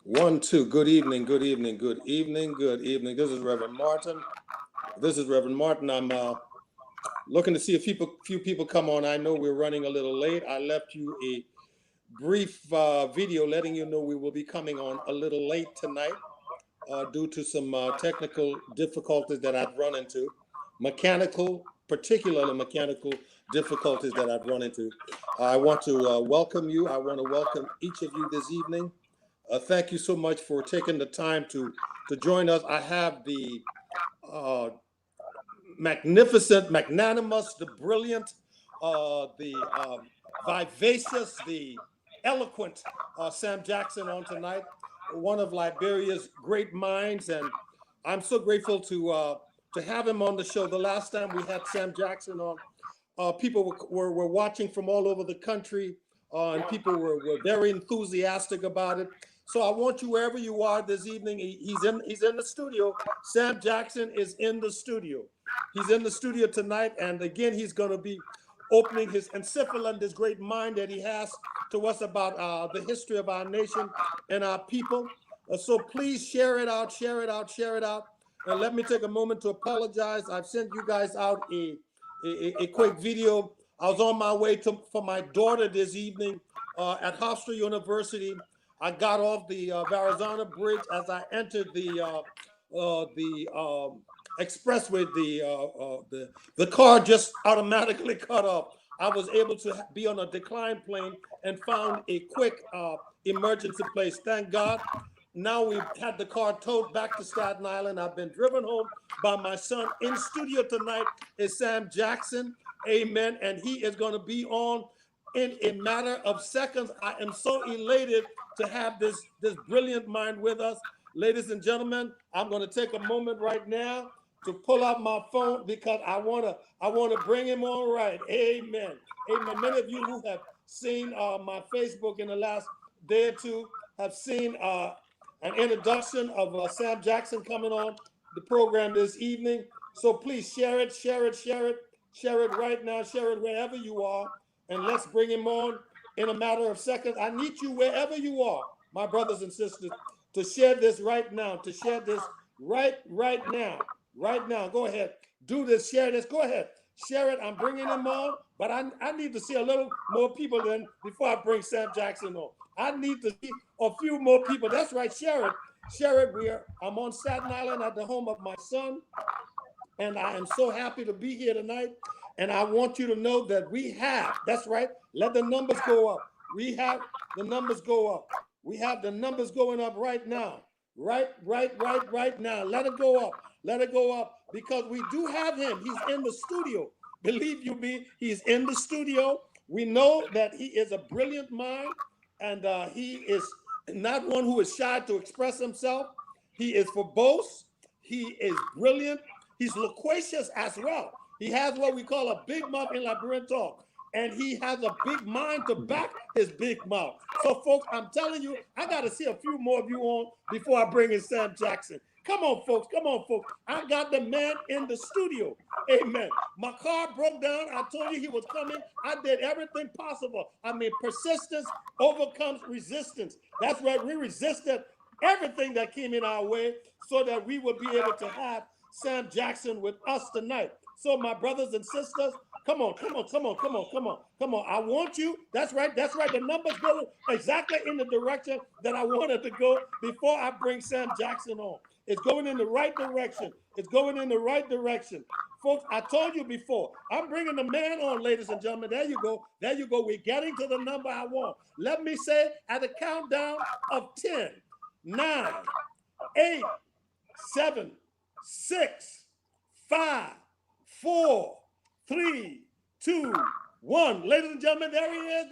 One, two. Good evening, good evening, good evening, good evening. This is Reverend Martin. This is Reverend Martin. I'm looking to see if few people come on. I know we're running a little late. I left you a brief video letting you know we will be coming on a little late tonight due to some technical difficulties that I've run into, particularly mechanical difficulties that I've run into. I want to welcome you. I want to welcome each of you this evening. Thank you so much for taking the time to join us. I have the uh, magnificent, magnanimous, the brilliant, the vivacious, the eloquent Sam Jackson on tonight, one of Liberia's great minds, and I'm so grateful to have him on the show. The last time we had Sam Jackson on, people were watching from all over the country, and people were very enthusiastic about it. So I want you, wherever you are this evening, he's in the studio. Sam Jackson is in the studio. He's in the studio tonight, and again, he's going to be opening his encephalon, this great mind that he has to us about the history of our nation and our people. So please share it out, share it out, share it out. And let me take a moment to apologize. I've sent you guys out a quick video. I was on my way for my daughter this evening at Hofstra University. I got off the Verrazano Bridge as I entered the expressway. The car just automatically cut off. I was able to be on a decline plane and found a quick emergency place. Thank God. Now we've had the car towed back to Staten Island. I've been driven home by my son. In studio tonight is Sam Jackson. Amen. And he is going to be on in a matter of seconds. I am so elated to have this brilliant mind with us. Ladies and gentlemen, I'm going to take a moment right now to pull out my phone because I want to bring him on right. Amen. Amen. Many of you who have seen my Facebook in the last day or two have seen an introduction of Sam Jackson coming on the program this evening. So please share it, share it, share it, share it right now, share it wherever you are, and let's bring him on in a matter of seconds. I need you wherever you are, my brothers and sisters, to share this right now, to share this right now, right now. Go ahead, do this, share this, go ahead, share it. I'm bringing him on, but I need to see a little more people then before I bring Sam Jackson on. I need to see a few more people. That's right, share it, share it. I'm on Staten Island at the home of my son, and I am so happy to be here tonight. And I want you to know that that's right, let the numbers go up. We have the numbers go up. We have the numbers going up right now. Right now. Let it go up. Let it go up because we do have him. He's in the studio. Believe you me, he's in the studio. We know that he is a brilliant mind, and he is not one who is shy to express himself. He is verbose. He is brilliant. He's loquacious as well. He has what we call a big mouth in Liberian talk, and he has a big mind to back his big mouth. So, folks, I'm telling you, I got to see a few more of you on before I bring in Sam Jackson. Come on, folks. Come on, folks. I got the man in the studio. Amen. My car broke down. I told you he was coming. I did everything possible. I mean, persistence overcomes resistance. That's right. We resisted everything that came in our way so that we would be able to have Sam Jackson with us tonight. So my brothers and sisters, come on. I want you. That's right. The numbers go exactly in the direction that I wanted to go before I bring Sam Jackson on. It's going in the right direction. It's going in the right direction. Folks, I told you before, I'm bringing the man on, ladies and gentlemen. There you go. We're getting to the number I want. Let me say at a countdown of 10, 9, 8, 7, 6, 5, 4, 3, 2, 1. Ladies and gentlemen, there he is.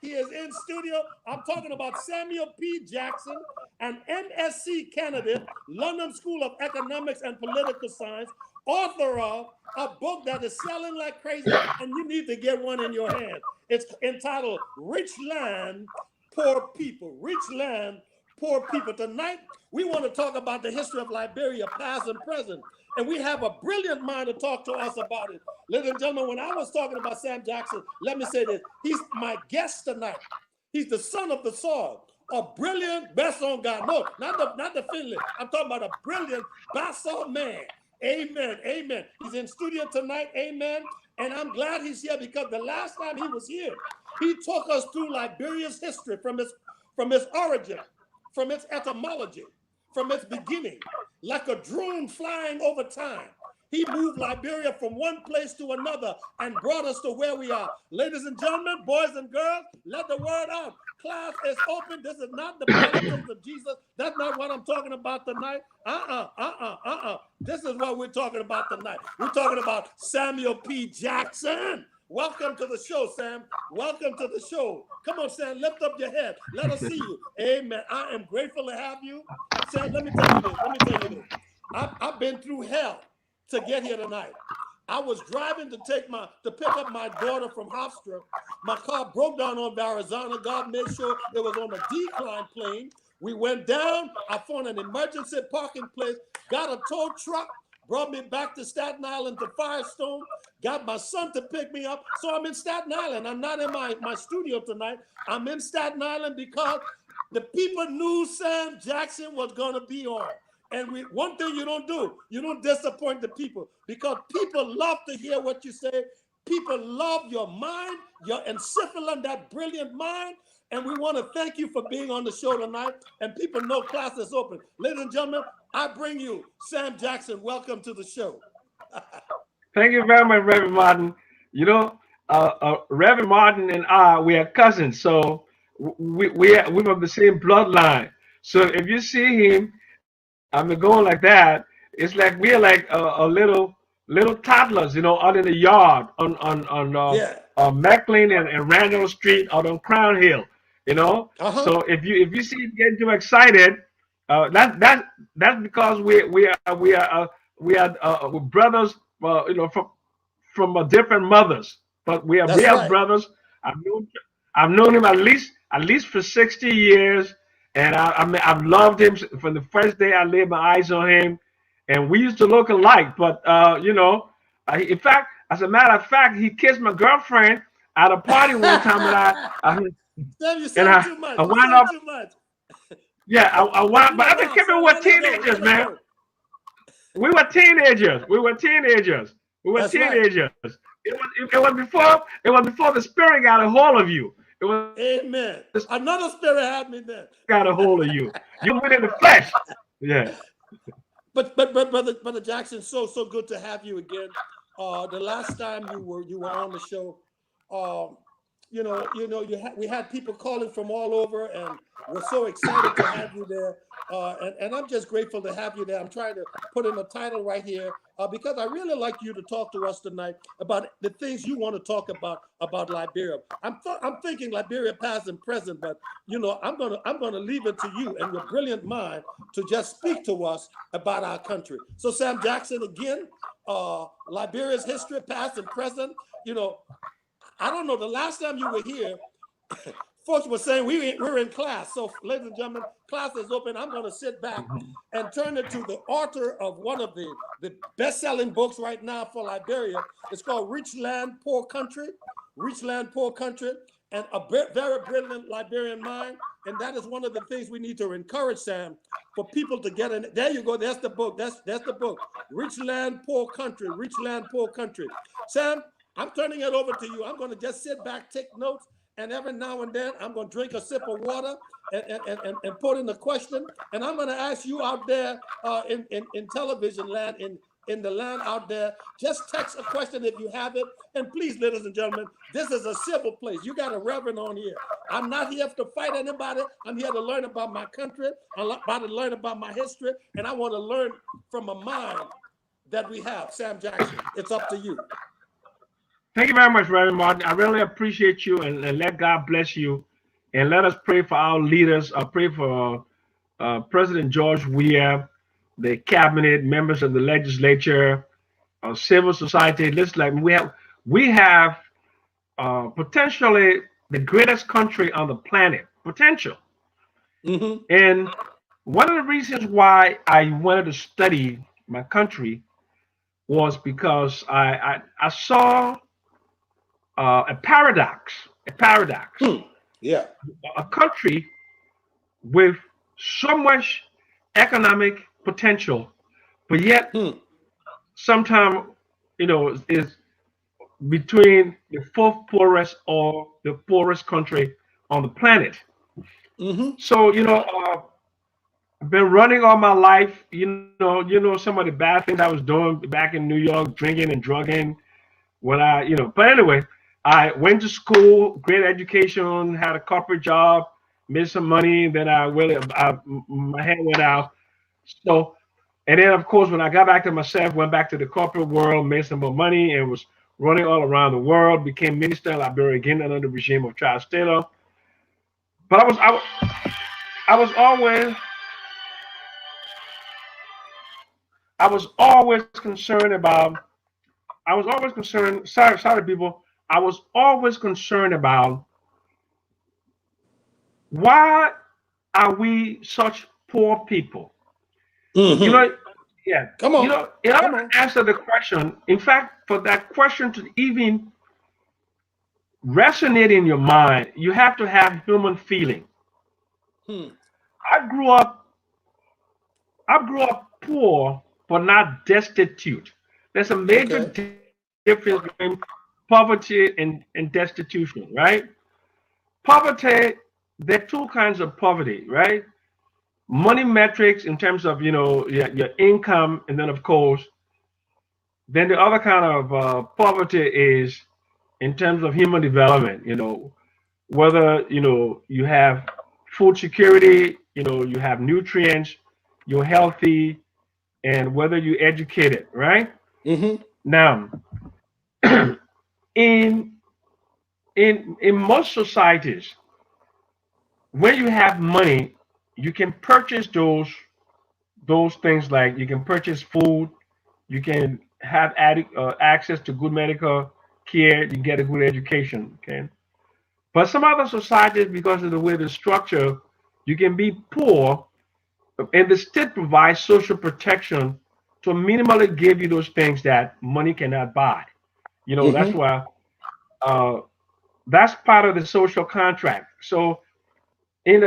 He is in studio. I'm talking about Samuel P. Jackson, an MSc candidate, London School of Economics and Political Science, author of a book that is selling like crazy, and you need to get one in your hand. It's entitled Rich Land, Poor People. Rich Land, Poor People. Tonight, we want to talk about the history of Liberia, past and present. And we have a brilliant mind to talk to us about it. Ladies and gentlemen, when I was talking about Sam Jackson, let me say this. He's my guest tonight. He's the son of the soil. a brilliant basson guy. No, not the Finley. I'm talking about a brilliant basson man. Amen. Amen. He's in studio tonight. Amen. And I'm glad he's here because the last time he was here, he took us through Liberia's history from its origin, from its etymology, from its beginning, like a drone flying over time. He moved Liberia from one place to another and brought us to where we are. Ladies and gentlemen, boys and girls, let the word out. Class is open. This is not the politics of Jesus. That's not what I'm talking about tonight. This is what we're talking about tonight. We're talking about Samuel P. Jackson. Welcome to the show, Sam. Welcome to the show. Come on, Sam, lift up your head. Let us see you. Amen. I am grateful to have you. Sam, let me tell you this. I've been through hell to get here tonight. I was driving to pick up my daughter from Hofstra. My car broke down on Arizona. God made sure it was on a decline plane. We went down. I found an emergency parking place, got a tow truck, brought me back to Staten Island to Firestone, got my son to pick me up. So I'm in Staten Island. I'm not in my studio tonight. I'm in Staten Island because the people knew Sam Jackson was going to be on. And one thing you don't disappoint the people, because people love to hear what you say. People love your mind, your encephalon, that brilliant mind. And we want to thank you for being on the show tonight. And people know class is open. Ladies and gentlemen, I bring you Sam Jackson. Welcome to the show. Thank you very much, Reverend Martin. You know, Reverend Martin and I, we are cousins. So we're of the same bloodline. So if you see him, I mean, going like that, it's like we're like a little toddlers, you know, out in the yard on Maclean and Randall Street out on Crown Hill, you know. So if you see him getting too excited, that's because we are brothers, you know, from different mothers, but we are real brothers. I've known him at least for 60 years. And I've loved him from the first day I laid my eyes on him. And we used to look alike. But, you know, in fact, as a matter of fact, he kissed my girlfriend at a party one time. You said too much. Too much. Yeah, I wound up. But I mean, Kevin, we were teenagers, man. We were teenagers. It was before the spirit got a hold of you. It was, amen. Another spirit had me then. Got a hold of you. You went in the flesh. Yeah. But brother Jackson, so good to have you again. The last time you were on the show, we had people calling from all over, and we're so excited to have you there. And I'm just grateful to have you there. I'm trying to put in a title right here because I really like you to talk to us tonight about the things you want to talk about Liberia. I'm thinking Liberia past and present, but I'm gonna leave it to you and your brilliant mind to just speak to us about our country. So Sam Jackson again, Liberia's history, past and present. I don't know, the last time you were here, folks were saying we're in class. So, ladies and gentlemen, class is open. I'm going to sit back and turn it to the author of one of the best-selling books right now for Liberia. It's called Rich Land, Poor Country, and a very brilliant Liberian mind. And that is one of the things we need to encourage, Sam, for people to get in. There you go. That's the book. That's the book. Rich Land, Poor Country. Sam, I'm turning it over to you. I'm going to just sit back, take notes, and every now and then I'm going to drink a sip of water and put in a question. And I'm going to ask you out there in television land, in the land out there, just text a question if you have it. And please, ladies and gentlemen, this is a civil place. You got a reverend on here. I'm not here to fight anybody. I'm here to learn about my country. I'm about to learn about my history. And I want to learn from a mind that we have. Sam Jackson, it's up to you. Thank you very much, Reverend Martin. I really appreciate you, and let God bless you. And let us pray for our leaders. I pray for President George Weah, the cabinet, members of the legislature, civil society. Listen, we have potentially the greatest country on the planet. Potential. And one of the reasons why I wanted to study my country was because I saw a paradox. Yeah. A country with so much economic potential, but yet Hmm. sometimes is between the fourth poorest or the poorest country on the planet. Mm-hmm. So I've been running all my life. Some of the bad things I was doing back in New York, drinking and drugging. But anyway, I went to school, great education, had a corporate job, made some money. Then my hand went out. So, and then of course, when I got back to myself, went back to the corporate world, made some more money, and was running all around the world. Became minister in Liberia again under the regime of Charles Taylor. But I was always I was always concerned about. I was always concerned. Sorry, people. I was always concerned about why are we such poor people? You Mm-hmm. know, yeah. Come on. In order Come on. to answer the question, in fact, for that question to even resonate in your mind, you have to have human feeling. Hmm. I grew up, I grew up poor, but not destitute. There's a major Okay. difference between poverty and destitution, right? Poverty, there are two kinds of poverty, right? Money metrics in terms of your income, and then of course, then the other kind of poverty is in terms of human development. Whether you have food security, you have nutrients, you're healthy, and whether you're educated, right? Mm-hmm. Now, in in most societies, when you have money, you can purchase those things, like you can purchase food, you can have access to good medical care, you can get a good education. Okay, but some other societies, because of the way the structure, you can be poor, and the state provides social protection to minimally give you those things that money cannot buy. That's Mm-hmm. why uh, that's part of the social contract. In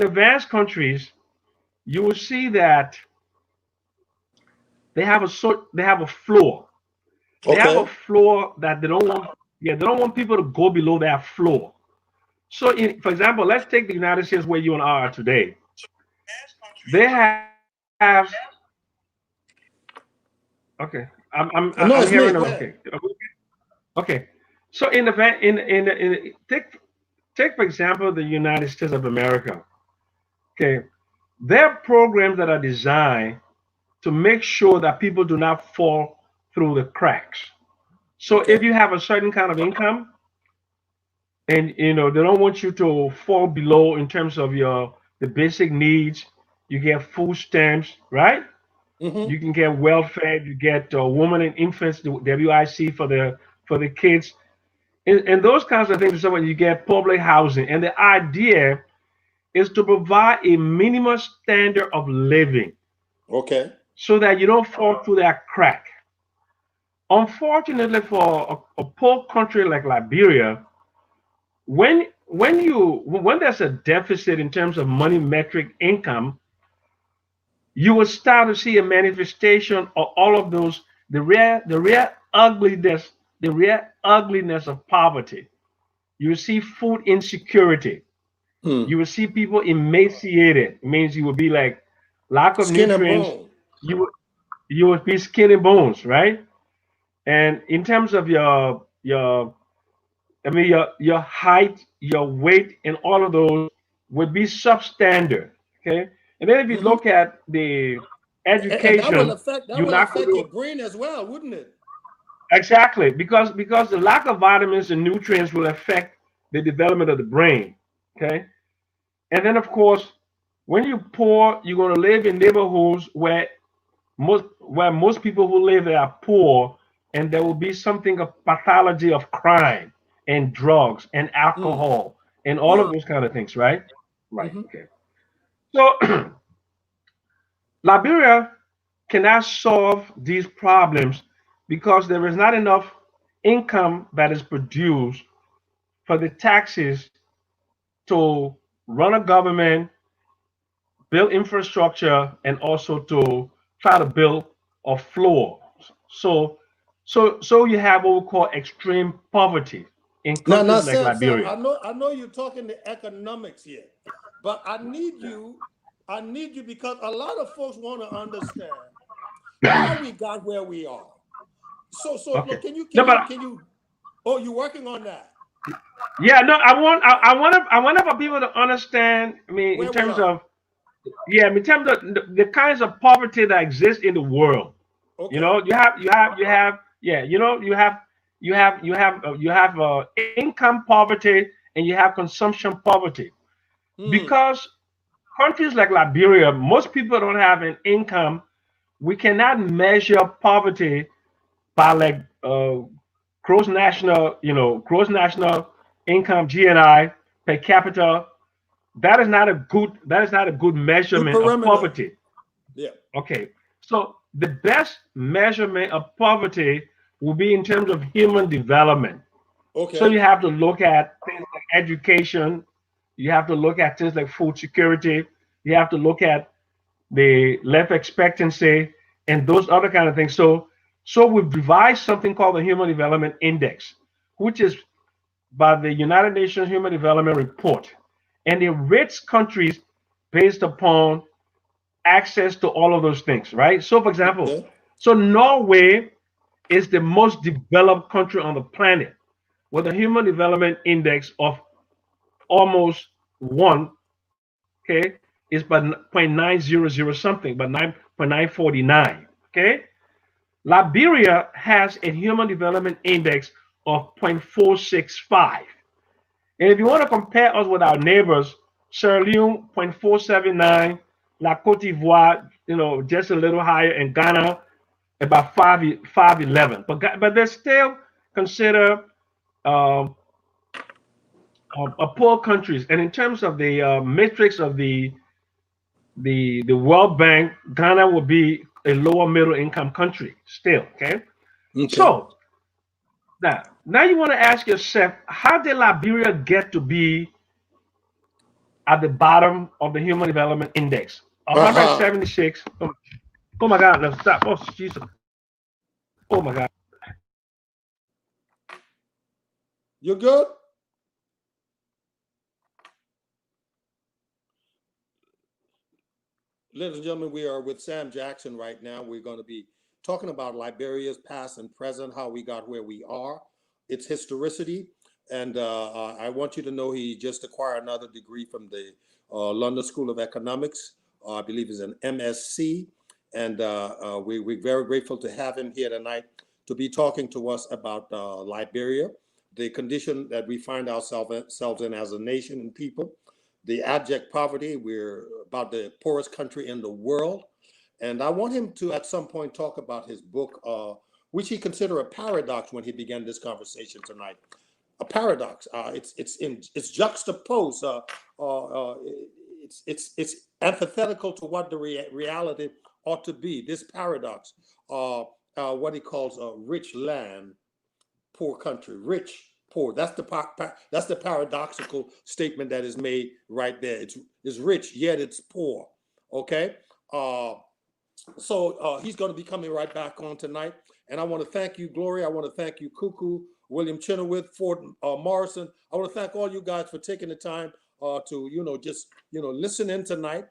advanced countries, you will see that they have a floor. They have a Okay. floor that they don't want people to go below that floor. So, for example, let's take the United States where you and I are today. They have okay. I'm No, hearing it's them. me. Go Okay, ahead. okay. So take for example the United States of America. Okay, there are programs that are designed to make sure that people do not fall through the cracks. So if Okay. you have a certain kind of income, and they don't want you to fall below in terms of the basic needs, you get food stamps, right? Mm-hmm. You can get welfare, you get women and infants, the WIC for the kids, and those kinds of things. So when you get public housing, and the idea is to provide a minimum standard of living Okay. so that you don't fall through that crack. Unfortunately, for a poor country like Liberia, when there's a deficit in terms of money metric income, you will start to see a manifestation of all of those, the real ugliness of poverty. You will see food insecurity. Hmm. You will see people emaciated. It means you will be like lack of Skin and nutrients. bone. You will you will be skin and bones, right? And in terms of your height, your weight, and all of those would be substandard. Okay. And then if you Mm-hmm. look at the And education, that you're will not going affect to your brain as well, wouldn't it? exactly, because the lack of vitamins and nutrients will affect the development of the brain. Okay. And then of course, when you're poor, you're going to live in neighborhoods where most people who live there are poor, and there will be something of pathology of crime and drugs and Hmm. alcohol and all of Yeah. those kind of things, right? Right. Mm-hmm. Okay. So Liberia cannot solve these problems because there is not enough income that is produced for the taxes to run a government, build infrastructure, and also to try to build a floor. So, so you have what we call extreme poverty in Now, countries like Sam, Liberia. I know you're talking the economics here, but I need you because a lot of folks want to understand how we got where we are. So Okay. look, No, but can you? Oh, you're working on that. yeah, no, I want for people to understand. I mean, in Where we terms are. of yeah, in terms of the kinds of poverty that exist in the world. You Okay. know, yeah, you have income poverty and you have consumption poverty Hmm. because countries like Liberia, most people don't have an income. We cannot measure poverty by like gross national, gross national income (GNI) per capita. That is not a good Good measurement of perimeter. poverty. Yeah. Okay, so the best measurement of poverty will be in terms of human development. So Okay. you have to look at things like education, you have to look at things like food security, you have to look at the life expectancy and those other kind of things. So we've devised something called the Human Development Index, which is by the United Nations Human Development Report, and it rates countries based upon access to all of those things, right? So, for example, Okay. so Norway is the most developed country on the planet with a human development index of almost one. Okay, it's but 0.900 something, but 9.949. Okay, Liberia has a human development index of 0.465. And if you want to compare us with our neighbors, Sierra Leone 0.479, La Cote d'Ivoire, just a little higher, and Ghana about 511. But they're still considered um, a poor countries. And in terms of the matrix of the World Bank, Ghana will be a lower middle income country still. Okay, Okay. so now you want to ask yourself, how did Liberia get to be at the bottom of the Human Development Index? Uh-huh. 176. Oh my God, no, stop. Oh, Jesus. Oh my God. You good? Ladies and gentlemen, we are with Sam Jackson right now. We're going to be talking about Liberia's past and present, how we got where we are, its historicity. And I want you to know he just acquired another degree from the London School of Economics. I believe is an MSc. And we're very grateful to have him here tonight to be talking to us about Liberia, the condition that we find ourselves in as a nation and people, the abject poverty. We're about the poorest country in the world. And I want him to, at some point, talk about his book, which he considered a paradox when he began this conversation tonight. A paradox. It's juxtaposed. It's antithetical to what the reality ought to be. This paradox, what he calls a rich land, poor country, rich, poor. That's the paradoxical statement that is made right there. It's rich yet it's poor. Okay, uh, so he's going to be coming right back on tonight, and I want to thank you, Gloria. I want to thank you, Cuckoo, William Chenoweth, Ford Morrison. I want to thank all you guys for taking the time to just listen in tonight.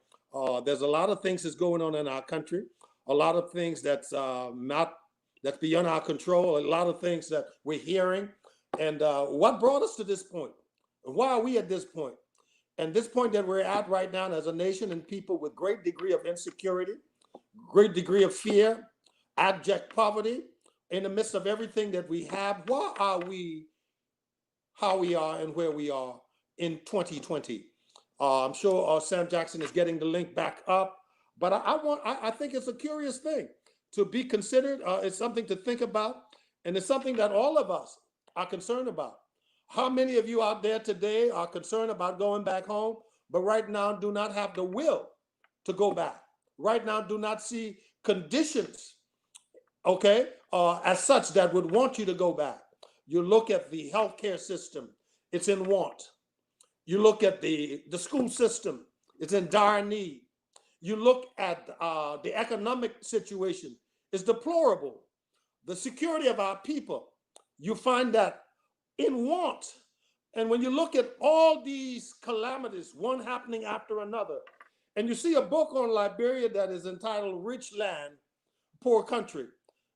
There's a lot of things that's going on in our country, a lot of things that's beyond our control, a lot of things that we're hearing, and what brought us to this point? Why are we at this point? And this point that we're at right now as a nation and people with great degree of insecurity, great degree of fear, abject poverty, in the midst of everything that we have, why are we how we are and where we are in 2020? I'm sure Sam Jackson is getting the link back up, but I think it's a curious thing to be considered. It's something to think about, and it's something that all of us are concerned about. How many of you out there today are concerned about going back home, but right now do not have the will to go back? Right now, do not see conditions, okay, as such that would want you to go back. You look at the healthcare system it's in want. You look at the school system, it's in dire need. You look at the economic situation, it's deplorable. The security of our people, you find that in want. And when you look at all these calamities, one happening after another, and you see a book on Liberia that is entitled Rich Land, Poor Country,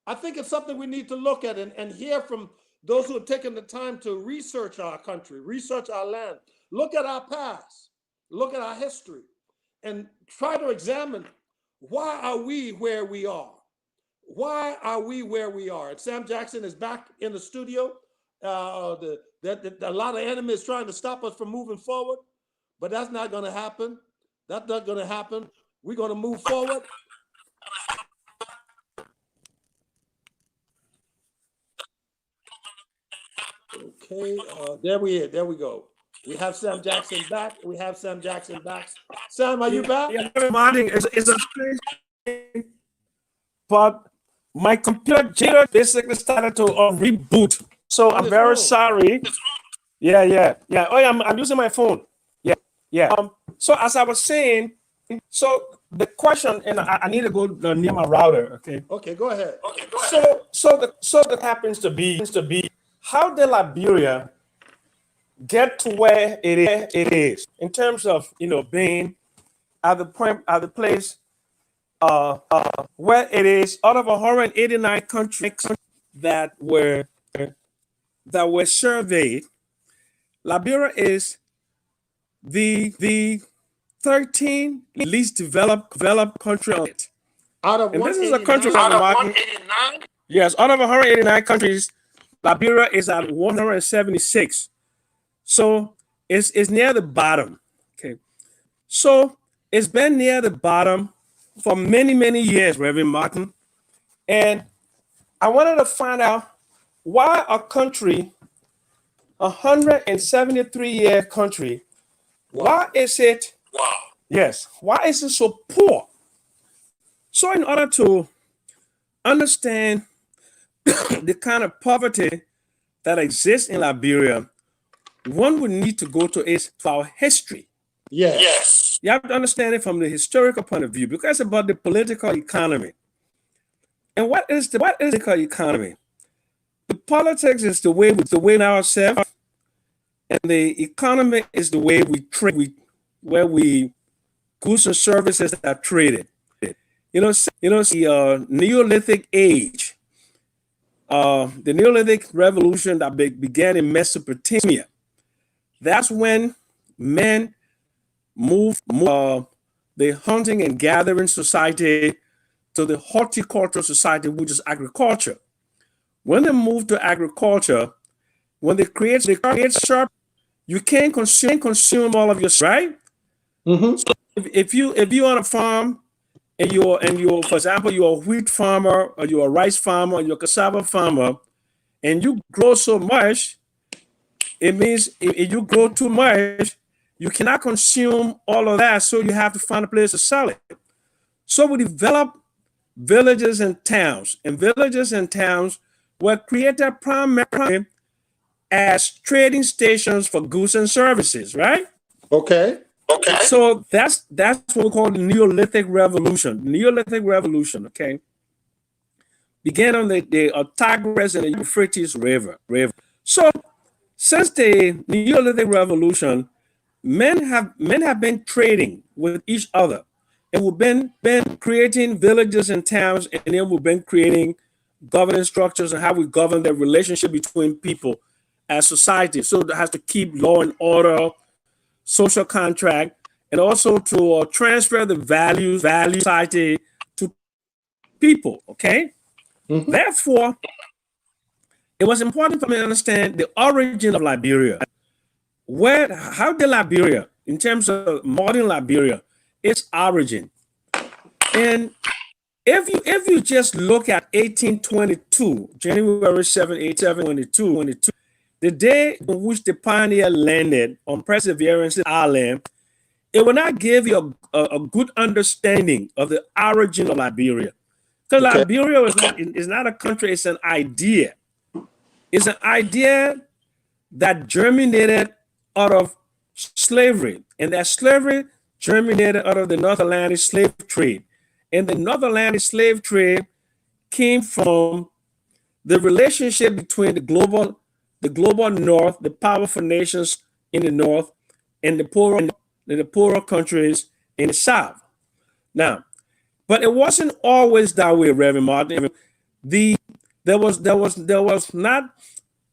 I think it's something we need to look at and hear from those who have taken the time to research our country, research our land, look at our past, look at our history, and try to examine, why are we where we are? Why are we where we are? And Sam Jackson is back in the studio. A lot of enemies trying to stop us from moving forward, but that's not going to happen. That's not going to happen. We're going to move forward. Okay, there we go. We have Sam Jackson back. Sam, are you back? Yeah, good morning. It's a but my computer basically started to reboot. So I'm very sorry. Yeah. Oh, yeah, I'm using my phone. Yeah. So as I was saying, so the question, and I need to go near my router. Okay. Okay, go ahead. So that happens to be how did Liberia get to where it is in terms of being at the place where it is out of 189 countries that were surveyed. Liberia is the 13th least developed country on it. Out of 189? Yes, out of 189 countries, Liberia is at 176. So it's near the bottom. Okay. So it's been near the bottom for many, many years, Reverend Martin. And I wanted to find out why a country, 173-year country, why is it, why is it so poor? So in order to understand the kind of poverty that exists in Liberia, one would need to go to our history. Yes. You have to understand it from the historical point of view, because it's about the political economy. And what is the political economy? The politics is the way we ourselves, and the economy is the way we trade, where goods and services are traded. The Neolithic age, the Neolithic revolution that began in Mesopotamia. That's when men moved the hunting and gathering society to the horticultural society, which is agriculture. When they moved to agriculture, when they create sharp, you can't consume all of your, right? Mm-hmm. So if you're on a farm and you're for example, you're a wheat farmer, or you're a rice farmer, or you're a cassava farmer, and you grow so much, it means if you grow too much, you cannot consume all of that, so you have to find a place to sell it. So we developed villages and towns, were created primarily as trading stations for goods and services, right? Okay. So that's what we call the Neolithic Revolution. Neolithic Revolution, okay, began on the Tigris and the Euphrates River. So since the Neolithic Revolution, men have been trading with each other, and we've been creating villages and towns, and then we've been creating governance structures and how we govern the relationship between people as society. So it has to keep law and order, social contract, and also to transfer the value society to people. Okay. Mm-hmm. Therefore, it was important for me to understand the origin of Liberia. How did Liberia, in terms of modern Liberia, its origin? And if you just look at 1822, January 7, 1822, the day in which the pioneer landed on Perseverance Island, it will not give you a good understanding of the origin of Liberia. Because Liberia is not a country, it's an idea. It's an idea that germinated out of slavery, and that slavery germinated out of the North Atlantic slave trade. And the North Atlantic slave trade came from the relationship between the global North, the powerful nations in the North, and the poorer countries in the South. Now, but it wasn't always that way, Reverend Martin. The there was not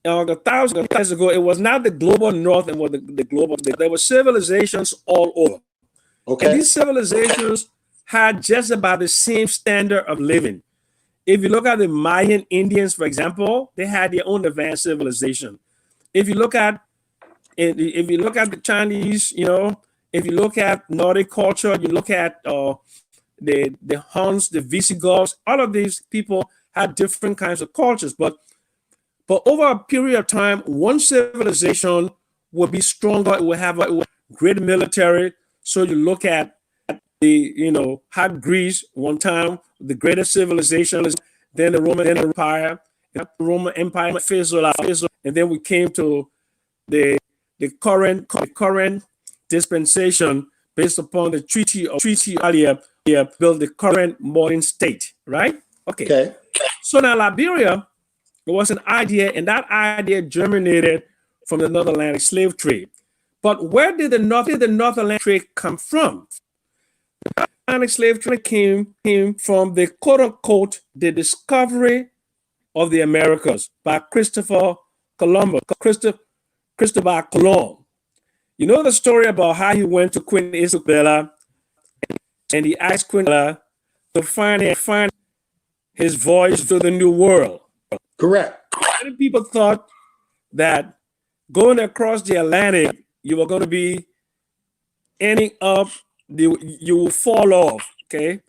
a thousand years ago. It was not the global North and what the global. There were civilizations all over, and Okay. these civilizations had just about the same standard of living. If you look at the Mayan Indians, for example, they had their own advanced civilization. If you look at the Chinese, if you look at Nordic culture, you look at the Huns, the Visigoths, all of these people had different kinds of cultures. But over a period of time, one civilization will be stronger. It will have a great military. So you look at how Greece one time, the greatest civilization, then the Roman Empire. The Roman Empire fizzled out, and then we came to the current dispensation based upon the treaty earlier built the current modern state, right? Okay. So now Liberia, it was an idea, and that idea germinated from the North Atlantic slave trade. But where did the North Atlantic trade come from? The Atlantic slave trade came from the quote unquote the discovery of the Americas by Christopher Columbus. Christopher Colon. You know the story about how he went to Queen Isabella and he asked Queen Isabella to find his voyage to the New World. Correct. Many people thought that going across the Atlantic, you were going to be ending up, you will fall off, okay?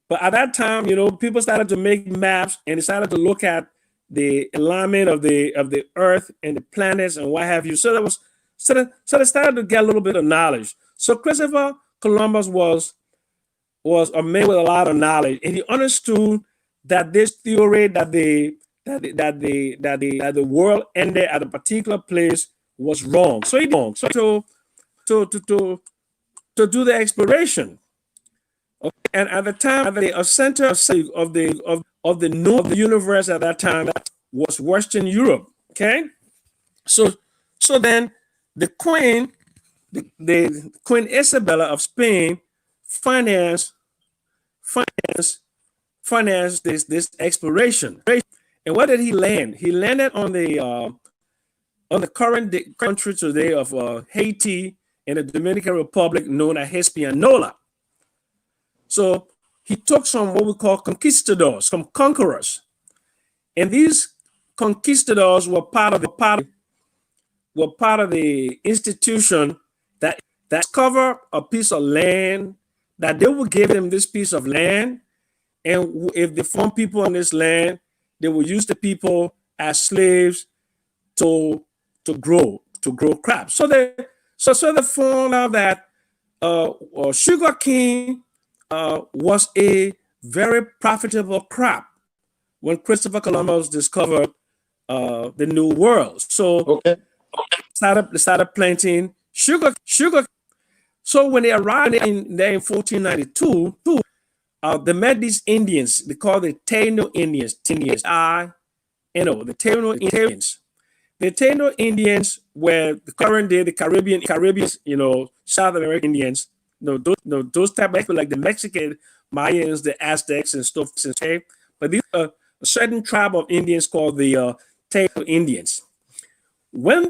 But at that time, people started to make maps and decided to look at the alignment of the Earth and the planets and what have you. So they started to get a little bit of knowledge. So Christopher Columbus was a man with a lot of knowledge, and he understood that this theory that the world ended at a particular place was wrong. So to do the exploration. Okay. And at the time, the center of the known universe at that time was Western Europe. Okay, so then the Queen Isabella of Spain financed this exploration. And where did he land? He landed on the current country today of Haiti and the Dominican Republic, known as Hispaniola. So he took some what we call conquistadors, some conquerors, and these conquistadors were part of the institution that covered a piece of land, that they would give them this piece of land, and if they found people on this land, they would use the people as slaves to grow crops. So they found out that sugar cane was a very profitable crop when Christopher Columbus discovered the New World. So they started planting sugar. So when they arrived in 1492, they met these Indians. They called the Taino Indians. The Taino Indians. The Taino Indians were the current day the Caribbean, South American Indians. Those type of people like the Mexican Mayans, the Aztecs, and stuff. Okay? But these are a certain tribe of Indians called the Taino Indians. When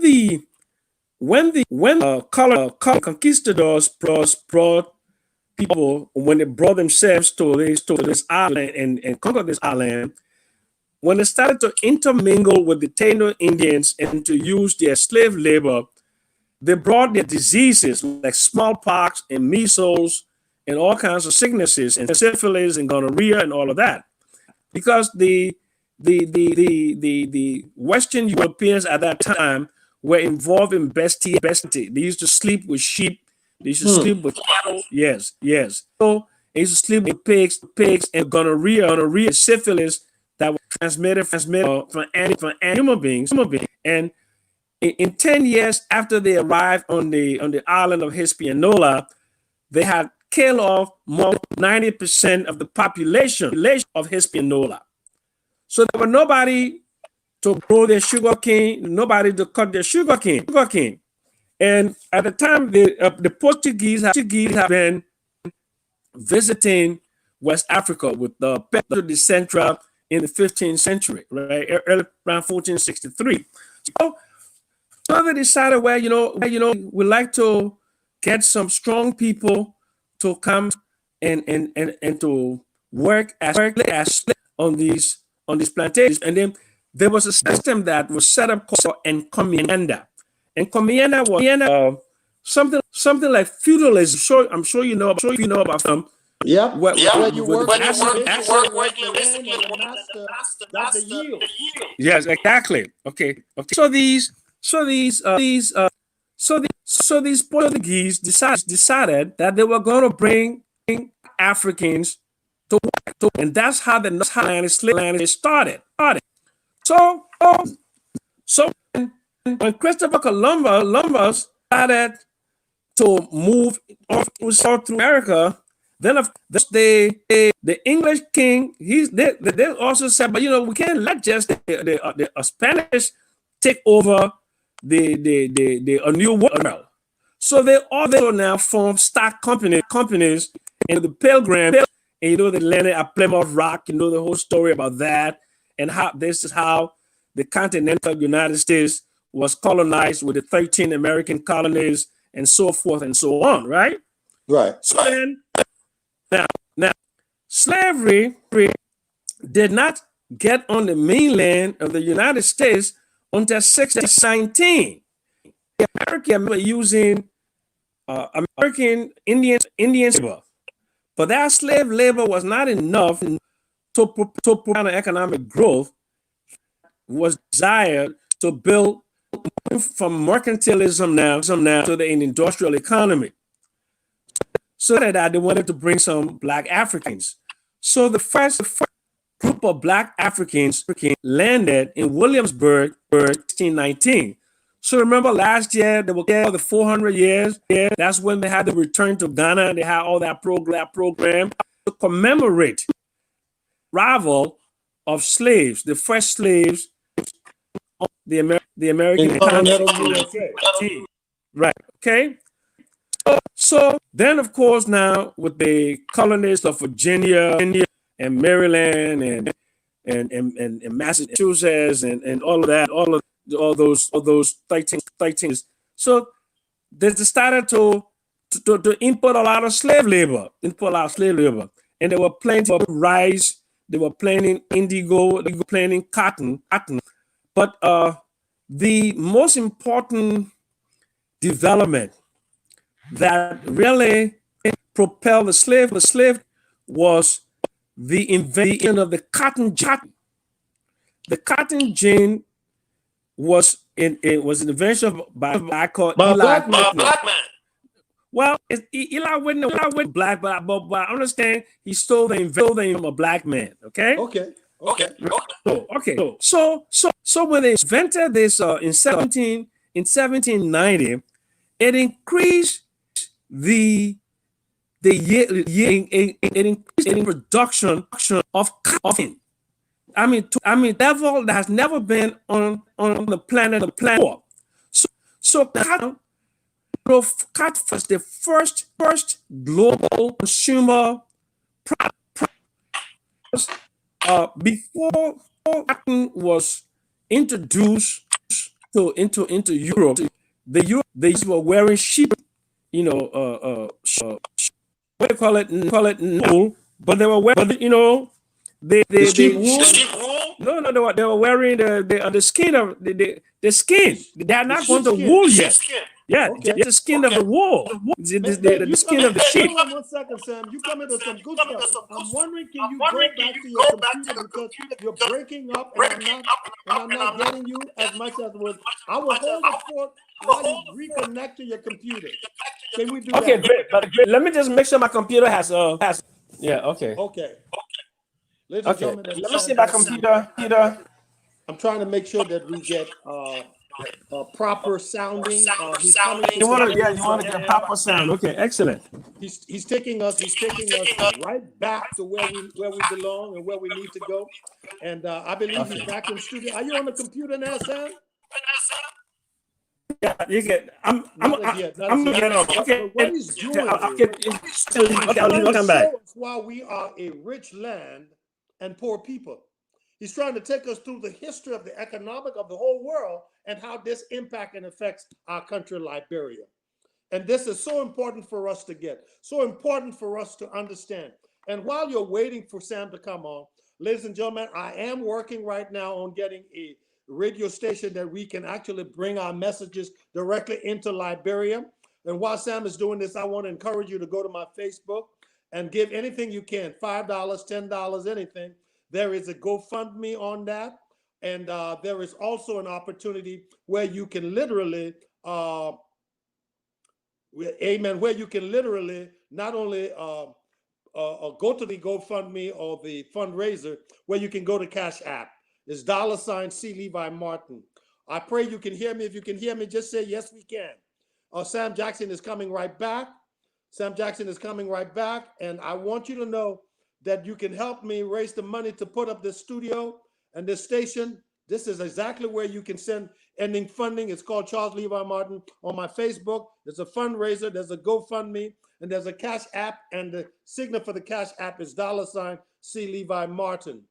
color conquistadors brought people, when they brought themselves to this island and conquered this island, when they started to intermingle with the Taino Indians and to use their slave labor, they brought their diseases like smallpox and measles and all kinds of sicknesses and syphilis and gonorrhea and all of that, because the Western Europeans at that time were involved in bestiality. They used to sleep with sheep. They used to sleep with cattle. Yes. So they used to sleep with pigs, and gonorrhea, syphilis that was transmitted from human beings. And in 10 years after they arrived on the island of Hispaniola, they had killed off more than 90% of the population of Hispaniola. So there was nobody to grow their sugar cane, nobody to cut their sugar cane. And at the time, the Portuguese have been visiting West Africa with the Pedro de Central in the 15th century, right, around 1463. So they decided, well, we like to get some strong people to come and to work as on these plantations. And then there was a system that was set up called encomienda. Encomienda was something like feudalism. I'm sure you know about them. Yeah. Where you work with the master got the yield. Yes, exactly. Okay. So these Portuguese decided that they were going to bring Africans to work, and that's how the land started. So when Christopher Columbus started to move south through America, then of course the English king they also said, but we can't let just the Spanish take over a new world. So they also now form stock companies in the Pilgrim, and they landed at Plymouth Rock. The whole story about that, and how this is how the continental United States was colonized with the 13 American colonies and so forth and so on, right? Right. So then, now, slavery did not get on the mainland of the United States until 1619. The Americans were using American Indian labor, but that slave labor was not enough to provide economic growth. Was desired to build from mercantilism now to the industrial economy. So that they wanted to bring some Black Africans. So the first group of Black Africans landed in Williamsburg in 1619. So remember last year, they were the 400 years. That's when they had to return to Ghana. They had all that program to commemorate arrival of slaves, the first slaves, the American economy. Right. Okay. So then, of course, now with the colonists of Virginia and Maryland and Massachusetts and all of that, all those things. So they started to import a lot of slave labor, and they were planting rice, they were planting indigo, they were planting cotton. But the most important development that really propelled the slave was the invention of the cotton gin. The cotton gin was an invention by a guy called Eli. Black man. Well, Eli wasn't black, but I understand he stole the invention from a black man. Okay. So when they invented this in 1790, it increased the production of cotton. I mean, level that has never been on the planet before. So cotton was the first global consumer product. Before cotton was introduced into Europe, they were wearing sheep, what do you call it? Wool, but they were wearing, the sheep wool. No, they were wearing the skin of the skin. They are not going to wool yet. Yeah, just the skin of the wool, the skin of the sheep. Hold on 1 second, Sam. You come into some good stuff. I'm wondering, can you go back to your computer because you're breaking up, and I'm not getting you as much as was. I will hold the fort while you reconnect to your computer. Can we do that? Okay, great. But let me just make sure my computer has. Yeah. Okay. Okay. Okay. Let me see my computer. I'm trying to make sure that we get proper sounding. He's coming to You want to, yeah, St. you Louis want to right get now. proper sound. Okay, excellent. He's taking us right back to where we belong and where we need to go. And I believe he's back in studio. Are you on the computer now, Sam? Yeah, you get. Not as yet. I'm gonna get on. Okay, But what he's doing I'll is get. Okay, I'll come back. show us why we are a rich land and poor people. He's trying to take us through the history of the economic of the whole world and how this impacts and affects our country, Liberia. And this is so important for us to get, so important for us to understand. And while you're waiting for Sam to come on, ladies and gentlemen, I am working right now on getting a radio station that we can actually bring our messages directly into Liberia. And while Sam is doing this, I want to encourage you to go to my Facebook and give anything you can, $5, $10, anything. There is a GoFundMe on that. And there is also an opportunity where you can literally, amen, where you can literally not only go to the GoFundMe or the fundraiser, where you can go to Cash App. It's $C Levi Martin. I pray you can hear me. If you can hear me, just say, yes, we can. Sam Jackson is coming right back. Sam Jackson is coming right back. And I want you to know that you can help me raise the money to put up this studio and this station. This is exactly where you can send ending funding. It's called Charles Levi Martin on my Facebook. There's a fundraiser, there's a GoFundMe, and there's a Cash App. And the signal for the Cash App is $C Levi Martin.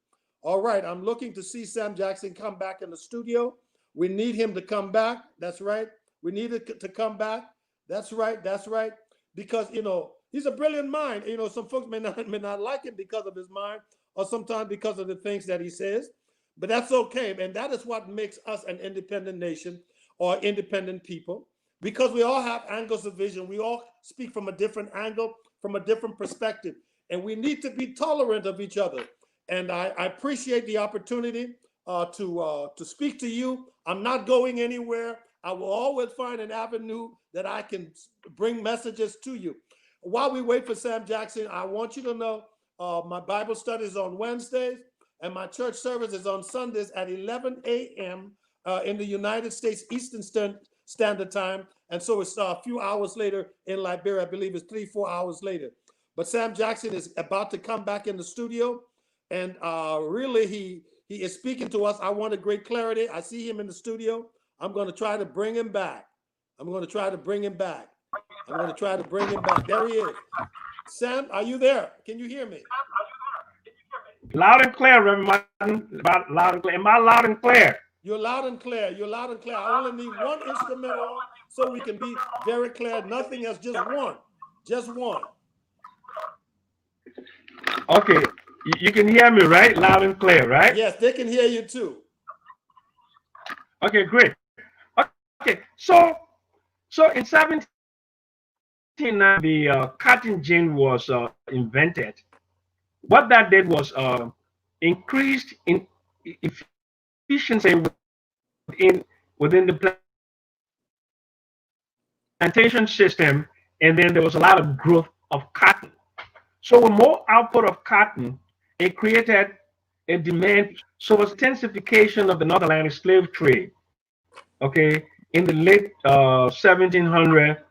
All right, I'm looking to see Sam Jackson come back in the studio. We need him to come back. That's right. We need it to come back. That's right. That's right. Because, you know, he's a brilliant mind. You know, some folks may not like him because of his mind or sometimes because of the things that he says, but that's okay. And that is what makes us an independent nation or independent people, because we all have angles of vision. We all speak from a different angle, from a different perspective, and we need to be tolerant of each other. And I appreciate the opportunity to speak to you. I'm not going anywhere. I will always find an avenue that I can bring messages to you. While we wait for Sam Jackson, I want you to know my Bible study is on Wednesdays and my church service is on Sundays at 11 a.m. In the United States Eastern Standard Time. And so it's a few hours later in Liberia. I believe it's 3-4 hours later. But Sam Jackson is about to come back in the studio. And really, he is speaking to us. I wanted great clarity. I see him in the studio. I'm going to try to bring him back. I'm going to try to bring him back. There he is. Sam, are you there? Can you hear me? Loud and clear, Reverend Martin. Loud and clear. Am I loud and clear? You're loud and clear. You're loud and clear. I only need one instrumental so we can be very clear. Nothing else, just one. Just one. Okay. You can hear me, right? Loud and clear, right? Yes, they can hear you too. Okay, great. Okay, so in 1709, the cotton gin was invented. What that did was increased in efficiency within the plantation system, and then there was a lot of growth of cotton. So with more output of cotton, it created a demand. So it was intensification of the North Atlantic slave trade. Okay, in the late 1700.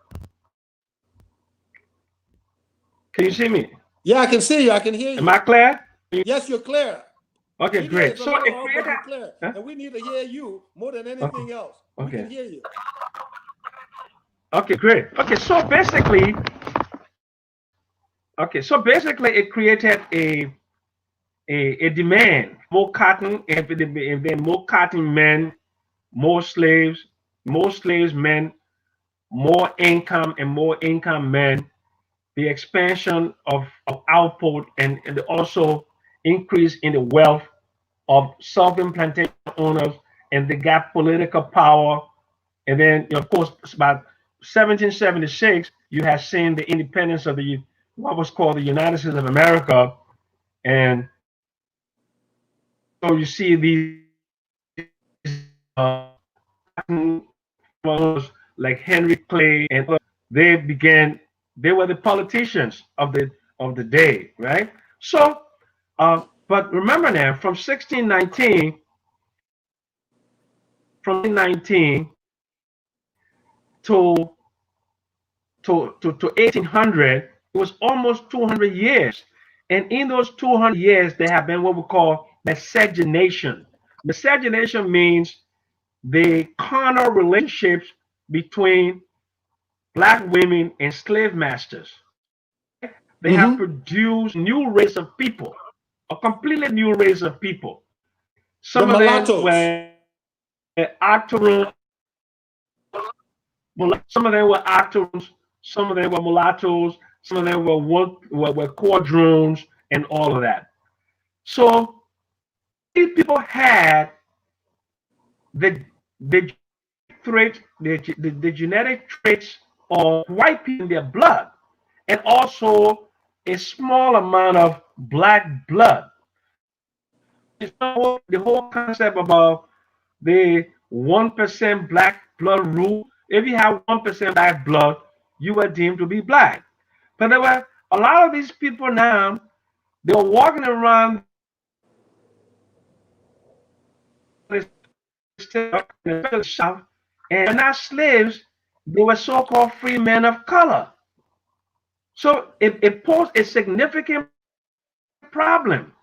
Can you see me? Yeah, I can see you. I can hear you. Am I clear? Yes, you're clear. Okay, great. So it created, clear. Huh? And we need to hear you more than anything else. We can hear you. Okay, great. Okay, so basically, it created a demand, more cotton, and then more cotton men, more slaves men, more income and more income men, the expansion of output, and also increase in the wealth of sovereign plantation owners, and they got political power. And then, of course, about 1776, you have seen the independence of what was called the United States of America. And so you see these like Henry Clay and others, they were the politicians of the day, right? So but remember now, from 1619 from 19 to 1800, it was almost 200 years. And in those 200 years, there have been what we call miscegenation. Miscegenation means the carnal relationships between black women and slave masters. Okay? They have Mm-hmm. produced new race of people, a completely new race of people. The Some of them mulattoes. were some of them were octoroons, some of them were mulattoes, some of them were quadroons, and all of that. So these people had the the traits, the genetic traits of white people in their blood, and also a small amount of black blood. So the whole concept about the 1% black blood rule. If you have 1% black blood, you were deemed to be black. But there were a lot of these people now, they were walking around the state, especially the South, and were not slaves, they were so-called free men of color. So it posed a significant problem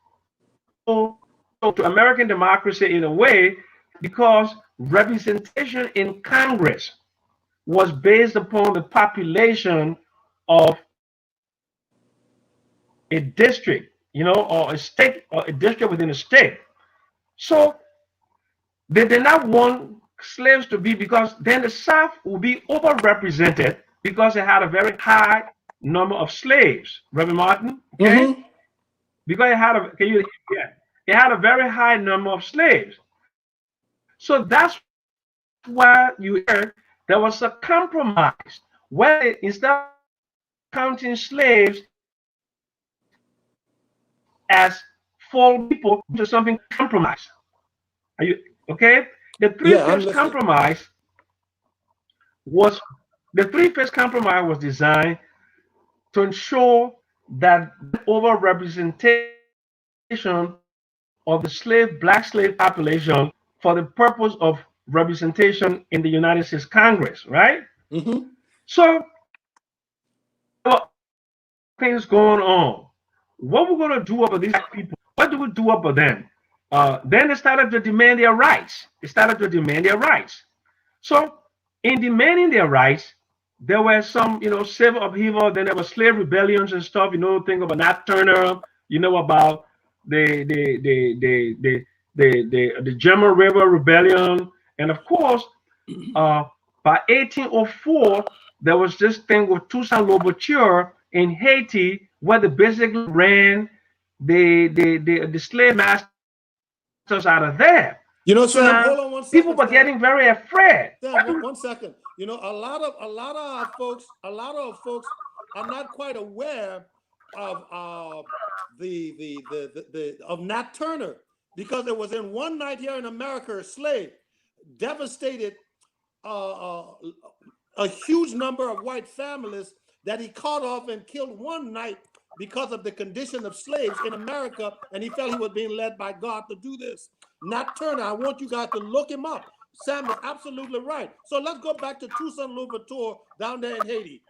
to, to American democracy in a way, because representation in Congress was based upon the population of a district, or a state, or a district within a state. So they did not want slaves to be, because then the South would be overrepresented because it had a very high number of slaves. Reverend Martin, okay? Mm-hmm. Because it had a, can you, yeah, it had a very high number of slaves. So that's why you heard there was a compromise where instead of counting slaves as full people to something compromise. Are you okay? The Yeah, I'm three-phase listening. compromise was the three-phase compromise was designed to ensure that overrepresentation of the black slave population for the purpose of representation in the United States Congress, right? Mm-hmm. So there were things going on. What we're going to do about these people? What do we do about them? Then they started to demand their rights. They started to demand their rights. So, in demanding their rights, there were some, civil upheaval. Then there were slave rebellions and stuff. Think about Nat Turner. About the the the the the the German River Rebellion, and of course, uh, by 1804, there was this thing with Toussaint Louverture in Haiti, where they basically ran the slave masters out of there. So Sam, now hold on one people second, were Sam. getting very afraid. Sam, one second. A lot of our folks, are not quite aware of the of Nat Turner, because it was in one night here in America, a slave devastated uh, uh, a huge number of white families that he caught off and killed one night because of the condition of slaves in America, and he felt he was being led by God to do this. Nat Turner, I want you guys to look him up. Sam is absolutely right. So let's go back to Toussaint Louverture down there in Haiti.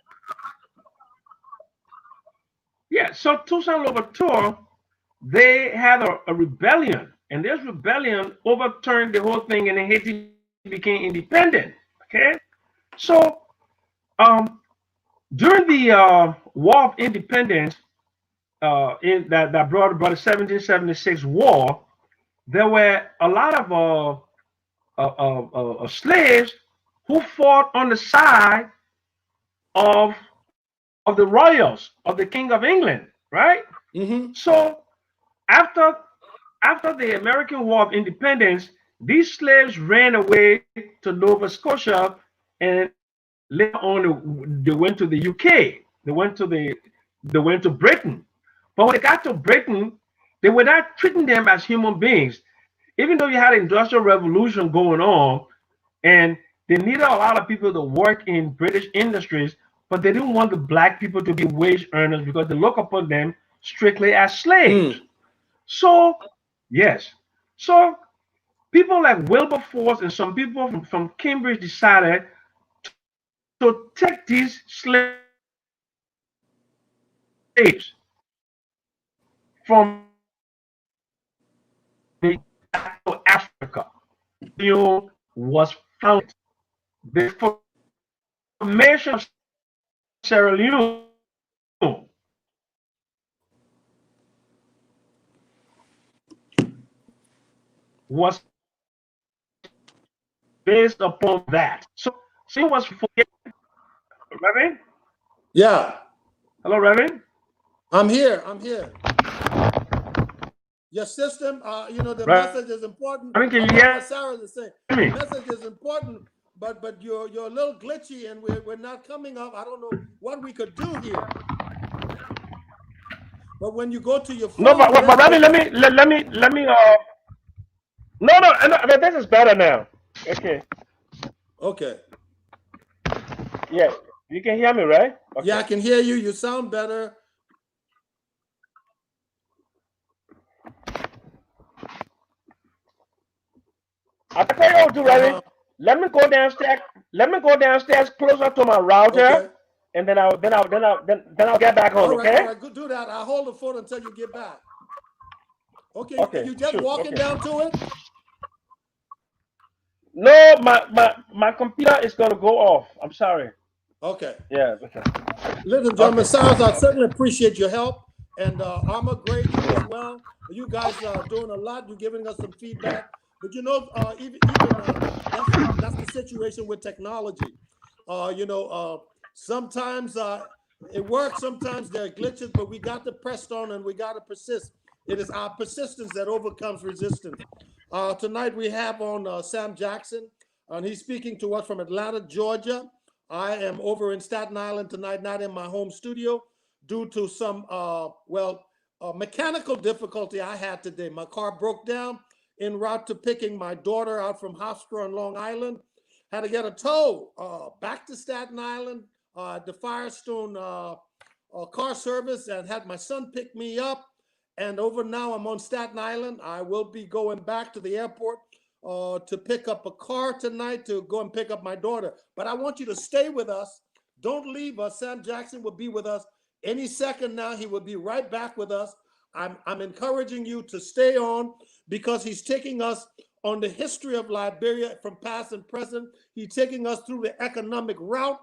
Yeah, so Toussaint Louverture, they had a rebellion, and this rebellion overturned the whole thing, and then Haiti became independent. Okay, so during the War of Independence, in that brought about the 1776 war, there were a lot of slaves who fought on the side of the royals, of the King of England, right? Mm-hmm. So after the American War of Independence, these slaves ran away to Nova Scotia, and later on they went to the UK. They went to Britain. But when they got to Britain, they were not treating them as human beings. Even though you had an industrial revolution going on, and they needed a lot of people to work in British industries, but they didn't want the black people to be wage earners because they look upon them strictly as slaves. Mm. So, yes. So people like Wilberforce and some people from Cambridge decided to take these slaves from the to Africa. Was founded. The formation of Sierra Leone was based upon that. So she was Reverend? Yeah, Hello, Reverend? I'm here. I'm here. Your system, the Reverend, message is important. can I you love hear what Sarah is saying. The me? message is important, but you're a little glitchy, and we're not coming up. I don't know what we could do here. But when you go to your No, phone, but there's Reverend, the let me no, this is better now. Okay. okay. Yeah. You can hear me, right? Yeah, Okay. I can hear you. You sound better. I tell you what to do, Reverend. Uh-huh. Let me go downstairs. Let me go downstairs closer to my router, Okay. and then I'll get back on. All Okay? right, good. Do that. I'll hold the phone until you get back. Okay, Okay. you just Sure. walking Okay. down to it? No, my computer is gonna go off. I'm sorry. Okay. Yeah. Ladies and gentlemen, Okay. Cyrus, I Okay. certainly appreciate your help. And Armor, Gray, you as well. You guys are doing a lot. You're giving us some feedback. But that's the situation with technology. Sometimes it works, sometimes there are glitches, but we got to press on and we got to persist. It is our persistence that overcomes resistance. Tonight we have on Sam Jackson, and he's speaking to us from Atlanta, Georgia. I am over in Staten Island tonight, not in my home studio, due to some, mechanical difficulty I had today. My car broke down en route to picking my daughter out from hospital on Long Island. Had to get a tow back to Staten Island, the Firestone car service, and had my son pick me up. And over now, I'm on Staten Island. I will be going back to the airport to pick up a car tonight to go and pick up my daughter. But I want you to stay with us. Don't leave us. Sam Jackson will be with us any second now. He will be right back with us. I'm encouraging you to stay on because he's taking us on the history of Liberia from past and present. He's taking us through the economic route,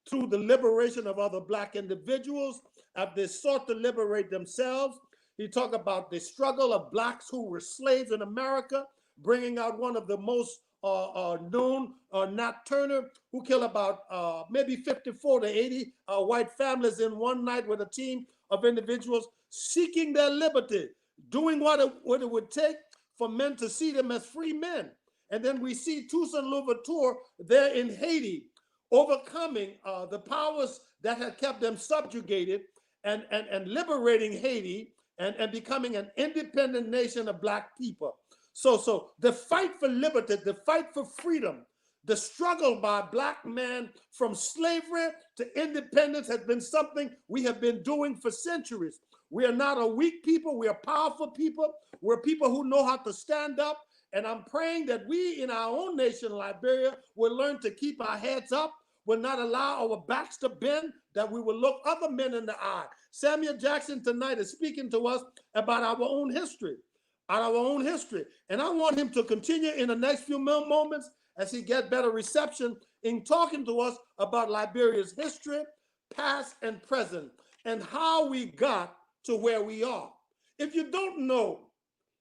through the liberation of other Black individuals as they sought to liberate themselves. He talked about the struggle of Blacks who were slaves in America, bringing out one of the most known, Nat Turner, who killed about maybe 54 to 80 white families in one night with a team of individuals seeking their liberty, doing what it would take for men to see them as free men. And then we see Toussaint Louverture there in Haiti, overcoming the powers that had kept them subjugated and liberating Haiti and becoming an independent nation of Black people. So the fight for liberty, the fight for freedom, the struggle by Black men from slavery to independence has been something we have been doing for centuries. We are not a weak people. We are powerful people. We're people who know how to stand up. And I'm praying that we in our own nation, Liberia, will learn to keep our heads up, will not allow our backs to bend, that we will look other men in the eye. Samuel Jackson tonight is speaking to us about our own history, And I want him to continue in the next few moments as he gets better reception in talking to us about Liberia's history, past and present, and how we got to where we are. If you don't know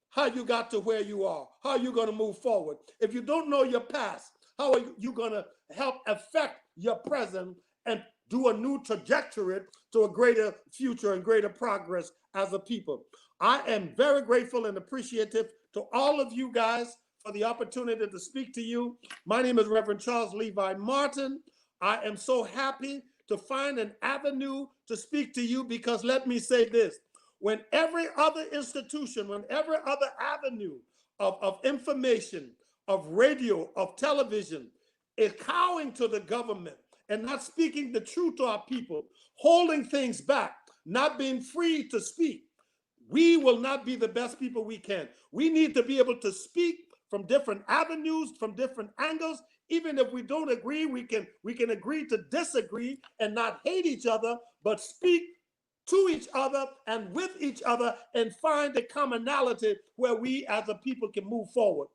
how you got to where you are, how are you going to move forward? If you don't know your past, how are you going to help affect your present and do a new trajectory to a greater future and greater progress as a people? I am very grateful and appreciative to all of you guys for the opportunity to speak to you. My name is Reverend Charles Levi Martin. I am so happy to find an avenue to speak to you because let me say this. When every other institution, when every other avenue of information, of radio, of television is cowing to the government and not speaking the truth to our people, holding things back, not being free to speak, we will not be the best people we can. We need to be able to speak from different avenues, from different angles. Even if we don't agree, we can agree to disagree and not hate each other, but speak to each other and with each other and find a commonality where we as a people can move forward.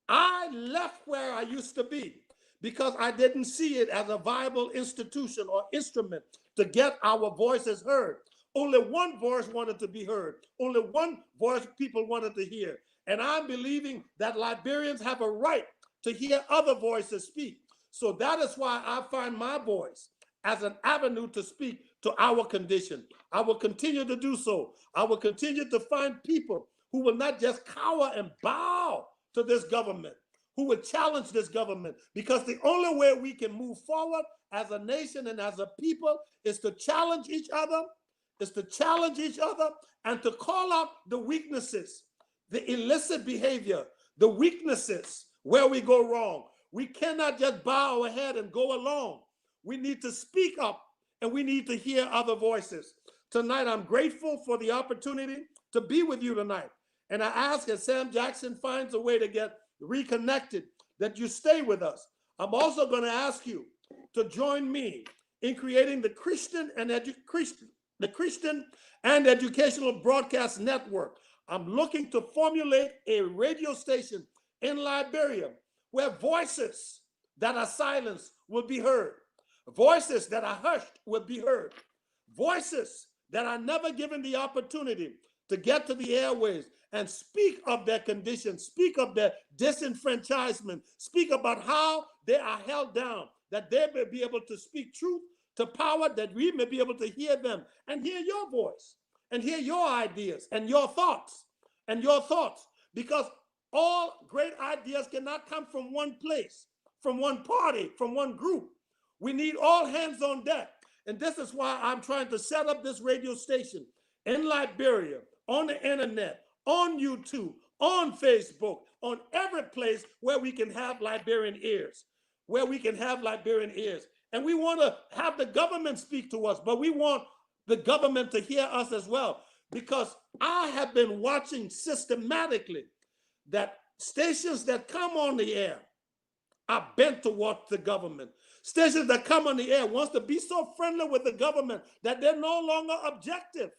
I left where I used to be because I didn't see it as a viable institution or instrument to get our voices heard. Only one voice wanted to be heard. Only one voice people wanted to hear. And I'm believing that Liberians have a right to hear other voices speak. So that is why I find my voice as an avenue to speak to our condition. I will continue to do so. I will continue to find people who will not just cower and bow to this government, who will challenge this government, because the only way we can move forward as a nation and as a people is to challenge each other, and to call out the weaknesses, the illicit behavior, the weaknesses where we go wrong. We cannot just bow our head and go along. We need to speak up and we need to hear other voices. Tonight, I'm grateful for the opportunity to be with you tonight. And I ask, as Sam Jackson finds a way to get reconnected, that you stay with us. I'm also going to ask you to join me in creating the Christian and Educational Broadcast Network. I'm looking to formulate a radio station in Liberia where voices that are silenced will be heard. Voices that are hushed will be heard. Voices that are never given the opportunity to get to the airways and speak of their condition, speak of their disenfranchisement, speak about how they are held down, that they may be able to speak truth to power, that we may be able to hear them and hear your voice and hear your ideas and your thoughts, because all great ideas cannot come from one place, from one party, from one group. We need all hands on deck. And this is why I'm trying to set up this radio station in Liberia, on the internet, on YouTube, on Facebook, on every place where we can have Liberian ears, And we want to have the government speak to us, but we want the government to hear us as well, because I have been watching systematically that stations that come on the air are bent towards the government. Stations that come on the air wants to be so friendly with the government that they're no longer objective.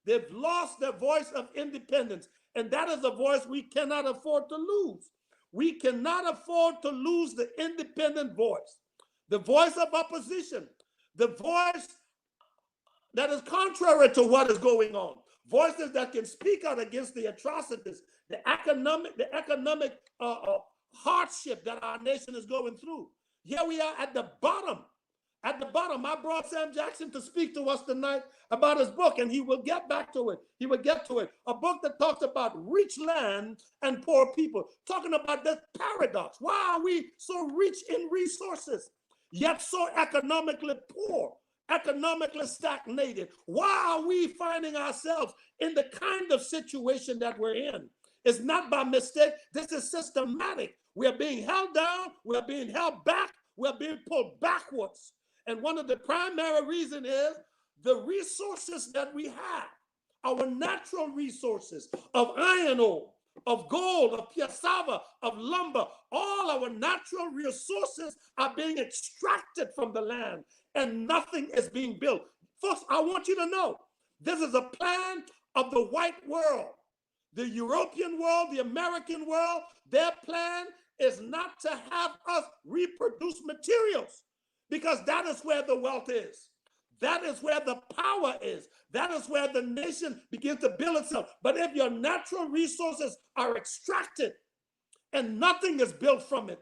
They've lost their voice of independence, and that is a voice we cannot afford to lose. We cannot afford to lose the independent voice, the voice of opposition, the voice that is contrary to what is going on, voices that can speak out against the atrocities, the economic hardship that our nation is going through. Here we are at the bottom. I brought Sam Jackson to speak to us tonight about his book, and he will get back to it. A book that talks about rich land and poor people, talking about this paradox. Why are we so rich in resources, yet so economically poor, economically stagnated? Why are we finding ourselves in the kind of situation that we're in? It's not by mistake. This is systematic. We are being held down. We are being held back. We are being pulled backwards. And one of the primary reasons is the resources that we have, our natural resources of iron ore, of gold, of cassava, of lumber, all our natural resources are being extracted from the land, and nothing is being built. Folks, I want you to know, this is a plan of the white world, the European world, the American world. Their plan is not to have us reproduce materials, because that is where the wealth is. That is where the power is. That is where the nation begins to build itself. But if your natural resources are extracted and nothing is built from it,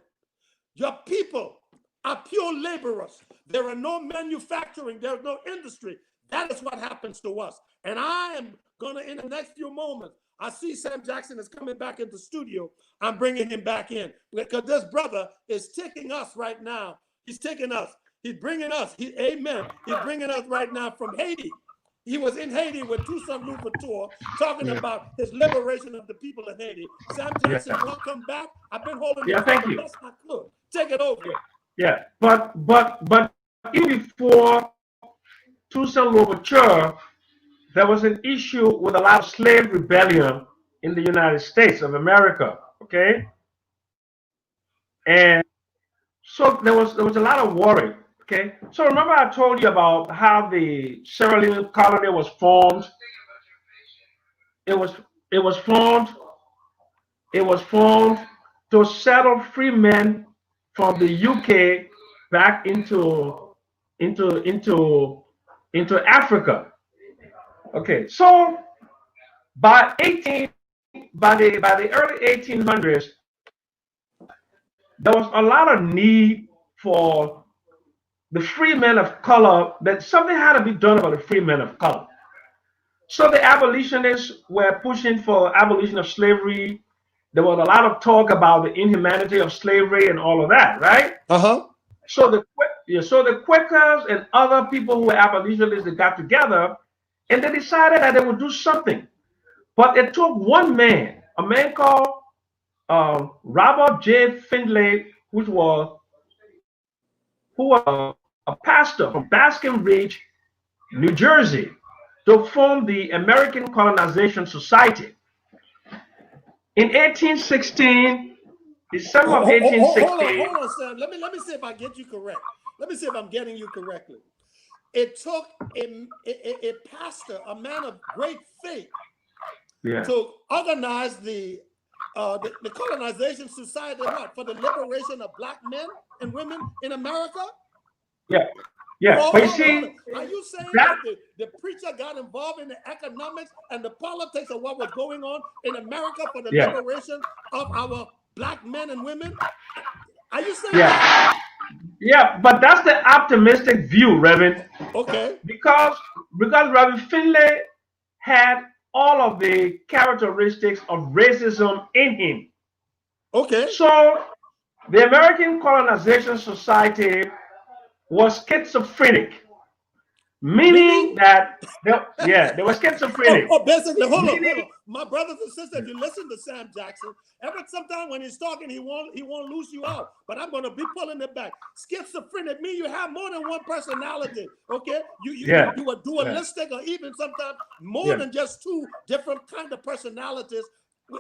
your people are pure laborers. There are no manufacturing. There's no industry. That is what happens to us. And I am going to, in the next few moments, I see Sam Jackson is coming back into the studio. I'm bringing him back in because this brother is taking us right now. He's taking us. He's bringing us. Amen. He's bringing us right now from Haiti. He was in Haiti with Toussaint Louverture talking about his liberation of the people in Haiti. Sam Jackson, welcome back. I've been holding the best I could. Take it over. Yeah, but even before Toussaint Louverture, there was an issue with a lot of slave rebellion in the United States of America. Okay, and so there was a lot of worry. Okay, so remember I told you about how the Sierra Leone colony was formed. It was it was formed it was formed to settle free men from the UK back into into into Africa. Okay, so by the early 1800s, there was a lot of need for the free men of color. That something had to be done about the free men of color. So the abolitionists were pushing for abolition of slavery. There was a lot of talk about the inhumanity of slavery and all of that, right? Uh-huh. So the Quakers and other people who were abolitionists, they got together and they decided that they would do something. But it took one man, a man called Robert J. Findlay, who was a pastor from Baskin Ridge, New Jersey, to form the American Colonization Society. In 1816, December of Hold 1816, on, Sam. Let me see if I get you correct. Let me see if I'm getting you correctly. It took a pastor, a man of great faith, yeah, to organize the colonization society, what, for the liberation of black men and women in America. yeah, yeah. But you Hold on. see, Are you saying that, that the preacher got involved in the economics and the politics of what was going on in America for the yeah, liberation of our black men and women? Are you saying that? yeah, yeah. But that's the optimistic view, Reverend, Okay. because Reverend Finlay had all of the characteristics of racism in him. Okay. So the American Colonization Society was schizophrenic, meaning Meaning, that they were schizophrenic, basically, hold meaning on. My brothers and sisters, if you listen to Sam Jackson, sometimes when he's talking, he won't lose you out. But I'm gonna be pulling it back. Schizophrenic means you have more than one personality. Okay, yeah, you are yeah, dualistic, or even sometimes more yeah, than just two different kind of personalities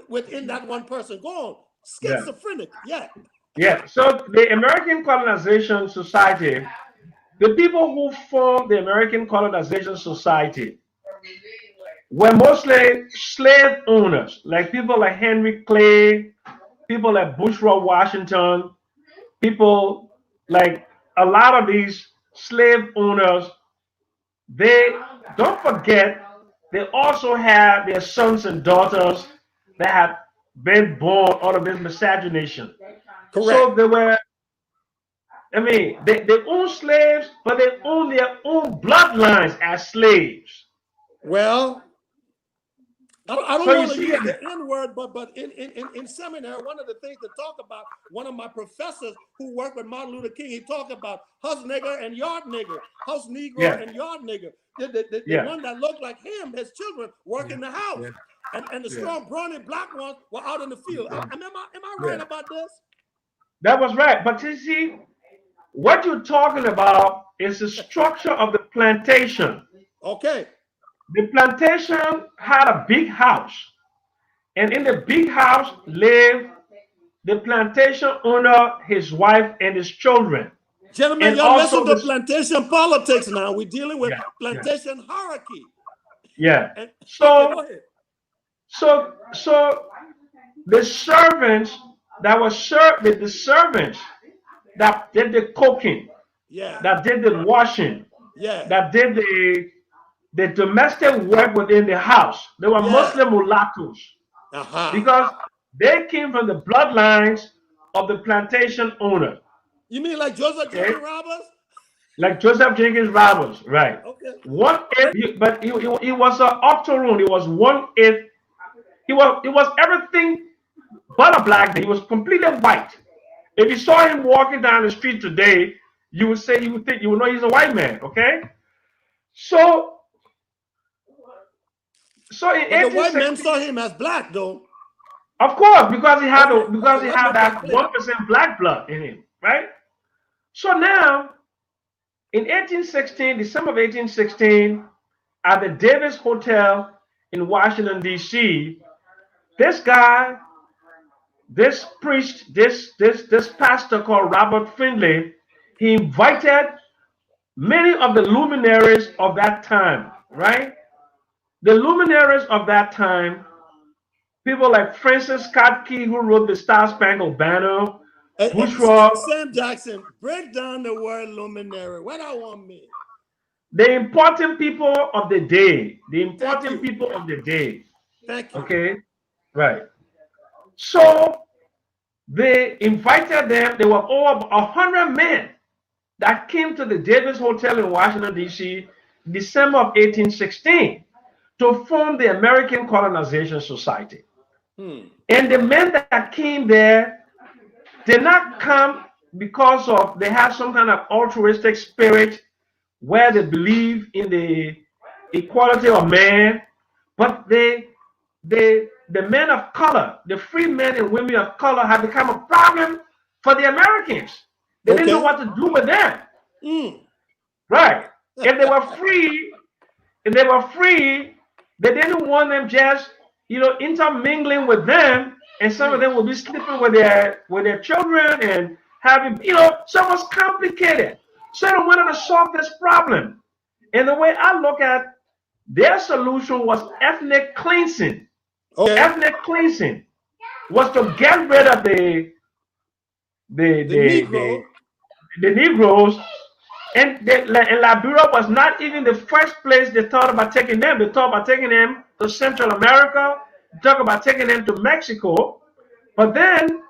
within that one person. Go on, yeah, schizophrenic. Yeah. yeah. So the American Colonization Society, the people who formed the American Colonization Society were mostly slave owners, like people like Henry Clay, people like Bushrod Washington, people like a lot of these slave owners. They don't forget they also have their sons and daughters that have been born out of this miscegenation. Correct. So they were, I mean, they own slaves, but they own their own bloodlines as slaves. Well, I So don't you want to see, use the N word, but in seminary, one of the things to talk about, one of my professors who worked with Martin Luther King, he talked about house nigger and yard nigger, house negro yeah, and yard nigger. The yeah, one that looked like him, his children work in the house, yeah, and the yeah, strong brawny black ones were out in the field. Am I yeah. right about this? That was right. But you see, what you're talking about is the structure of the plantation. Okay. The plantation had a big house, and in the big house lived the plantation owner, his wife, and his children, Gentlemen, and y'all listen also to this. plantation politics now. We're dealing with Yeah, yeah, plantation hierarchy. yeah. And okay, So, go ahead. so the servants that were served, the servants that did the cooking, Yeah, that did the washing, yeah, that did the domestic work within the house, they were yeah. Muslim mulattoes Aha. because they came from the bloodlines of the plantation owner. You mean like Joseph Okay, Jenkins Roberts? like Joseph Jenkins Roberts, right? Okay. One eighth, but he was an octoroon. He was one eighth. He was everything but a black man. He was completely white. If you saw him walking down the street today, you would know he's a white man. Okay, so in But the white man 1860, saw him as black, though. of course, because Okay, because okay, he let's had make that that clear. 1% black blood in him, right? So now in 1816, December of 1816, at the Davis Hotel in Washington, D.C., this guy, this priest, this pastor called Robert Finley, he invited many of the luminaries of that time, right? The luminaries of that time, people like Francis Scott Key, who wrote the Star Spangled Banner, Bushra, Sam Jackson, break down the word luminary. What I want me. the important people of the day, the Thank important you. people of the day. Thank you. Okay, right. So they invited them. There were over 100 men that came to the Davis Hotel in Washington, D.C., December of 1816, to form the American Colonization Society. And the men that came there did not come because of they have some kind of altruistic spirit where they believe in the equality of man, but the men of color, the free men and women of color, have become a problem for the Americans. They didn't know Okay. what to do with them. Right. If they were free, if they were free, they didn't want them just, intermingling with them, and some of them would be sleeping with their children and having, so it was complicated. So they wanted to solve this problem. And the way I look at their solution was ethnic cleansing. Okay. Ethnic cleansing was to get rid of the Negro. Negroes, and Liberia was not even the first place they thought about taking them. They thought about taking them to Central America, talk about taking them to Mexico, but then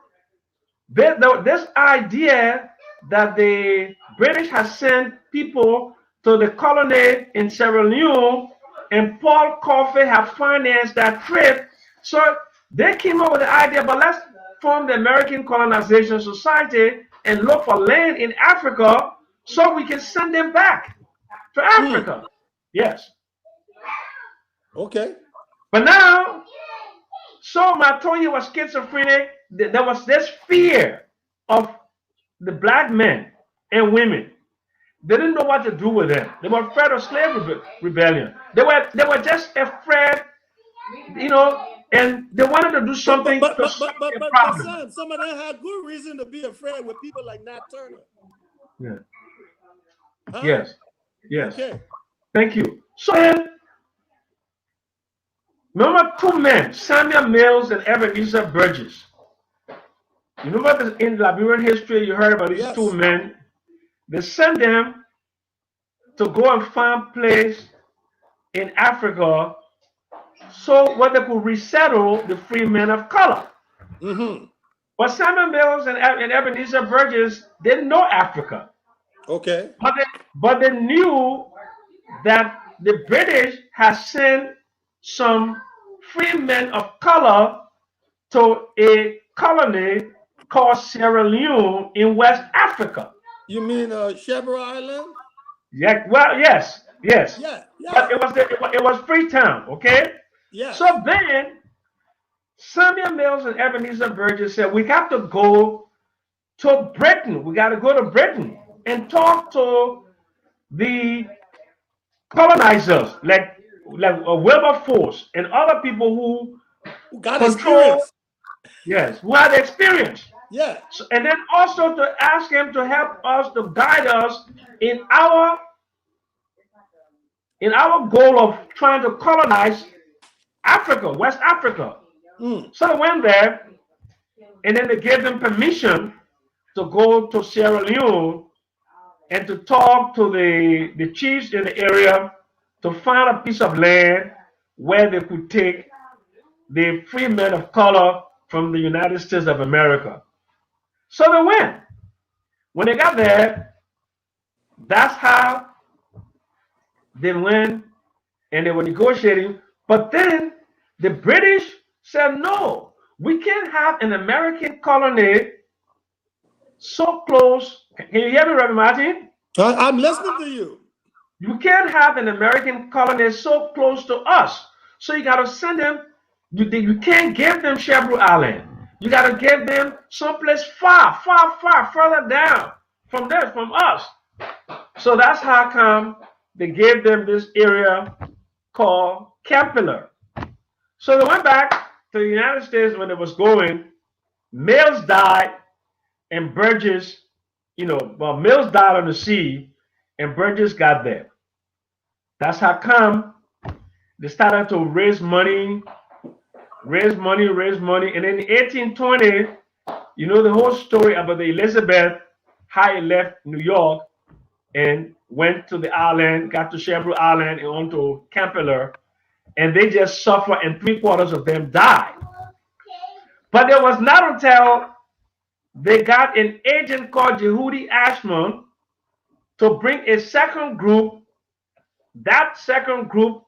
this idea that the British had sent people to the colony in Sierra Leone, and Paul Coffey had financed that trip. So they came up with the idea, but let's form the American Colonization Society and look for land in Africa so we can send them back to Africa. Yes. Okay. But now, so Matonya was schizophrenic. There was this fear of the black men and women. They didn't know what to do with them. They were afraid of slave rebellion. They were just afraid, and they wanted to do something to solve their problem. Sam, some of them had good reason to be afraid with people like Nat Turner. Yeah. Huh? Yes. Yes. Okay. Thank you. So then, remember two men, Samuel Mills and Ebenezer Burgess. You remember in Liberian history, you heard about these two men. They sent them to go and find place in Africa so where they could resettle the free men of color. But Samuel Mills and Ebenezer Burgess didn't know Africa. Okay. But they knew that the British had sent some free men of color to a colony called Sierra Leone in West Africa. You mean Shepherd Island? Yeah. Well, yes. Yeah. But it was Freetown. Okay. Yeah. So then Samuel Mills and Ebenezer Burgess said, we got to go to Britain. We got to go to Britain and talk to the colonizers, like Wilberforce and other people who got control. experience. Yes, who had experience. Yeah. So, and then also to ask him to help us, to guide us in our goal of trying to colonize Africa, West Africa. So they went there, and then they gave them permission to go to Sierra Leone and to talk to the chiefs in the area to find a piece of land where they could take the free men of color from the United States of America. So they went. When they got there, that's how they went, and they were negotiating. But then the British said, no, we can't have an American colony so close. Can you hear me, Reverend Martin? I'm listening to you. You can't have an American colony so close to us. So you got to send them. You can't give them Shepherd Island. You got to give them someplace far further down from there, from us. So that's how come they gave them this area called Campbell. So they went back to the United States when it was going, males died and Burgess, well, males died on the sea and Burgess got there. That's how come they started to raise money, raise money, raise money. And in 1820, you know the whole story about the Elizabeth, how he left New York and went to the island, got to Cherbourg Island and on to Campeller, and they just suffered and 3/4 of them died. But it was not until they got an agent called Yehudi Ashman to bring a second group. That second group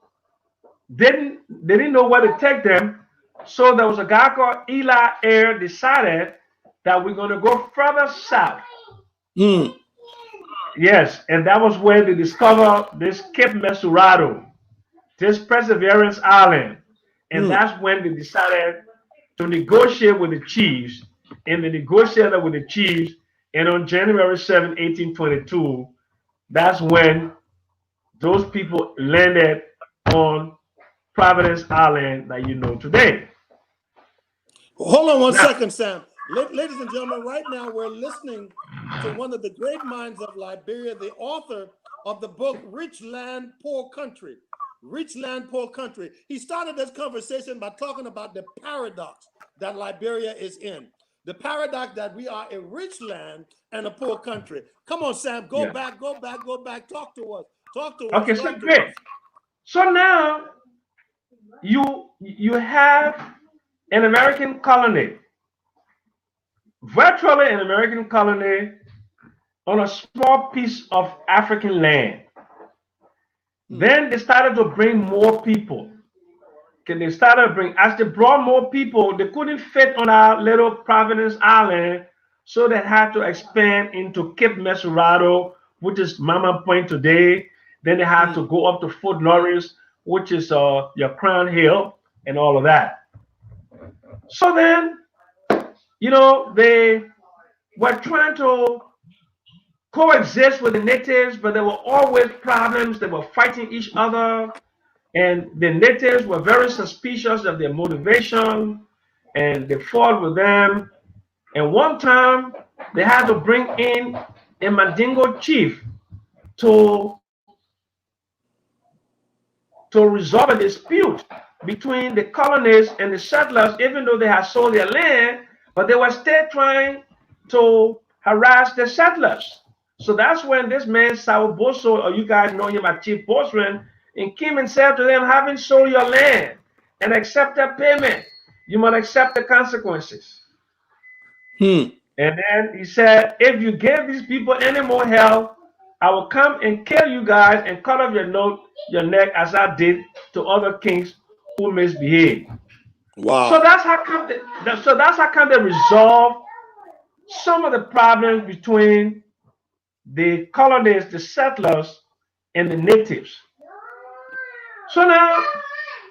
they didn't know where to take them. So there was a guy called Eli Ayer decided that we're going to go further south. Mm. Yes, and that was where they discovered this Cape Mesurado, this Perseverance Island. And that's when they decided to negotiate with the chiefs. And they negotiated with the chiefs. And on January 7, 1822, that's when those people landed on Providence Island that you know today. Hold on one second, Sam. Ladies and gentlemen, right now we're listening to one of the great minds of Liberia, the author of the book, Rich Land, Poor Country. Rich Land, Poor Country. He started this conversation by talking about the paradox that Liberia is in. The paradox that we are a rich land and a poor country. Come on, Sam, go back. Talk to us. Okay, so great. So now you have an American colony, virtually an American colony on a small piece of African land. Then they started to bring more people. Okay, as they brought more people, they couldn't fit on our little Providence Island, so they had to expand into Cape Mesurado, which is Mama Point today. Then they had to go up to Fort Lawrence, which is your Crown Hill, and all of that. So then, they were trying to coexist with the natives, but there were always problems. They were fighting each other, and the natives were very suspicious of their motivation, and they fought with them. And one time, they had to bring in a Mandingo chief to resolve a dispute between the colonists and the settlers, even though they had sold their land, but they were still trying to harass the settlers. So that's when this man, Sao Boso, or you guys know him as Chief Bosman, and came and said to them, having sold your land and accepted payment, you must accept the consequences. And then he said, if you give these people any more help, I will come and kill you guys and cut off your neck as I did to other kings who misbehaved. Wow. So that's how come they resolve some of the problems between the colonists, the settlers, and the natives. So now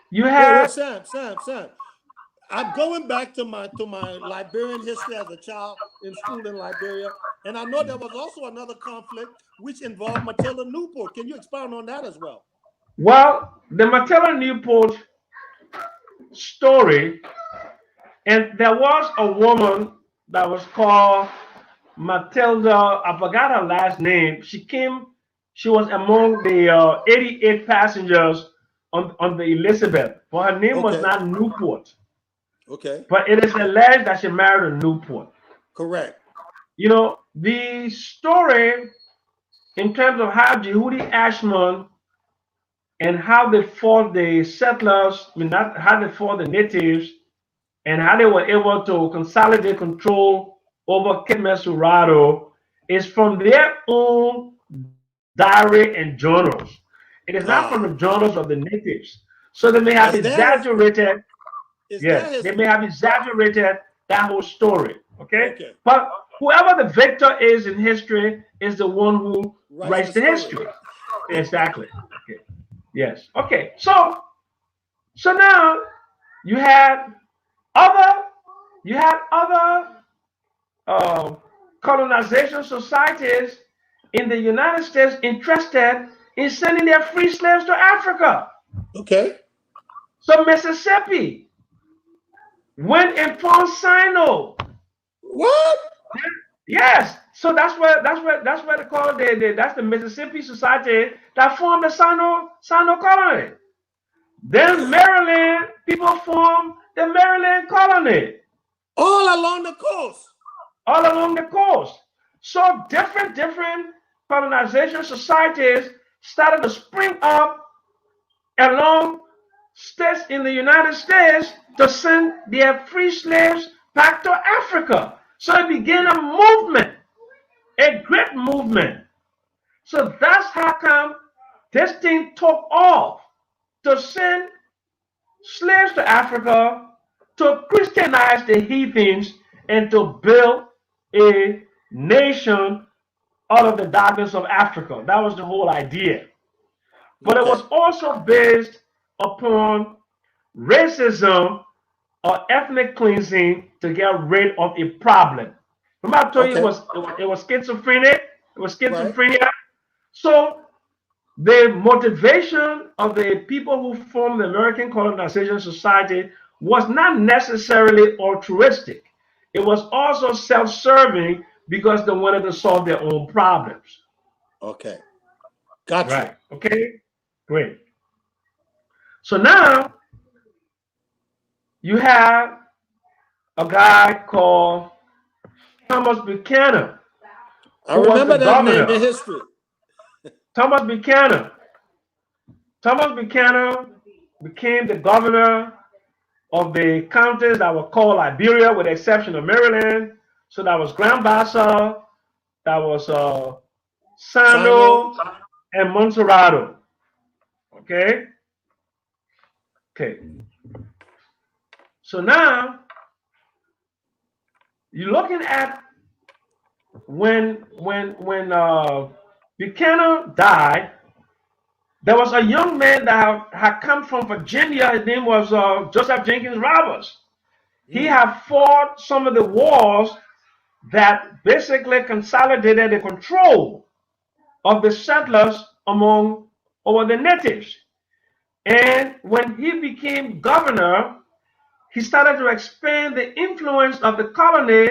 you have Sam. I'm going back to my Liberian history as a child in school in Liberia, and I know there was also another conflict which involved Matilda Newport. Can you expound on that as well? Well, the Matilda Newport story, and there was a woman that was called Matilda. I forgot her last name. She was among the 88 passengers on the Elizabeth, but her name was not Newport. Okay. But it is alleged that she married a Newport. Correct. The story in terms of how Yehudi Ashman and how they fought the settlers, not how they fought the natives, and how they were able to consolidate control over Cape Mesurado is from their own diary and journals. It is not from the journals of the natives. So they may have exaggerated. Yes, they may have exaggerated that whole story. Okay? But whoever the victor is in history is the one who writes the history. Exactly. Okay. Yes. Okay. So now you had other colonization societies in the United States interested in sending their free slaves to Africa. Okay. So Mississippi went and found Sino. What? Yes. So that's what they call that's the Mississippi Society that formed the Sino colony. Then Maryland people formed the Maryland colony All along the coast. all along the coast. So different colonization societies started to spring up along states in the United States to send their free slaves back to Africa. So it began a movement, a great movement. So that's how come this thing took off to send slaves to Africa, to Christianize the heathens, and to build a nation out of the darkness of Africa. That was the whole idea. But it Okay. was also based upon racism or ethnic cleansing to get rid of a problem. Remember, I told you Okay. it was schizophrenic. It was Right. schizophrenia. So the motivation of the people who formed the American Colonization Society was not necessarily altruistic. It was also self-serving because they wanted to solve their own problems. Okay. Got you. Right. Okay. Great. So now you have a guy called Thomas Buchanan, I who was the remember that name governor. in history. Thomas Buchanan. Thomas Buchanan became the governor of the counties that were called Liberia, with the exception of Maryland. So that was Grand Bassa, that was Sino. Sano, and Montserrado. Okay. Okay. So now you're looking at when Buchanan died, there was a young man that had come from Virginia. His name was Joseph Jenkins Roberts. He had fought some of the wars that basically consolidated the control of the settlers among over the natives. And when he became governor, he started to expand the influence of the colony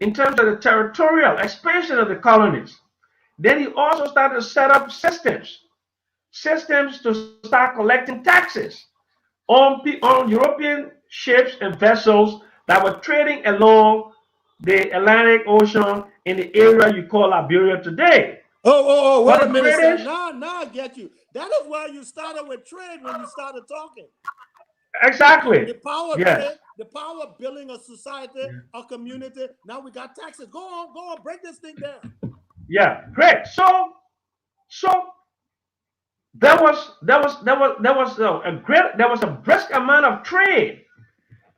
in terms of the territorial expansion of the colonies. Then he also started to set up systems to start collecting taxes on European ships and vessels that were trading along the Atlantic Ocean in the area you call Liberia today. Wait But a the minute, sir. British, Now I get you. That is why you started with trade when you started talking. The exactly. power of Yes. trade, the power of building a society, a community. Now we got taxes. Go on, break this thing down. Yeah. Great. So there was a brisk amount of trade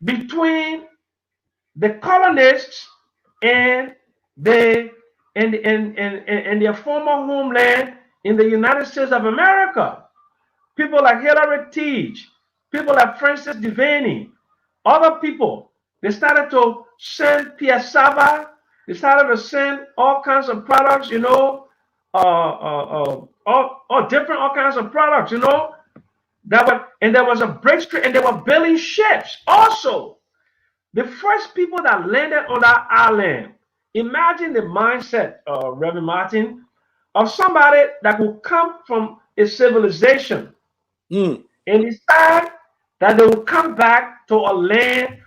between the colonists and the and their former homeland in the United States of America. People like Hillary Teach, people like Francis Devaney, other people, they started to send piassava, they started to send all kinds of products, all kinds of products, and there was a breakthrough, and they were building ships also. The first people that landed on that island, imagine the mindset, Reverend Martin, of somebody that would come from a civilization Mm. and decide that they will come back to a land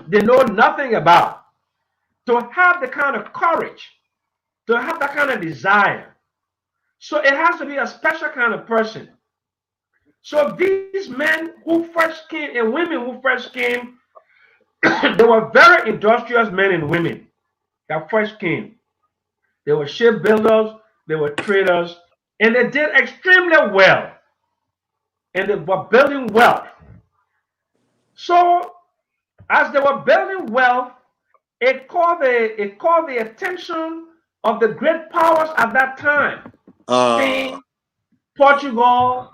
they know nothing about, to have the kind of courage, to have that kind of desire. So it has to be a special kind of person. So these men who first came and women who first came, they were very industrious men and women that first came. They were shipbuilders, they were traders, and they did extremely well. And they were building wealth. So as they were building wealth, it called the attention of the great powers at that time. Uh, Spain, Portugal,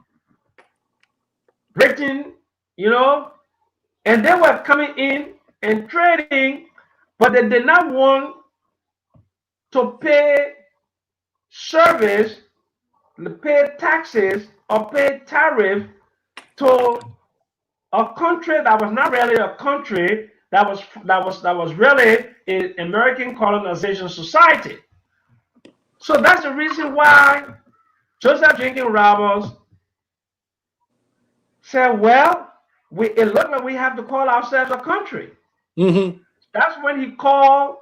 Britain, you know, and they were coming in and trading, but they did not want to pay service, pay taxes, or pay tariff to a country that was not really a country, that was really an American colonization society. So that's the reason why Joseph Jenkins Roberts said, well, it looked like we have to call ourselves a country. Mm-hmm. That's when he called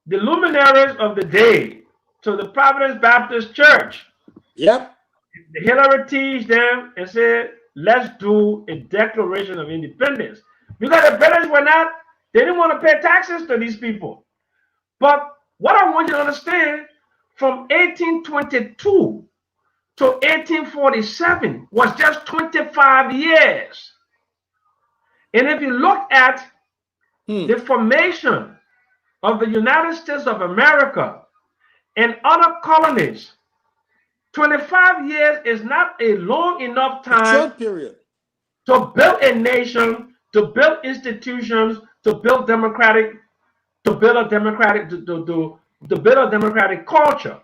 the luminaries of the day to the Providence Baptist Church. Yep. Hillary teased them and said, let's do a Declaration of Independence. Because the British were not, they didn't want to pay taxes to these people. But what I want you to understand, from 1822 to 1847 was just 25 years. And if you look at the formation of the United States of America and other colonies, 25 years is not a long enough time Short period. to build a nation, to build institutions, to build democratic, to build a democratic, to build a democratic culture.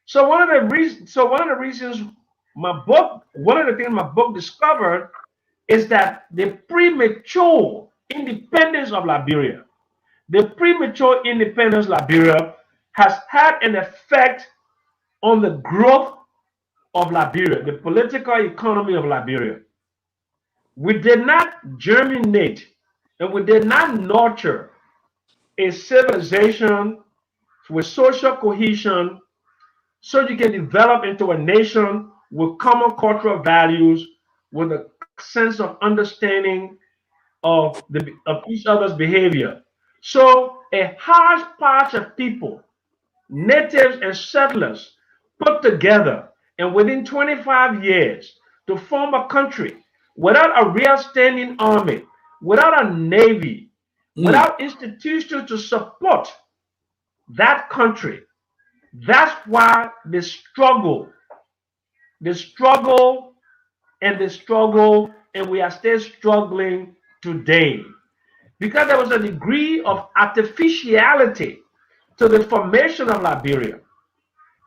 So one of the reasons one of the things my book discovered is that the premature independence of Liberia, has had an effect on the growth of Liberia, the political economy of Liberia. We did not germinate and we did not nurture a civilization with social cohesion so you can develop into a nation with common cultural values, with a sense of understanding of each other's behavior. So a hodgepodge of people, natives and settlers, put together, and within 25 years, to form a country without a real standing army, without a navy, without institutions to support that country. That's why the struggle, and we are still struggling today. Because there was a degree of artificiality to the formation of Liberia.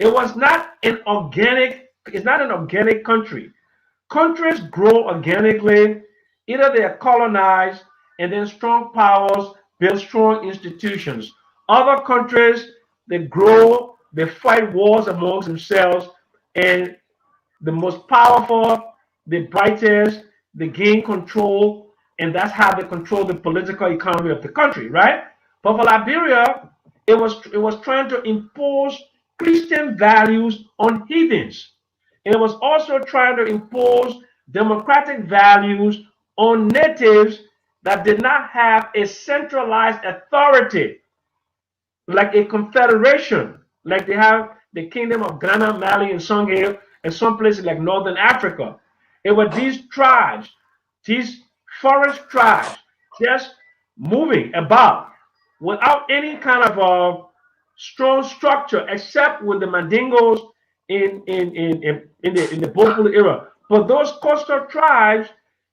It was not an organic, it's not an organic country. Countries grow organically, either they are colonized and then strong powers build strong institutions. Other countries, they grow, they fight wars amongst themselves, and the most powerful, the brightest, they gain control, and that's how they control the political economy of the country, right? But for Liberia, it was trying to impose Christian values on heathens. And it was also trying to impose democratic values on natives that did not have a centralized authority like a confederation, like they have the Kingdom of Ghana, Mali, and Songhay, and some places like Northern Africa. It were these tribes, these forest tribes, just moving about without any kind of a strong structure, except with the Mandingos in the Bofula era. But those coastal tribes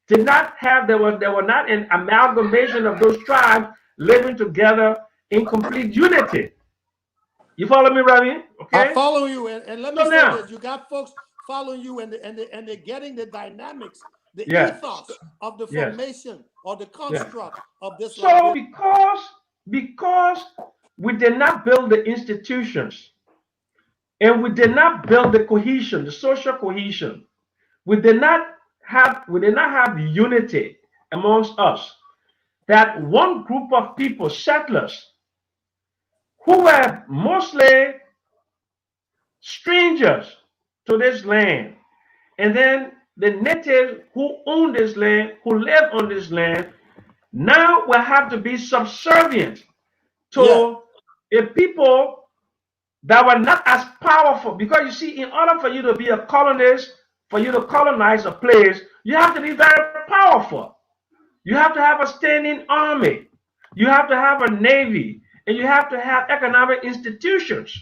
did not have, there were not an amalgamation of those tribes living together in complete unity. You follow me, Ravi? I Okay. follow you, and let me So say now, this: you got folks following you, and they're getting the dynamics, the yeah, ethos of the yes, formation or the yeah. construct of this So Liberia. because we did not build the institutions and we did not build the cohesion, the social cohesion, we did not have unity amongst us. That one group of people, settlers, who were mostly strangers to this land, and then the natives who own this land, who live on this land, now will have to be subservient Yeah, to a people that were not as powerful. Because you see, in order for you to be a colonist, for you to colonize a place, you have to be very powerful. You have to have a standing army, you have to have a navy, and you have to have economic institutions.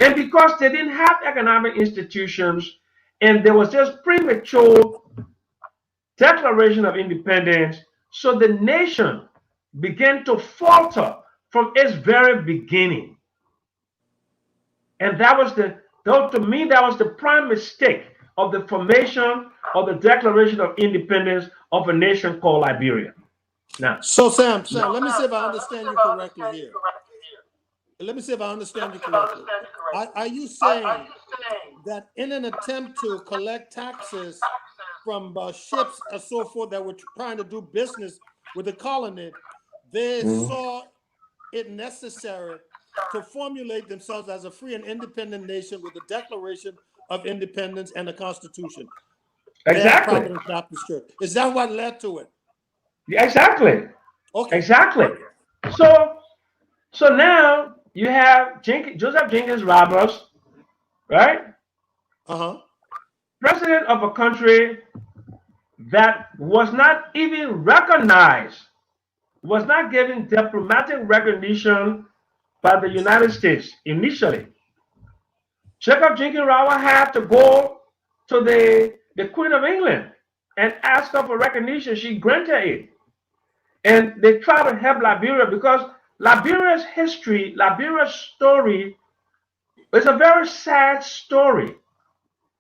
And because they didn't have economic institutions, and there was just premature Declaration of Independence, so the nation began to falter from its very beginning. And that was to me, that was the prime mistake of the formation of the Declaration of Independence of a nation called Liberia. Now, So Sam, let me see if I understand you correctly here. Let me see if I understand you correctly. Are you saying that in an attempt to collect taxes from ships and so forth that were trying to do business with the colony, they saw it necessary to formulate themselves as a free and independent nation with the Declaration of Independence and the Constitution? They have exactly. Providence Baptist Church. Is that what led to it? Yeah, exactly. Okay. Exactly. So now you have Joseph Jenkins Roberts, right? Uh-huh. President of a country that was not even recognized, was not given diplomatic recognition by the United States initially. Jacob Jenkins Roberts had to go to the Queen of England and ask her for recognition. She granted it. And they try to help Liberia because Liberia's history, Liberia's story is a very sad story.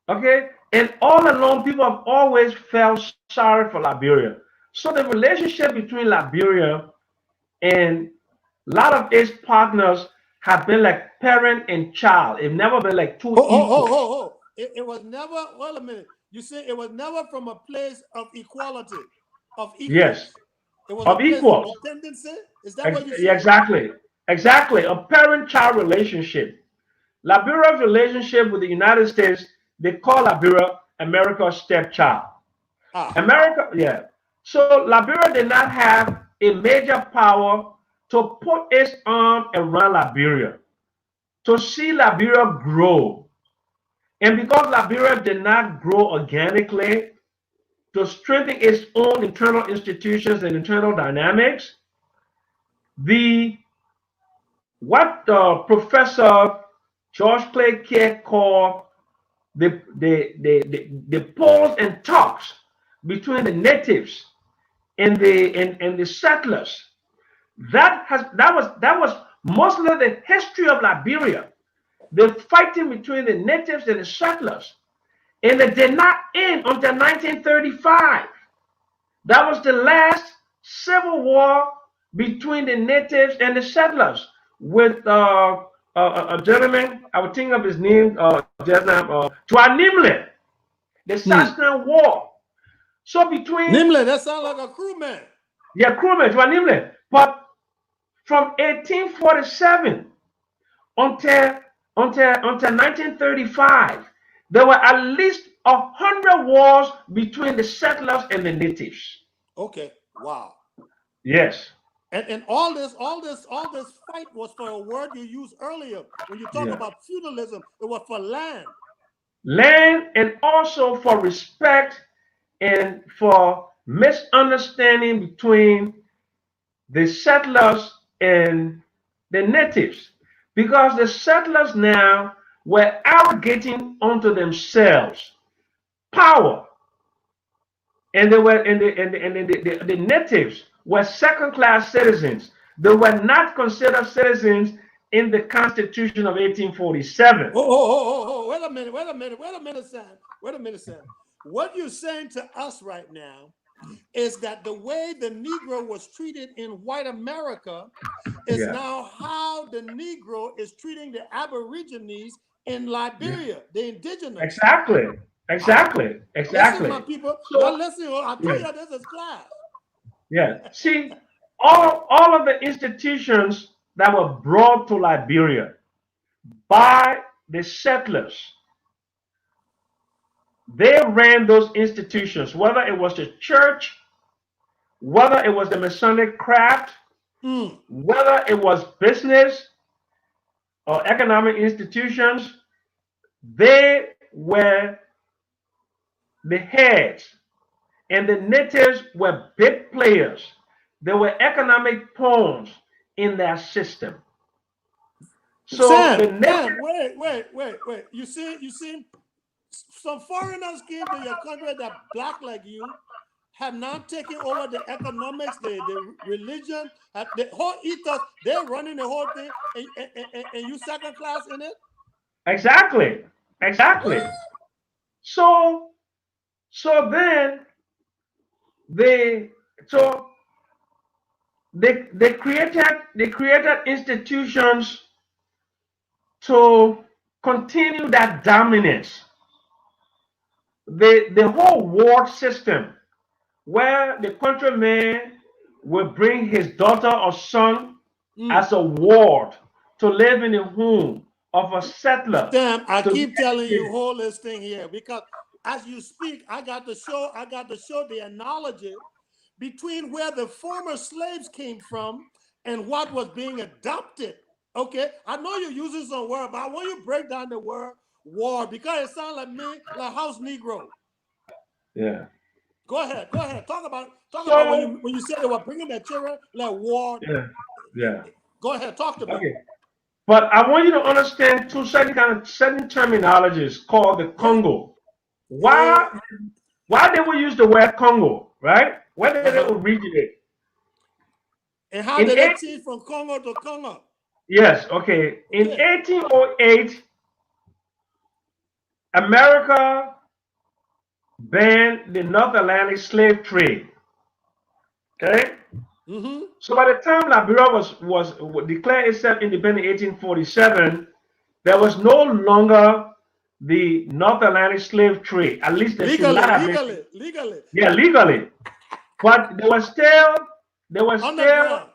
Okay? And all along, people have always felt sorry for Liberia. So the relationship between Liberia and a lot of its partners have been like parent and child. It's never been like two equals. It was never, wait a minute. You say it was never from a place of equality, of Yes, equals. It was a of place of equals. dependency. Is that what you Yeah, say? exactly. Exactly. A parent-child relationship. Liberia's relationship with the United States, they call Liberia America's stepchild. Ah. America, yeah. So Liberia did not have a major power to put its arm around Liberia, to see Liberia grow. And because Liberia did not grow organically, to strengthen its own internal institutions and internal dynamics, the what Professor George Clay Care called the polls and talks between the natives and the settlers. That was mostly the history of Liberia. The fighting between the natives and the settlers. And it did not end until 1935. That was the last civil war between the natives and the settlers with a gentleman, I would think of his name, Tuanimle, the Sassan War. So between Nimle, that sounds like a crewman. yeah, crewman, Tuanimle. But from 1847 until 1935, there were at least 100 wars between the settlers and the natives. Okay. Wow. Yes. And all this fight was for a word you used earlier when you talk Yeah. about feudalism. It was for land. Land and also for respect and for misunderstanding between the settlers and the natives. Because the settlers now were arrogating onto themselves power. And they were and the natives were second-class citizens. They were not considered citizens in the Constitution of 1847. Wait a minute, Sam. Wait a minute, Sam. What you're saying to us right now is that the way the Negro was treated in white America is Yeah. now how the Negro is treating the Aborigines in Liberia, the indigenous. Exactly. Exactly. Listen, Exactly. my people. Now So listen, I told yeah. you this is class. Yeah. See, all of the institutions that were brought to Liberia by the settlers, they ran those institutions, whether it was the church, whether it was the Masonic craft, whether it was business or economic institutions, they were the heads. And the natives were big players. They were economic pawns in their system. So the Sam, natives, wait. You see, some foreigners came to your country that black like you have now taken over the economics, the religion, the whole ethos. They're running the whole thing, and you second class in it. exactly, What? exactly. So then they so they created institutions to continue that dominance. The whole ward system where the countryman will bring his daughter or son as a ward to live in the home of a settler Sam, I to be keep telling you, educated. hold this thing here because as you speak, I got to show the analogy between where the former slaves came from and what was being adopted. Okay, I know you're using some word, but I want you to break down the word war because it sounds like me, like house Negro. Yeah. Go ahead, go ahead. Talk about when So you said they were bringing their children like war. yeah, yeah. Go ahead, talk to me. Okay. But I want you to understand two certain terminologies called the Yeah, Congo. yeah. Why did we use the word Congo, right? Where did it Uh-huh. originate? And how In did it eight change from Congo to Congo? yes, okay. In Okay. 1808, America banned the North Atlantic slave trade. Okay? Mm-hmm. So by the time Liberia was declared itself independent in 1847, there was no longer the North Atlantic slave trade. At least there should not Legally, have been. legally, legally. Yeah, legally. But there was still Underground.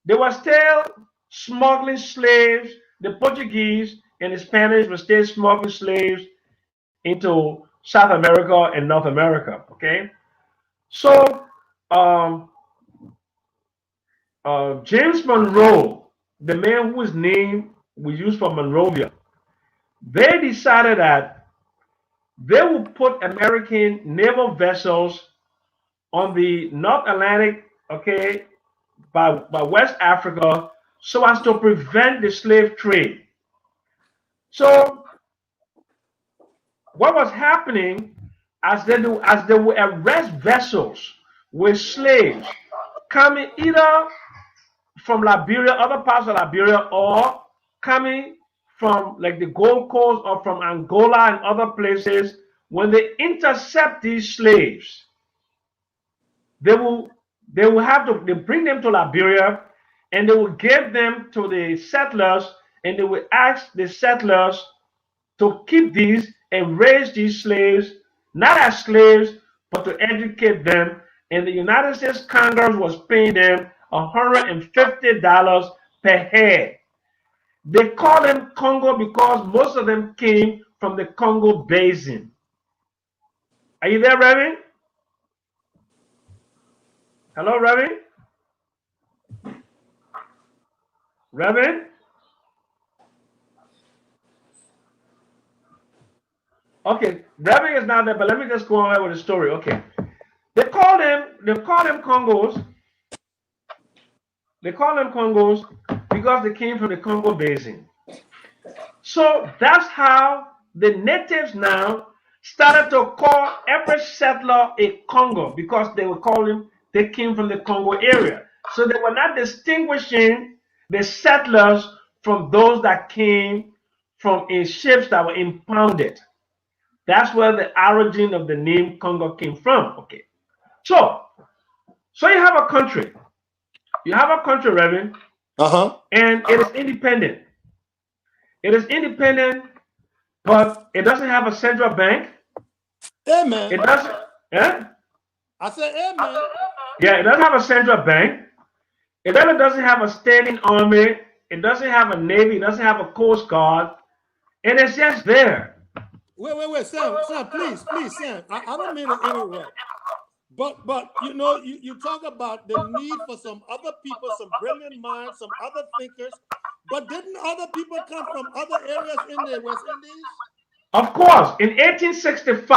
they were still smuggling slaves. The Portuguese and the Spanish were still smuggling slaves into South America and North America. Okay, so um, James Monroe, the man whose name we use for Monrovia, they decided that they would put American naval vessels on the North Atlantic, okay, by West Africa, so as to prevent the slave trade. So what was happening as they would arrest vessels with slaves coming either from Liberia, other parts of Liberia, or coming from like the Gold Coast or from Angola and other places, when they intercept these slaves, they will they bring them to Liberia and they will give them to the settlers and they will ask the settlers to keep these and raise these slaves, not as slaves, but to educate them. And the United States Congress was paying them $150 per head. They call them Congo because most of them came from the Congo Basin. Are you there, Reverend? Hello, Reverend? Reverend? Okay, Reverend is not there, but let me just go on with the story. Okay. They call them Congos. They call them Congos because they came from the Congo Basin. So that's how the natives now started to call every settler a Congo because they were calling they came from the Congo area. So they were not distinguishing the settlers from those that came from in ships that were impounded. That's where the origin of the name Congo came from. Okay. So so you have a country. You have a country, Reverend, Uh-huh. and it is independent. It is independent, but it doesn't have a central bank. Amen. It doesn't. Yeah, I said amen. yeah. It doesn't have a central bank. It really doesn't have a standing army. It doesn't have a navy. It doesn't have a coast guard, and it's just there. Wait, Sam, please, Sam. I don't mean to interrupt. But you talk about the need for some other people, some brilliant minds, some other thinkers. But didn't other people come from other areas in the West Indies? Of course, in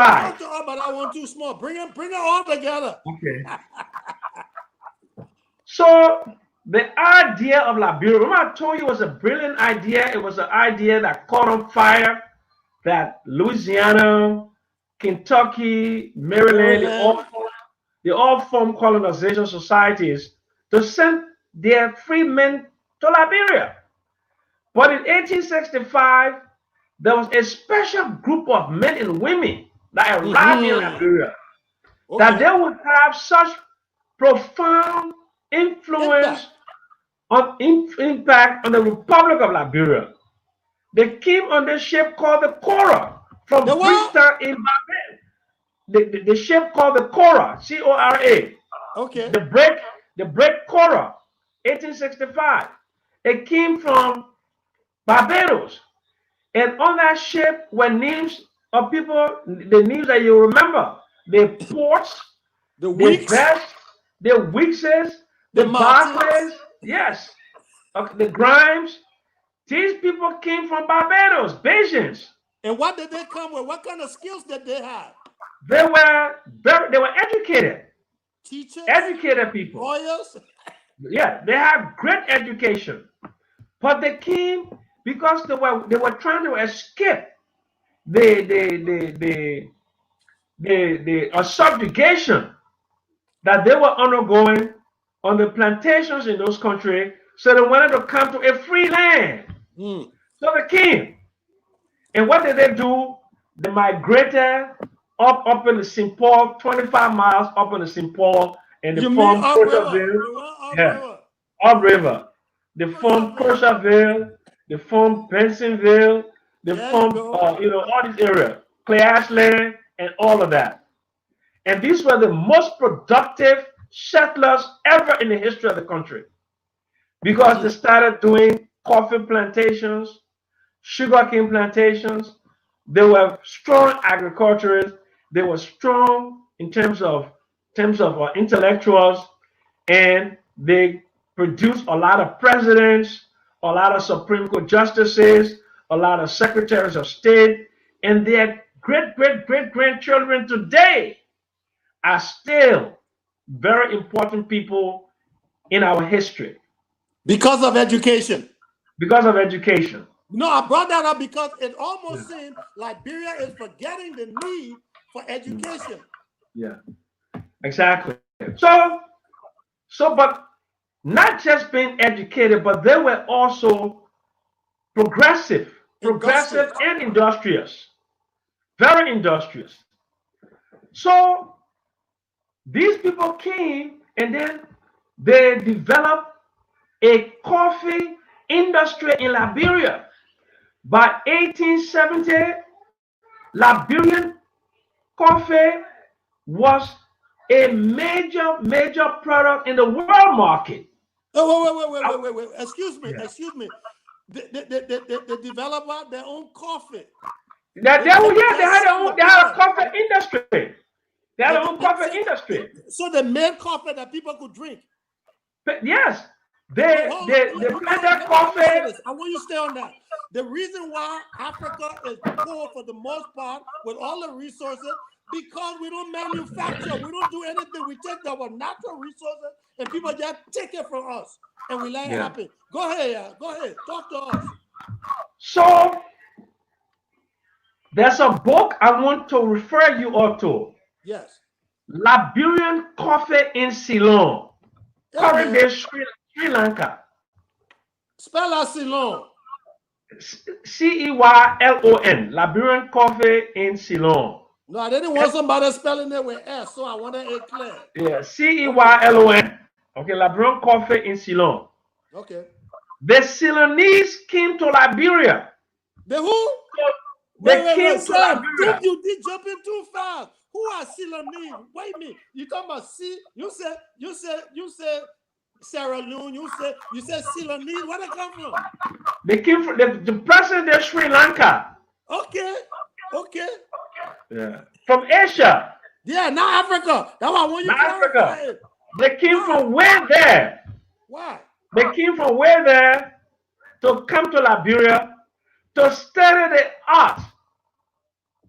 Not 1865. to all, but I want too small. Bring it all together. Okay. So the idea of Liberia, remember I told you it was a brilliant idea. It was an idea that caught on fire. That Louisiana, Kentucky, Maryland, Maryland. they all formed colonization societies to send their free men to Liberia. But in 1865, there was a special group of men and women that arrived in Liberia that Okay. they would have such profound influence Impact. on impact on the Republic of Liberia. They came on the ship called the Cora The from what? Bridgetown in Barbados. The ship called the Cora, C-O-R-A. Okay. The break, the break Cora, 1865. It came from Barbados. And on that ship were names of people, the names that you remember. The Ports, The the Weeks, Best, the Weekses, the the Martins. Barclays, yes, the Grimes. These people came from Barbados, Bajans. And what did they come with? What kind of skills did they have? They were educated, Teachers, educated people. lawyers. Yeah, they had great education, but they came because they were trying to escape the subjugation that they were undergoing on the plantations in those countries. So they wanted to come to a free land. Mm. So they came. And what did they do? They migrated up in the St. Paul, 25 miles up in the St. Paul, and they You mean formed upriver? Courcheville. You went Yeah, upriver. upriver. They formed Courcheville. Courcheville. They formed Bensonville. They There you formed, go. all these areas, Clay Ashland, and all of that. And these were the most productive settlers ever in the history of the country because they started doing coffee plantations, sugarcane plantations. They were strong agriculturists. They were strong in terms of intellectuals, and they produced a lot of presidents, a lot of Supreme Court justices, a lot of secretaries of state, and their great great great grandchildren today are still very important people in our history Because of education. because of education. No, I brought that up because it almost seems Liberia is forgetting the need for education. Yeah, exactly. But not just being educated, but they were also progressive Industrious. and industrious, very industrious. So these people came and then they developed a coffee industry in Liberia. By 1870, Liberian coffee was a major product in the world market. Oh, wait. Excuse me. The developer their own coffee. They had a coffee industry. They had their own coffee industry. So they made coffee that people could drink. But yes, they planted coffee. I want you to stay on that. The reason why Africa is poor for the most part with all the resources, because we don't manufacture, we don't do anything. We take our natural resources and people just take it from us and we let it happen. Go ahead, talk to us. So there's a book I want to refer you all to. Yes. Liberian coffee in Ceylon, current day Sri Lanka. Spell out Ceylon. Ceylon. Liberian coffee in Ceylon. No, I didn't want somebody spelling it with S, so I wanted it clear. Yeah, Ceylon. Okay, Liberian coffee in Ceylon. Okay. The Ceylonese came to Liberia. The who? Wait, Sam, you did jumping too fast. Who are Ceylonese? Wait a minute. You talking about you said Sierra Leone, you said Ceylonese. Where they come from? They came from the president of Sri Lanka. Okay. Yeah. From Asia. Yeah, not Africa. That's why I want you to clarify it. They came from where there? Why? They came from where there to come to Liberia to study the art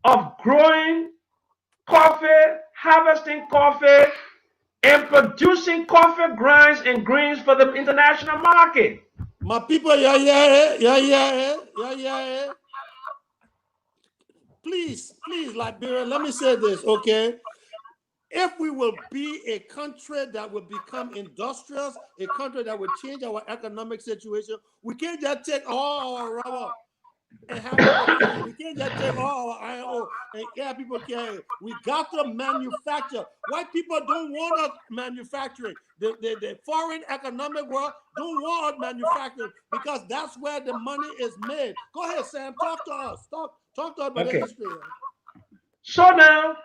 of growing coffee, harvesting coffee, and producing coffee grinds and greens for the international market. My people, yeah. Please, Liberia, let me say this, okay? If we will be a country that will become industrious, a country that will change our economic situation, we can't just take all our rubber and have it can't just take all our iron ore and yeah, people can. We got to manufacture. White people don't want us manufacturing. The foreign economic world don't want us manufacturing because that's where the money is made. Go ahead, Sam. Talk to us. Talk to us about the history. So now,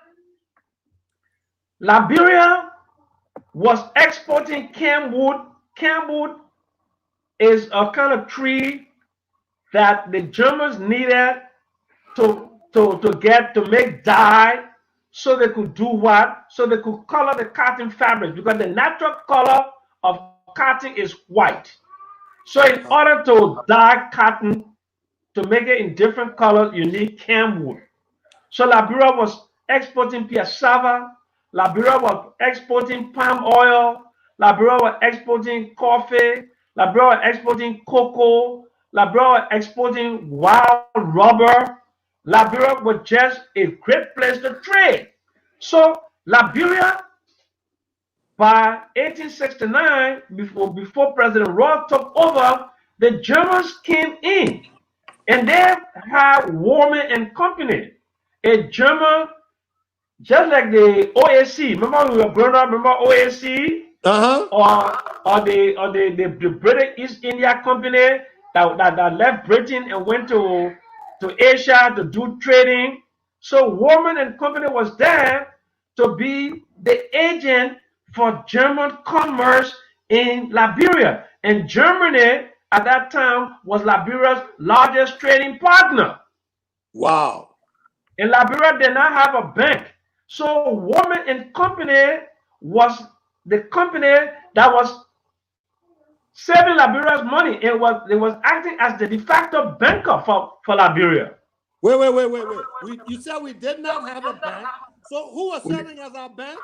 Liberia was exporting camwood. Camwood is a kind of tree that the Germans needed to make dye, so they could do what? So they could color the cotton fabric, because the natural color of cotton is white. So in order to dye cotton to make it in different colors, you need camwood. So Liberia was exporting cassava, Liberia was exporting palm oil, Liberia was exporting coffee, Liberia was exporting cocoa, Liberia was exporting wild rubber. Liberia was just a great place to trade. So Liberia, by 1869, before President Ross took over, the Germans came in and they had Warman and Company, a German, just like the OAC. Remember we were growing up, remember OAC? Or the British East India Company that left Britain and went to Asia to do trading. So Warman and Company was there to be the agent for German commerce in Liberia. And Germany at that time was Liberia's largest trading partner. Wow. And Liberia did not have a bank. So Warman and Company was the company that was saving Liberia's money. It was acting as the de facto banker for Liberia. Wait. You said we did not have a bank. So who was serving as our bank?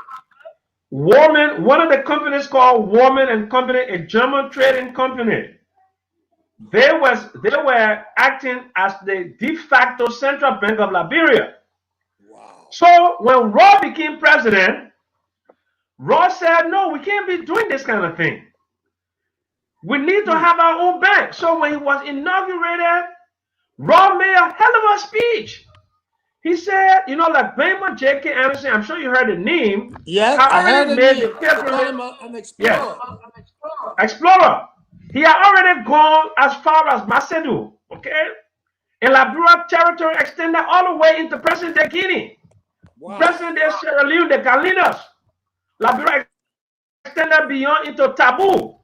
Warman, one of the companies called Warman and Company, a German trading company. They were acting as the de facto central bank of Liberia. Wow. So when Raw became president, Raw said, no, we can't be doing this kind of thing. We need to have our own bank. So when he was inaugurated, Raw made a hell of a speech. He said, like Bama J.K. Anderson, I'm sure you heard the name. Yes, I heard the name. Bama, an explorer. Yeah. Explorer. He had already gone as far as Macedonia, okay? And Liberia territory extended all the way into present-day Guinea. Wow. Present-day Sierra Leone, the Galinas. Liberia extended beyond into Taboo.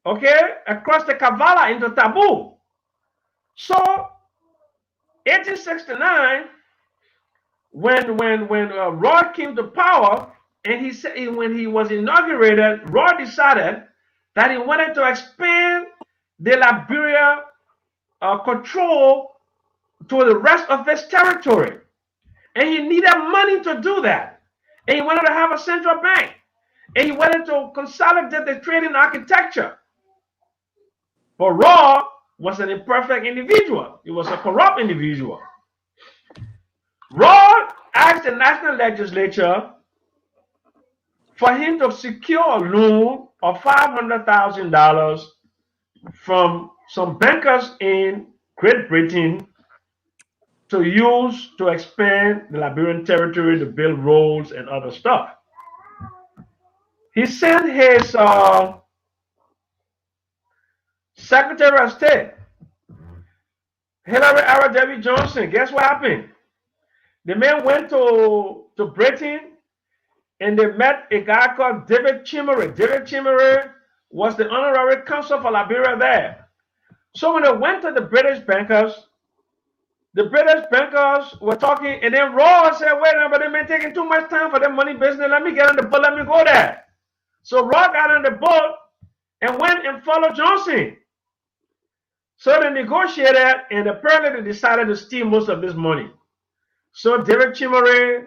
Okay? Across the Kavala into Taboo. So, 1869, when Roy came to power, and he said when he was inaugurated, Roy decided that he wanted to expand the Liberia control to the rest of his territory. And he needed money to do that. And he wanted to have a central bank. And he wanted to consolidate the trading architecture. But Raw was an imperfect individual. He was a corrupt individual. Raw asked the national legislature for him to secure a loan of $500,000 from some bankers in Great Britain to use to expand the Liberian territory, to build roads and other stuff. He sent his Secretary of State, Hillary R. Johnson. Guess what happened? The man went to Britain and they met a guy called David Chimery. David Chimery was the honorary consul for Liberia there. So when they went to the British bankers were talking, and then Raw said, wait a minute, but they've been taking too much time for their money business. Let me get on the boat, let me go there. So Raw got on the boat and went and followed Johnson. So they negotiated, and apparently they decided to steal most of this money. So David Chimery,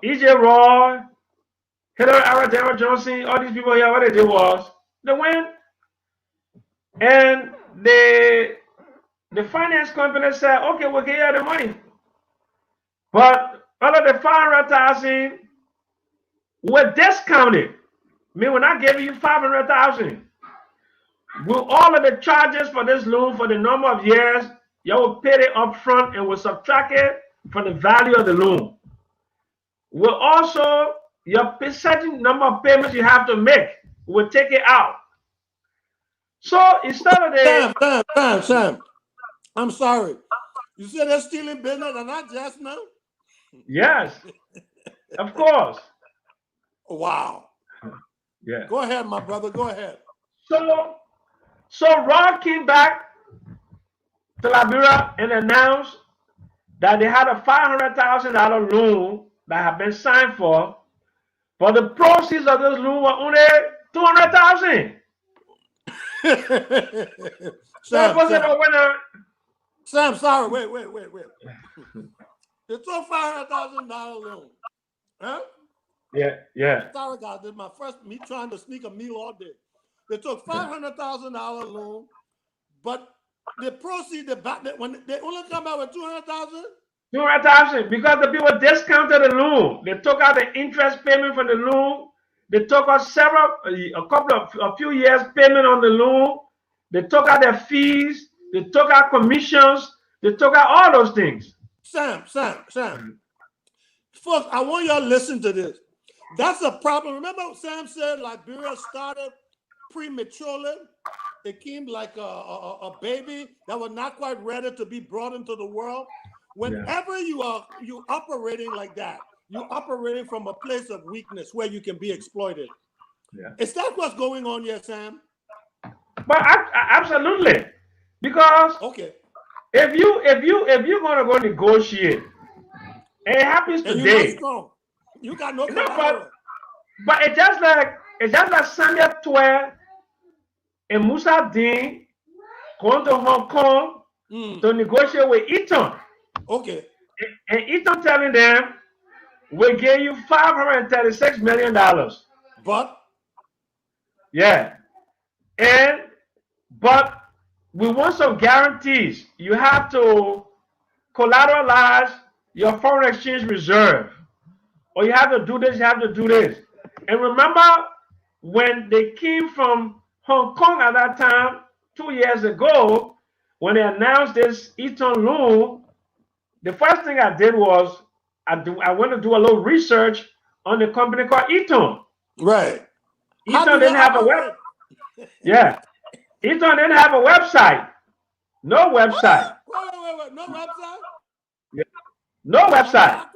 E.J. Roy, Hillary R. Johnson, all these people here, what they did was, they went and the finance company said, okay, we'll give you the money. But all of the 500,000 were discounted. I mean, when I gave you 500,000, with all of the charges for this loan for the number of years, you will pay it up front and will subtract it from the value of the loan. Will also your percentage number of payments you have to make will take it out. So instead of the Sam. I'm sorry. You said they're stealing business and not just now? yes, of course. Wow. Yeah. Go ahead, my brother. Go ahead. So Ron came back to Liberia and announced that they had a $500,000 loan that had been signed for, but the proceeds of this loan were only $200,000. So it wasn't a winner. Sam, sorry. Wait. They took $500,000 loan. Huh? Yeah. Sorry, guys. This is my first me trying to sneak a meal all day. They took $500,000 loan, but the proceeds when they only come out with $200,000. 200,000 because the people discounted the loan. They took out the interest payment from the loan. They took out a few years payment on the loan. They took out their fees. They took out commissions. They took out all those things. Sam. Folks, I want y'all to listen to this. That's a problem. Remember Sam said Liberia started prematurely? It came like a baby that was not quite ready to be brought into the world. Whenever you operating like that, you're operating from a place of weakness where you can be exploited. Yeah. Is that what's going on here, Sam? But absolutely, because if you're gonna go negotiate, and it happens and today. you're not strong. You got no collateral. But it's just like Samuel Twe and Musa Dean going to Hong Kong to negotiate with Eaton. Okay. And Eaton telling them, we'll give you $536 million. But? Yeah. But we want some guarantees. You have to collateralize your foreign exchange reserve. Or you have to do this, you have to do this. And remember, when they came from Hong Kong at that time, 2 years ago, when they announced this Eaton loan, the first thing I did was I went to do a little research on the company called Eaton. Right. Eaton didn't have a website. Yeah. Eaton didn't have a website. No website. Wait. No website? Yeah. No website.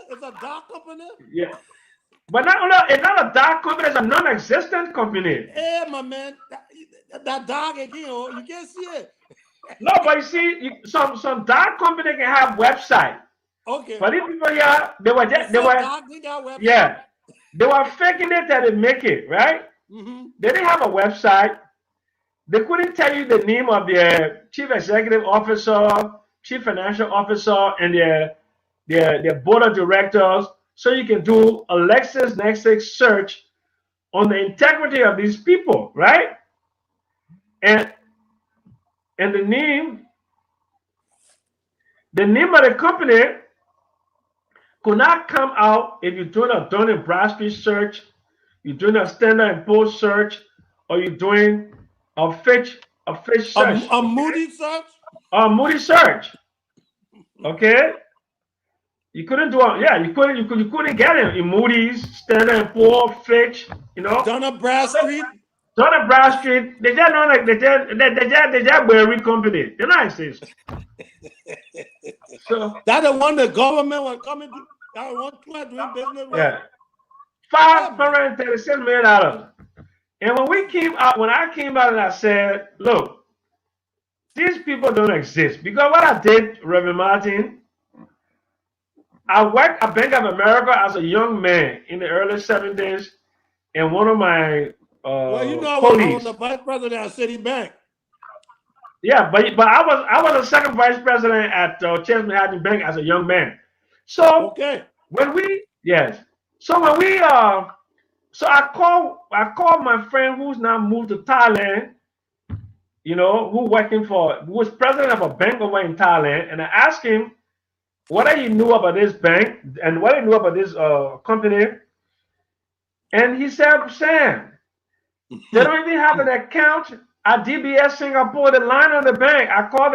It's a dark company? Yeah. But it's not a dark company, it's a non-existent company. Hey, my man. That dark again, you can't see it. No, but you see, some dark company can have website. Okay. But these people here, they were faking it that they make it, right? They didn't have a website. They couldn't tell you the name of their chief executive officer, chief financial officer, and their board of directors, so you can do a LexisNexis search on the integrity of these people, right? And the name of the company could not come out if you're doing a Dun & Bradstreet search, you're doing a Standard & Poor's search, or you're doing a Fitch search. A Moody search? A Moody search. Okay? You couldn't do you couldn't get it in Moody's, Standard & Poor's, Fitch, Dun & Bradstreet. Dun & Bradstreet, they just not like they just weary company. They don't exist. So that's the one the government was coming to. That one doing business with. Yeah. $536 million. And when I came out and I said, look, these people don't exist. Because what I did, Reverend Martin, I worked at Bank of America as a young man in the early 70s, and one of my I was the vice president at Citibank. Yeah, but I was a second vice president at Chase Manhattan Bank as a young man. So when we I called my friend who's now moved to Thailand, who was president of a bank over in Thailand, and I asked him what he knew about this bank and what he knew about this company. And he said, Sam, they don't even have an account at DBS Singapore, the line on the bank. I called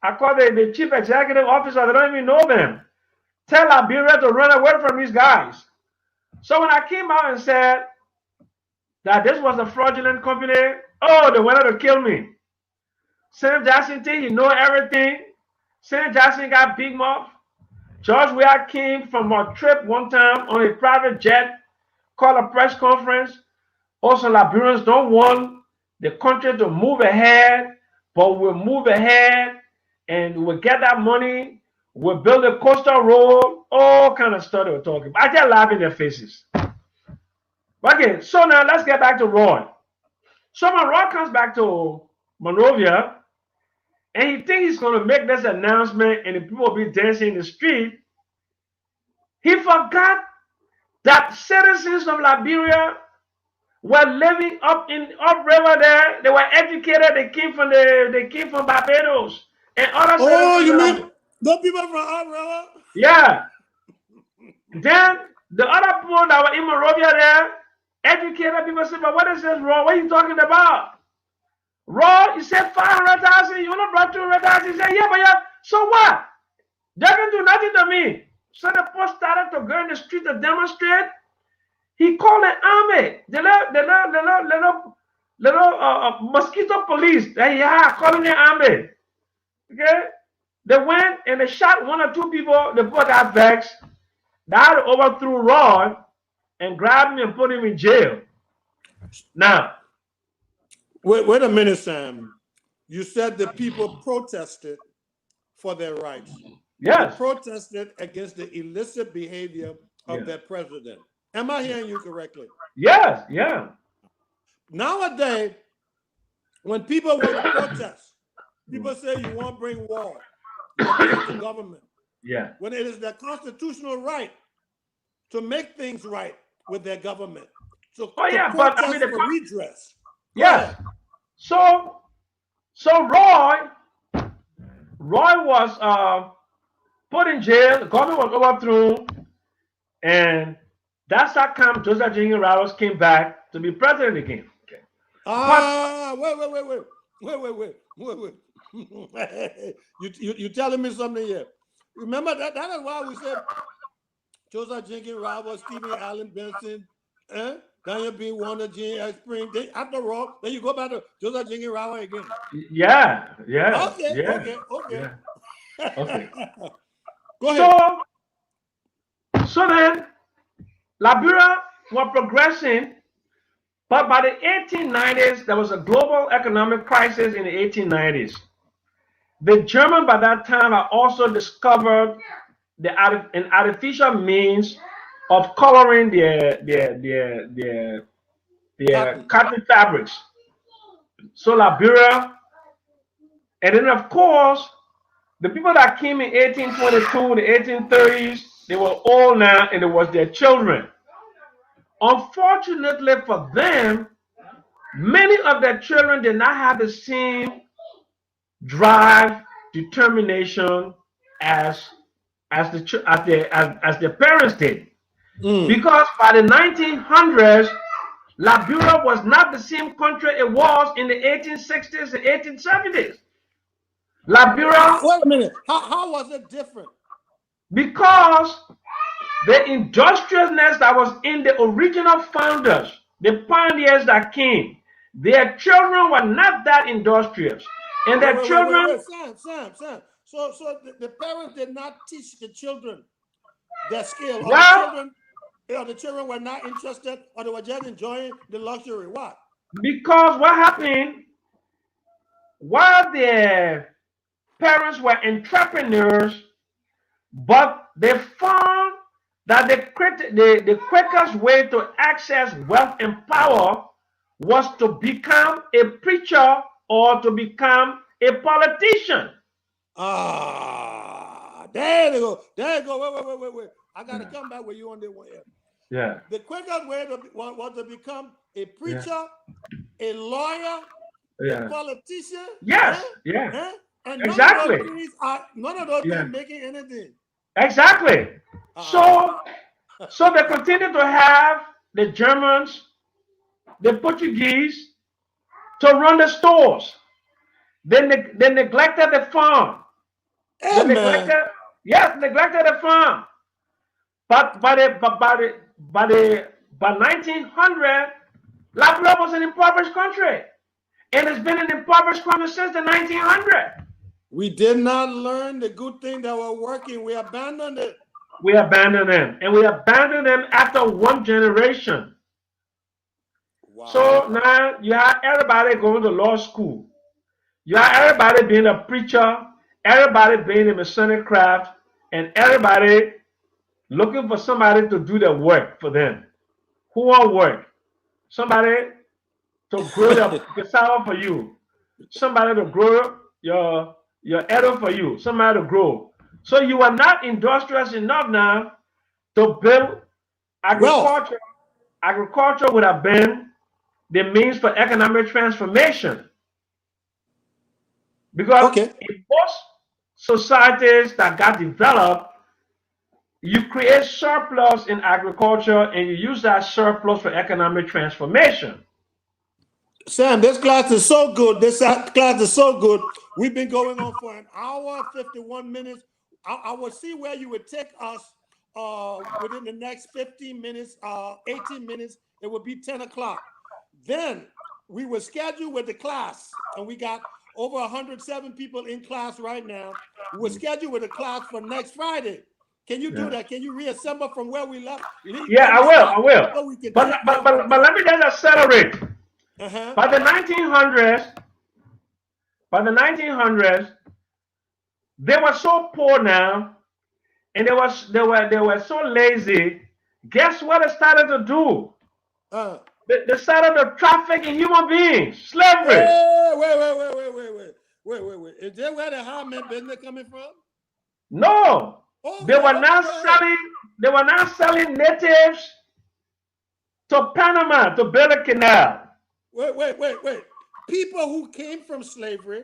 I called the chief executive officer. They don't even know them. Tell Liberia to run away from these guys. So when I came out and said that this was a fraudulent company, oh, they wanted to kill me. Senator Jackson, you know everything. Senator Jackson got big mouth. George Weah came from a trip one time on a private jet, called a press conference. Also, Liberians don't want the country to move ahead, but we'll move ahead and we'll get that money. We'll build a coastal road, all kind of stuff they were talking about. I just laugh in their faces. Okay, so now let's get back to Roy. So when Roy comes back to Monrovia, and he thinks he's going to make this announcement and the people will be dancing in the street, he forgot that citizens of Liberia were living upriver there. They were educated. They came from Barbados and other. Oh, you mean the people from upriver? Yeah. Then the other people that were in Monrovia there, educated people said, "But what is this, Raw? What are you talking about? Raw, you said 500,000. You only brought 200,000." He said, "Yeah, but yeah. So what? They can do nothing to me." So the poor started to go in the street to demonstrate. He called the army, the little mosquito police that he had, calling the army. Okay, they went and they shot one or two people. The people got vexed. They had to overthrow Rod and grab him and put him in jail. Now, wait a minute, Sam. You said the people protested for their rights. yes, They protested against the illicit behavior of their president. Am I hearing you correctly? yes, yeah. Nowadays, when people want to protest, people say you want to bring war against the government. Yeah. When it is their constitutional right to make things right with their government. So Oh yeah, to but protest I mean, for redress. yes. So Roy was put in jail. The government was overthrown, and that's how come Joseph Jenkins Ramos came back to be president again. Okay. Wait. You telling me something here? Remember that is why we said Joseph Jenkins Ramos, Stephen Allen Benson, Daniel B. Warner, Gene X. Spring. After all, then you go back to Joseph Jenkins Ramos again. Yeah. Okay. Okay. Go ahead. So then, Liberia was progressing, but by the 1890s, there was a global economic crisis in the 1890s. The Germans by that time had also discovered an artificial means of coloring their cotton fabrics. So Liberia, and then of course, the people that came in 1822, the 1830s, they were old now, and it was their children. Unfortunately for them, many of their children did not have the same drive, determination as their parents did. Because by the 1900s, Liberia was not the same country it was in the 1860s and 1870s. Liberia. Wait a minute. How was it different? Because the industriousness that was in the original founders, the pioneers that came, their children were not that industrious. And their children. Sam. So the parents did not teach the children their skill. Or the children were not interested, or they were just enjoying the luxury. What? Because what happened, while their parents were entrepreneurs, but they found that the quickest way to access wealth and power was to become a preacher or to become a politician. There you go. Wait. I got to come back with you on this one here. Yeah. The quickest way was to become a preacher, a lawyer, a politician. Yes. Yeah. And exactly. None of those things making anything. Exactly. So they continue to have the Germans, the Portuguese to run the stores. They neglected the farm. They Hey, man. neglected, yes, neglected the farm. But by 1900, Liberia was an impoverished country, and it's been an impoverished country since the 1900. We did not learn the good thing that were working. We abandoned it. We abandoned them, and we abandoned them after one generation. Wow. So now you have everybody going to law school. You have everybody being a preacher, everybody being a Masonic craft, and everybody looking for somebody to do the work for them. Who want work? Somebody to grow your cassava for you. Somebody to grow your edible for you. Somebody to grow. So you are not industrious enough now to build Wealth. agriculture. Agriculture would have been the means for economic transformation. Because Okay. in most societies that got developed, you create surplus in agriculture and you use that surplus for economic transformation. Sam, this class is so good. This class is so good. We've been going on for an hour, 51 minutes. I will see where you would take us within the next 15 minutes, 18 minutes. It would be 10 o'clock. Then we will schedule with the class, and we got over 107 people in class right now. We will schedule with the class for next Friday. Can you do that? Can you reassemble from where we left? Yeah, I will. I will. So we can But let me just accelerate. Uh-huh. By the 1900s, they were so poor now, and they were so lazy. Guess what they started to do? They started to traffic in human beings, slavery. Wait. Is that where the high man business coming from? No, Oh, they were now selling. They were now selling natives to Panama to build a canal. Wait. People who came from slavery,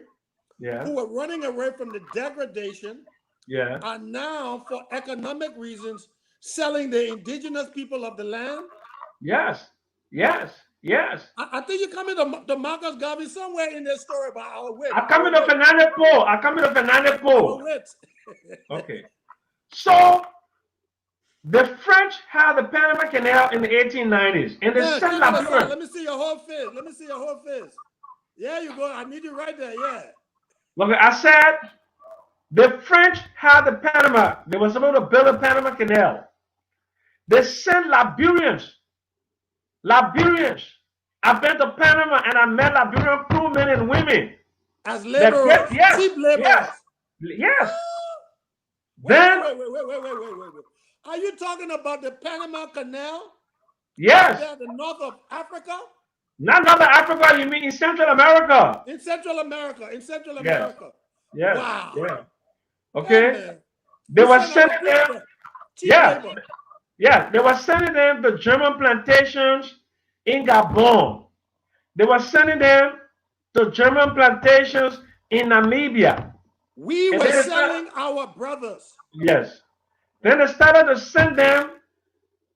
Yeah, who were running away from the degradation, yeah. are now, for economic reasons, selling the indigenous people of the land. Yes, yes, yes. I think you're coming to Marcus Garvey somewhere in this story about our wit. I come to Fernando Poe. I come to Fernando Our Poe. wit. Okay. So the French had the Panama Canal in the 1890s, and they Yeah, sent check this out. Liberia. Let me see your whole face. Let me see your whole face. Yeah, you go. I need you right there. Yeah. Look, I said the French had the Panama. They were supposed to build a Panama Canal. They sent Liberians. I've been to Panama and I met Liberian crewmen and women. As laborers, Yes, cheap laborers. yes. Wait. Then, Are you talking about the Panama Canal? yes. There, the north of Africa? Not North Africa, you mean in Central America. In Central America. Yes. Wow. Yeah. Okay. Yeah, They you were sent sending our them. people. Cheap Yeah. labor. Yeah. They were sending them to German plantations in Gabon. They were sending them to German plantations in Namibia. We And were then selling our brothers. yes. Then they started to send them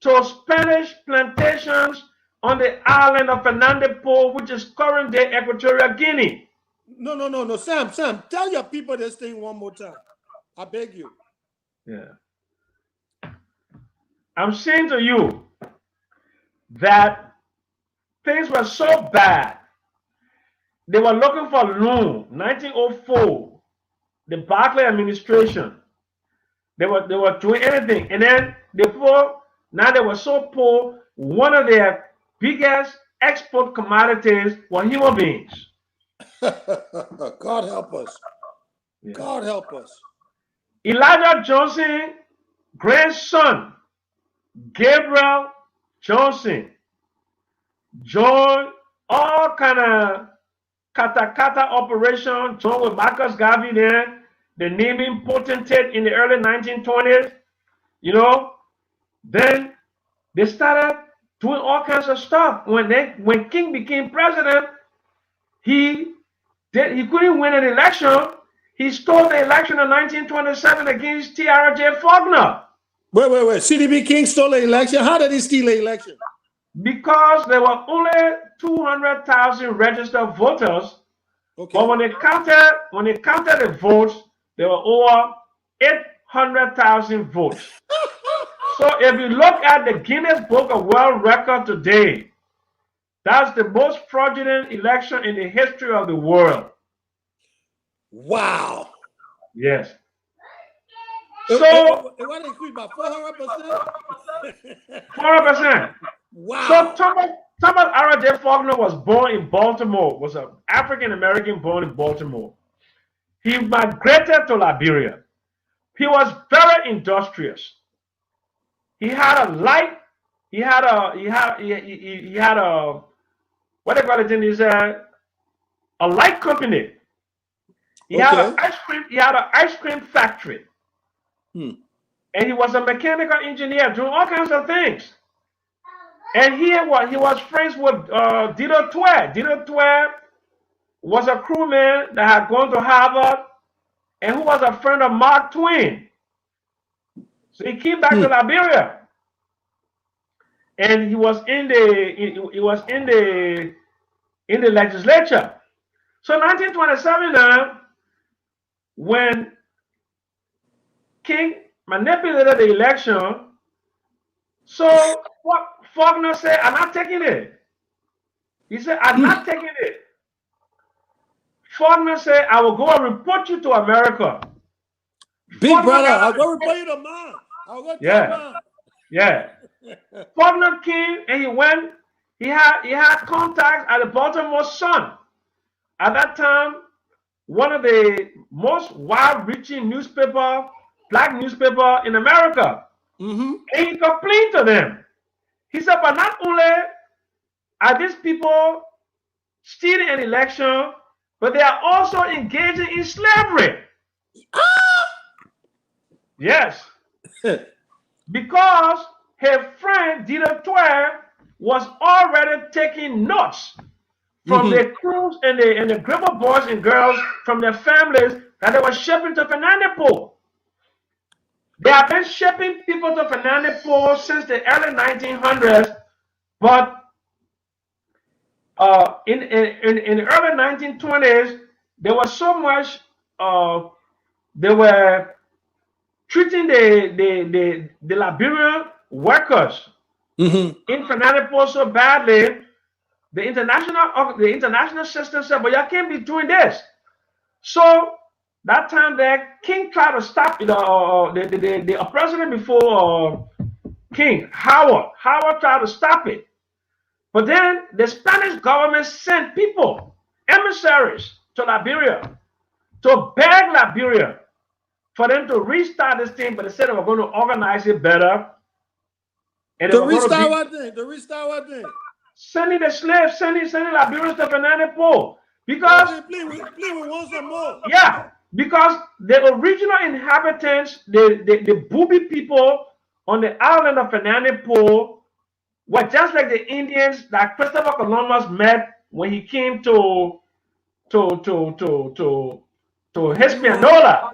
to Spanish plantations on the island of Fernando Po, which is current day Equatorial Guinea. No. Sam, tell your people this thing one more time. I beg you. Yeah. I'm saying to you that things were so bad. They were looking for loan. 1904, the Barclay administration. They were doing anything, and then now they were so poor. One of their biggest export commodities were human beings. God help us. Yeah. God help us. Elijah Johnson, grandson, Gabriel Johnson, joined all kind of kata operation, joined with Marcus Garvey there, the naming potentate in the early 1920s, you know. Then they started doing all kinds of stuff. When King became president, he couldn't win an election. He stole the election in 1927 against T.R.J. Faulkner. Wait. CDB King stole the election. How did he steal the election? Because there were only 200,000 registered voters. Okay. But when they counted the votes, there were over 800,000 votes. So if you look at the Guinness Book of World Record today, that's the most fraudulent election in the history of the world. Wow. Yes. So it was increased by 400%. 400%. Wow. So Thomas R.J. Faulkner was born in Baltimore, was an African American born in Baltimore. He migrated to Liberia. He was very industrious. He had a light. He had a what they call it in his a light company. He had an ice cream. He had an ice cream factory. And he was a mechanical engineer doing all kinds of things. And he was friends with Dito Twe. Dito Twe was a crewman that had gone to Harvard and who was a friend of Mark Twain. So he came back to Liberia, and he was in the legislature. So 1927 now, when King manipulated the election, so what Faulkner said, "I'm not taking it." He said, "I'm not taking it." Faulkner said, "I will go and report you to America." Big Faulkner brother, I'll go report you to mom. I'll go tell mom. Yeah. Faulkner came and he went. He had contacts at the Baltimore Sun. At that time, one of the most wide-reaching black newspaper in America. And he complained to them. He said, "But not only are these people stealing an election, but they are also engaging in slavery." Yes. Because her friend Dito Twe was already taking notes from the crews and the group of boys and girls from their families that they were shipping to Fernandipole. They have been shipping people to Fernandipole since the early 1900s, but in the early 1920s, there was so much, they were treating the Liberian workers in Fernandipole so badly. The international system said, "But y'all can't be doing this." So that time there, King tried to stop it. The president before King, Howard tried to stop it. But then the Spanish government sent people, emissaries, to Liberia to beg Liberia for them to restart this thing, but they said they were going to organize it better. And to restart what thing? To restart what thing? Sending the slaves, sending Liberians to Fernandipole. Because please, we want some more. Yeah, because the original inhabitants, the booby people on the island of Fernandipole were just like the Indians that Christopher Columbus met when he came to Hispaniola.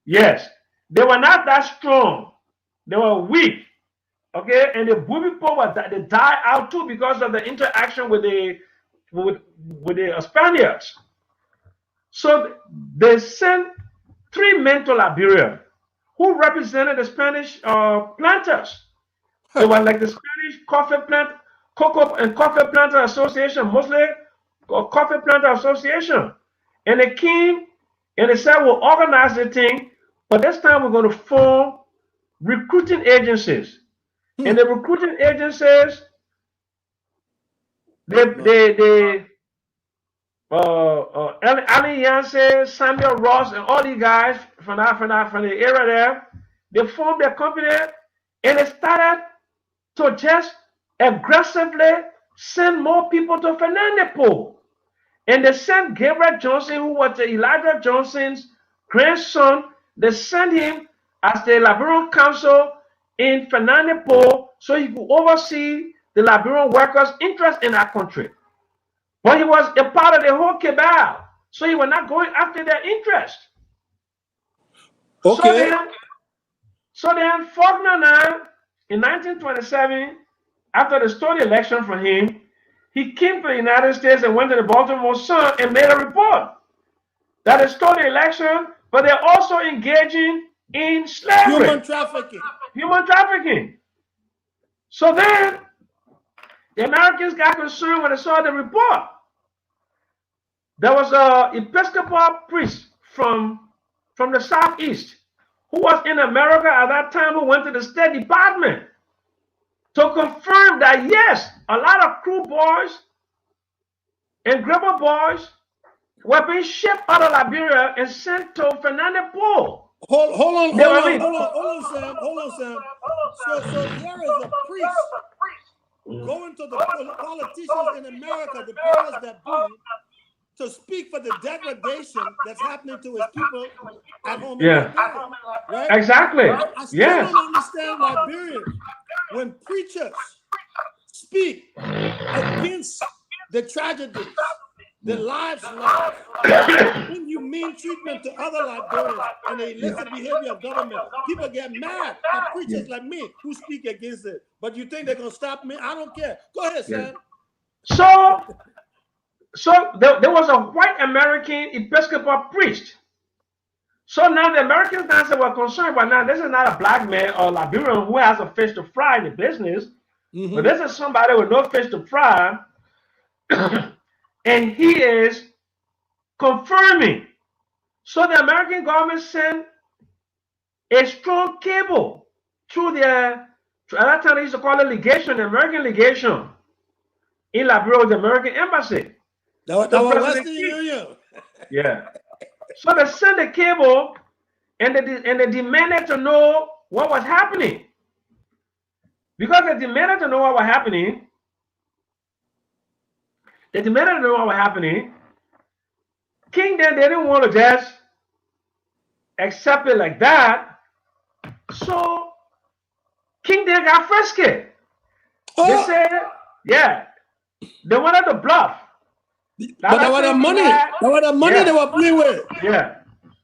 Yes, they were not that strong. They were weak. Okay, and the booby people they died out too because of the interaction with the Spaniards. So they sent 3 men to Liberia who represented the Spanish planters. They were like the Spanish Cocoa and Coffee Planter Association, mostly Coffee Planter Association. And they came and they said, "We'll organize the thing, but this time we're going to form recruiting agencies." And the recruiting agencies, Ali Yancey, Samuel Ross, and all these guys from the area there, they formed their company and they started to just aggressively send more people to Fernandipole. And they sent Gabriel Johnson, who was Elijah Johnson's grandson, they sent him as the Liberian Council in Fernandipole so he could oversee the Liberian workers' interest in that country. But he was a part of the whole cabal, so he was not going after their interest. Okay. So then Faulkner now, in 1927, after the stolen election for him, he came to the United States and went to the Baltimore Sun and made a report that the stolen election but they're also engaging in slavery, Human trafficking. human trafficking. So then the Americans got concerned when they saw the report. There was a Episcopal priest from the Southeast who was in America at that time, who went to the State Department to confirm that yes, a lot of crew boys and grabber boys were being shipped out of Liberia and sent to Fernando Po. Hold on, They were Sam. Hold on, Sam. So here is a priest going to the politicians in America, the powers that be, to speak for the degradation that's happening to his people at home in Liberia, right? Exactly. I still don't understand Liberians when preachers speak against the tragedies, the lives lost, when you mean treatment to other Liberians and the illicit behavior of government, people get mad at preachers like me who speak against it. But you think they're gonna stop me? I don't care. Go ahead, Sam. So there was a white American Episcopal priest. So now the Americans now were concerned, but now this is not a black man or Liberian who has a fish to fry in the business, but this is somebody with no fish to fry, and he is confirming. So the American government sent a strong cable through their, at that time they used to call it legation, the American legation in Liberia, the American embassy. That was Western Union. Yeah. So they sent the cable and they demanded to know what was happening. Because they demanded to know what was happening, King then they didn't want to just accept it like that. So King then got frisky. They said, yeah, they wanted to bluff. But that was the money. That was the money they were playing with. Yeah.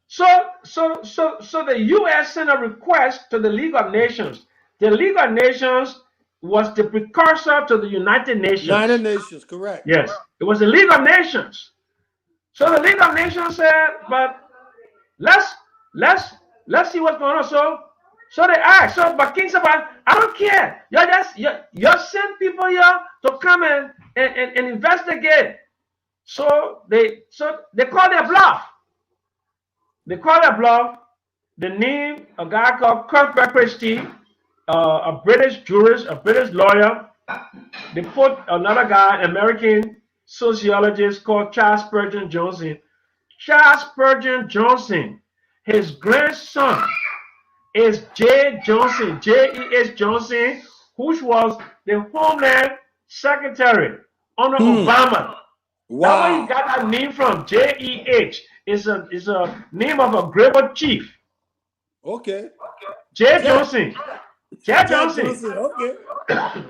So the U.S. sent a request to the League of Nations. The League of Nations was the precursor to the United Nations. United Nations, correct. Yes, it was the League of Nations. So the League of Nations said, but let's see what's going on. So they asked. So, but King said, I don't care. You send people here to come and investigate. So they call their bluff. They named a guy called Cuthbert Christie, a British jurist, a British lawyer. They put another guy, American sociologist called Charles Spurgeon Johnson. Charles Spurgeon Johnson, his grandson is J. Johnson, J.E.H. Johnson, which was the Homeland Secretary under Obama. Wow. That's where he got that name from. J.E.H. is a name of a grabber chief. Okay. J. Johnson. Okay.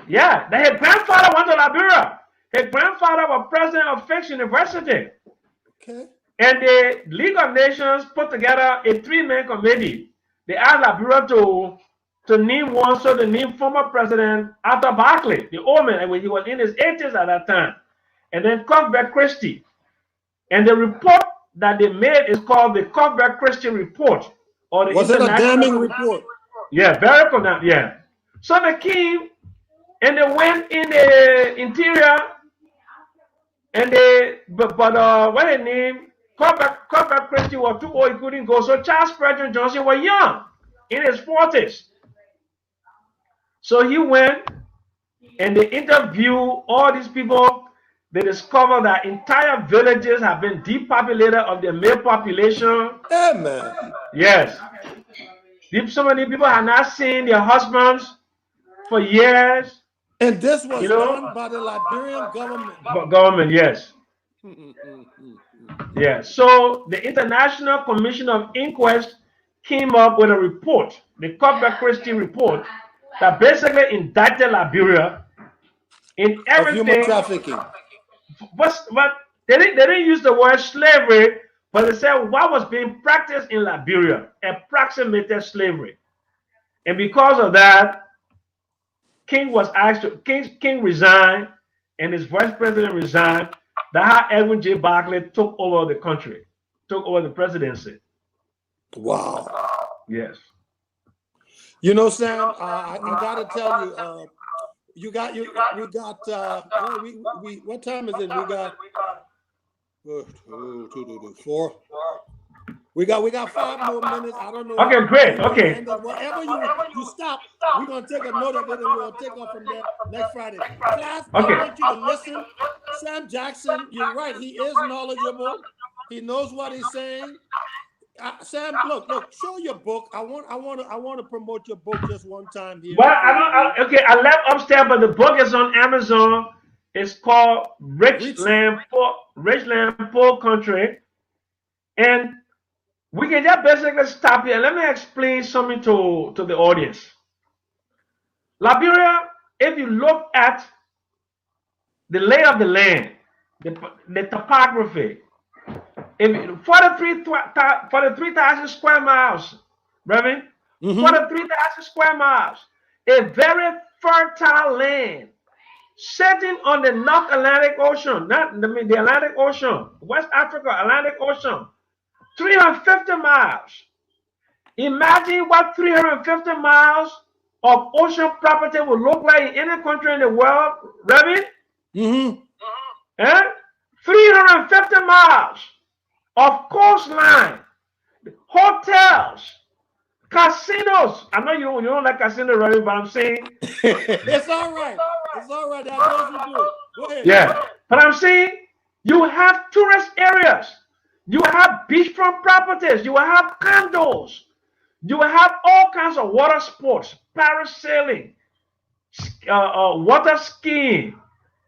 Yeah. Then his grandfather went to Liberia. His grandfather was president of Fisk University. Okay. And the League of Nations put together a 3-man committee. They asked Liberia to name one, so they named former president Arthur Barclay, the old man, when he was in his 80s at that time. And then Cuthbert Christie. And the report that they made is called the Cuthbert Christie Report. Or the Was it a damning report? Yeah, very good. Yeah. So they came and they went in the interior and but what they named Cuthbert Christie was too old, he couldn't go. So Charles Spurgeon Johnson was young, in his 40s. So he went and they interviewed all these people. They discovered that entire villages have been depopulated of their male population. Yeah, man. Yes. So many people have not seen their husbands for years. And this was done by the Liberian government. Government, yes. Yeah. So the International Commission of Inquest came up with a report, the Cuthbert Christie report, that basically indicted Liberia in everything. Of human trafficking. But they didn't use the word slavery, but they said what was being practiced in Liberia approximated slavery. And because of that, King was asked to, King resigned, and his vice president resigned. That's how Edwin J. Barclay took over the country, took over the presidency. Wow. Yes. You know, Sam, I gotta tell you, we got well, we what time is it? We got 4. We got 5 more minutes. I don't know Okay, how great. you want to Okay. end it. Whatever you stop, we're gonna take a note of it and we'll take off from there next Friday. Class, I Okay. want you to listen. Sam Jackson, you're right. He is knowledgeable. He knows what he's saying. Sam, look, show your book. I want to promote your book just one time here Well, before you leave. okay, I left upstairs, but the book is on Amazon. It's called Reach. Rich Land, Poor Country. And we can just basically stop here. Let me explain something to the audience. Liberia, if you look at the lay of the land, the topography, if 43,000 square miles, Reverend, 43,000 square miles, a very fertile land, sitting on the North Atlantic Ocean, not the Atlantic Ocean, West Africa, Atlantic Ocean, 350 miles. Imagine what 350 miles of ocean property would look like in any country in the world, Reverend. Eh? 350 miles of coastline, hotels, casinos. I know you don't like casino, Reverend, but I'm saying It's all right. It's all right. That's those who do. Go ahead. yeah. But I'm saying you have tourist areas, you have beachfront properties, you have condos, you have all kinds of water sports, parasailing, water skiing,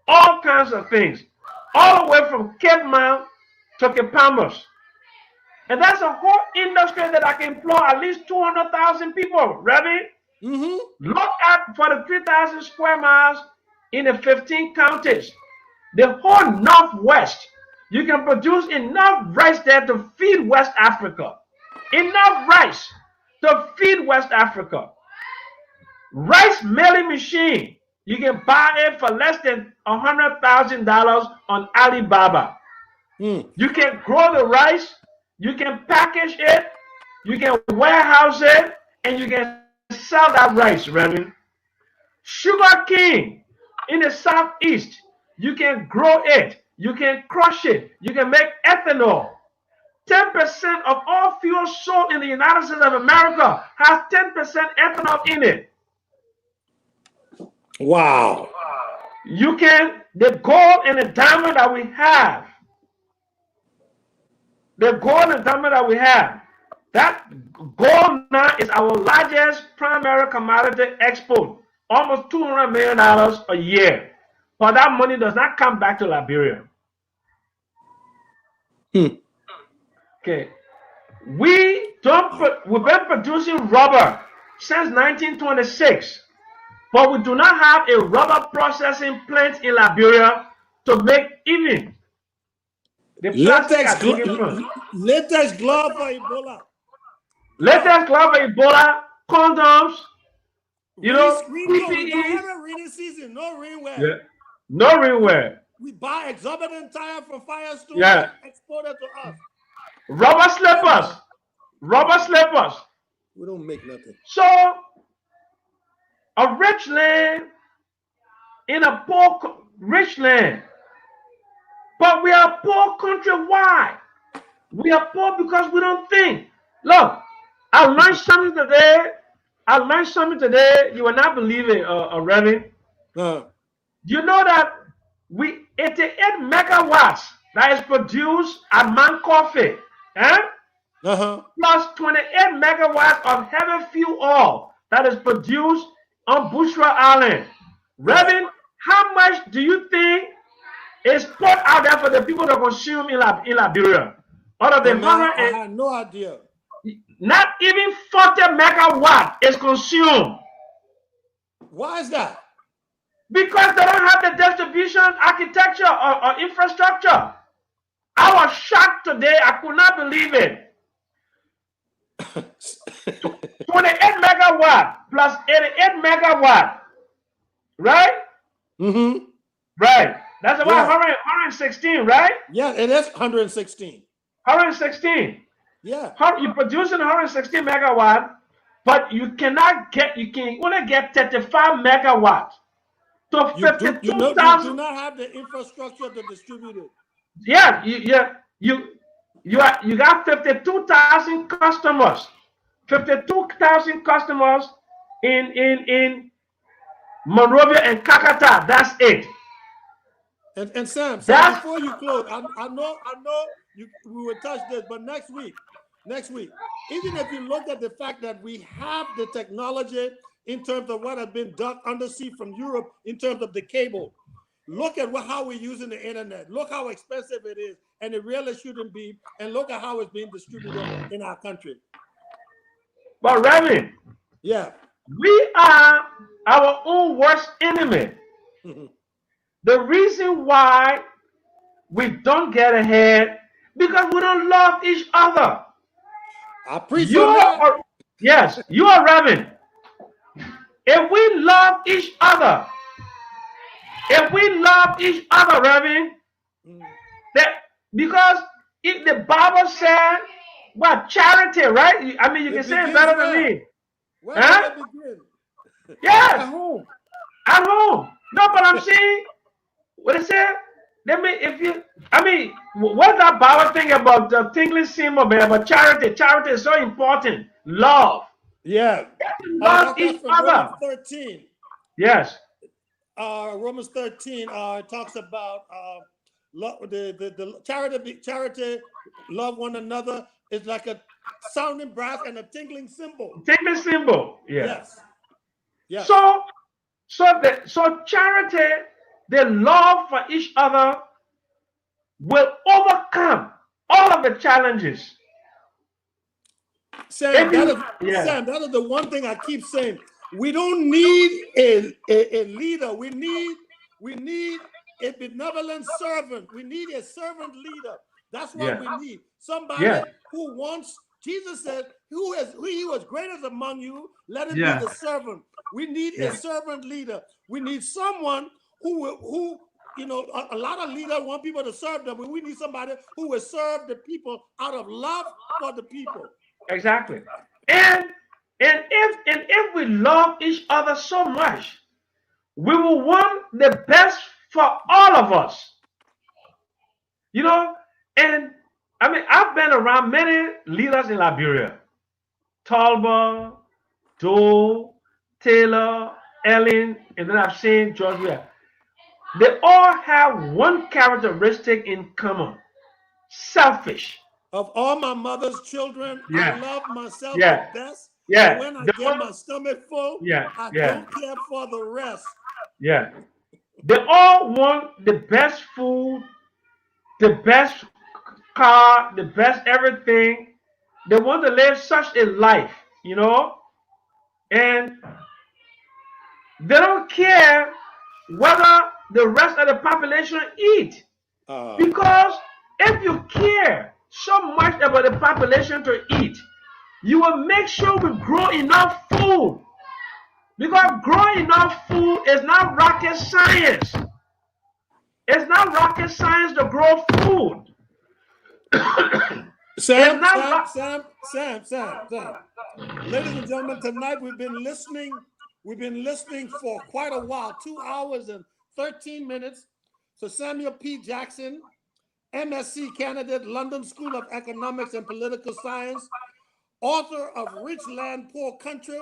all kinds of things, all the way from Cape Mount to Cape Palmas. And that's a whole industry that I can employ at least 200,000 people, Reverend. Look at 43,000 square miles in the 15 counties. The whole Northwest. You can produce enough rice there to feed West Africa. Enough rice to feed West Africa. Rice milling machine. You can buy it for less than $100,000 on Alibaba. You can grow the rice. You can package it. You can warehouse it. And you can sell that rice, Reverend. Sugar cane in the southeast, you can grow it, you can crush it, you can make ethanol. 10% of all fuel sold in the United States of America has 10% ethanol in it. Wow. You can, the gold and the diamond that we have, that gold now is our largest primary commodity export. Almost $200 million a year. But that money does not come back to Liberia. Okay. We've been producing rubber since 1926, but we do not have a rubber processing plant in Liberia to make even the plastic Latex, are taken from. latex glove for Ebola. Latex glove for Ebola, condoms, you know, We don't PPEs. have a rainy season, no rainwear. Yeah. No rainwear. We buy exorbitant tire from Firestone Yeah. and export it to us. Rubber slippers. Rubber slippers. We don't make nothing. So, a rich land in a poor rich land. But we are poor country. Why? We are poor because we don't think. Look, I learned something today. You will not believe it, Reverend. You know that 88 megawatts that is produced at Mount Coffee, plus 28 megawatts of heavy fuel oil that is produced on Bushra Island. Reverend, how much do you think is put out there for the people to consume in Liberia? Other than I had no idea. Not even 40 megawatt is consumed. Why is that? Because they don't have the distribution architecture or infrastructure. I was shocked today. I could not believe it. 28 megawatt plus 88 megawatt. Right? Right. That's about 116, right? Yeah, it is 116. 116. Yeah. You're producing 160 megawatt, but you cannot get, you can only get 35 megawatt to You do 52,000. not have the infrastructure to distribute it. Yeah, you got 52,000 customers, 52,000 customers in Monrovia and Kakata. That's it. And Sam, That's before you close, I know we will touch this, but next week, even if you look at the fact that we have the technology in terms of what has been done undersea from Europe in terms of the cable, look at how we're using the internet. Look how expensive it is, and it really shouldn't be. And look at how it's being distributed in our country. but Reverend, Yeah. we are our own worst enemy. The reason why we don't get ahead because we don't love each other. I preach You on that. are, yes, you are Reverend. If we love each other, if we love each other, Reverend, that because if the Bible said what charity, right? I mean, you can It say it begins better than where? me. Where does Huh? it begin? At Yes, home. at home. No, but I'm saying what it said. Let me, if you, I mean, what's that Bible thing about the tingling symbol, man? About charity. Charity is so important. Love. Yeah. Love That's each from Romans other. 13. Yes. Romans 13 talks about the charity, love one another is like a sounding brass and a tingling cymbal. Tingling symbol. Yeah. Yes. Yes. So, so charity, the love for each other will overcome all of the challenges. Sam, If that you, is yeah, Sam, that is the one thing I keep saying. We don't need a leader. We need a benevolent servant. We need a servant leader. That's what yeah, we need. Somebody yeah, who wants, Jesus said, who he was greatest among you, let him be yeah, the servant. We need a yeah, servant leader. We need someone who a lot of leaders want people to serve them, but we need somebody who will serve the people out of love for the people. exactly. And and if we love each other so much, we will want the best for all of us. You know, and I mean, I've been around many leaders in Liberia. Talbot, Joe, Taylor, Ellen, and then I've seen George Weah. They all have one characteristic in common: selfish. Of all my mother's children, I Yeah, love myself the yeah, best. And yeah. when I The get one, my stomach full, yeah, I yeah, don't care for the rest. yeah. They all want the best food, the best car, the best everything. They want to live such a life, you know, and they don't care whether the rest of the population eat. Because if you care so much about the population to eat, you will make sure we grow enough food. Because growing enough food is not rocket science. It's not rocket science to grow food. It's Sam, not Sam, rock. Sam, Sam, Sam, Sam. Ladies and gentlemen, tonight we've been listening. We've been listening for quite a while, 2 hours and 13 minutes. So Samuel P. Jackson, MSc candidate, London School of Economics and Political Science, author of Rich Land, Poor Country,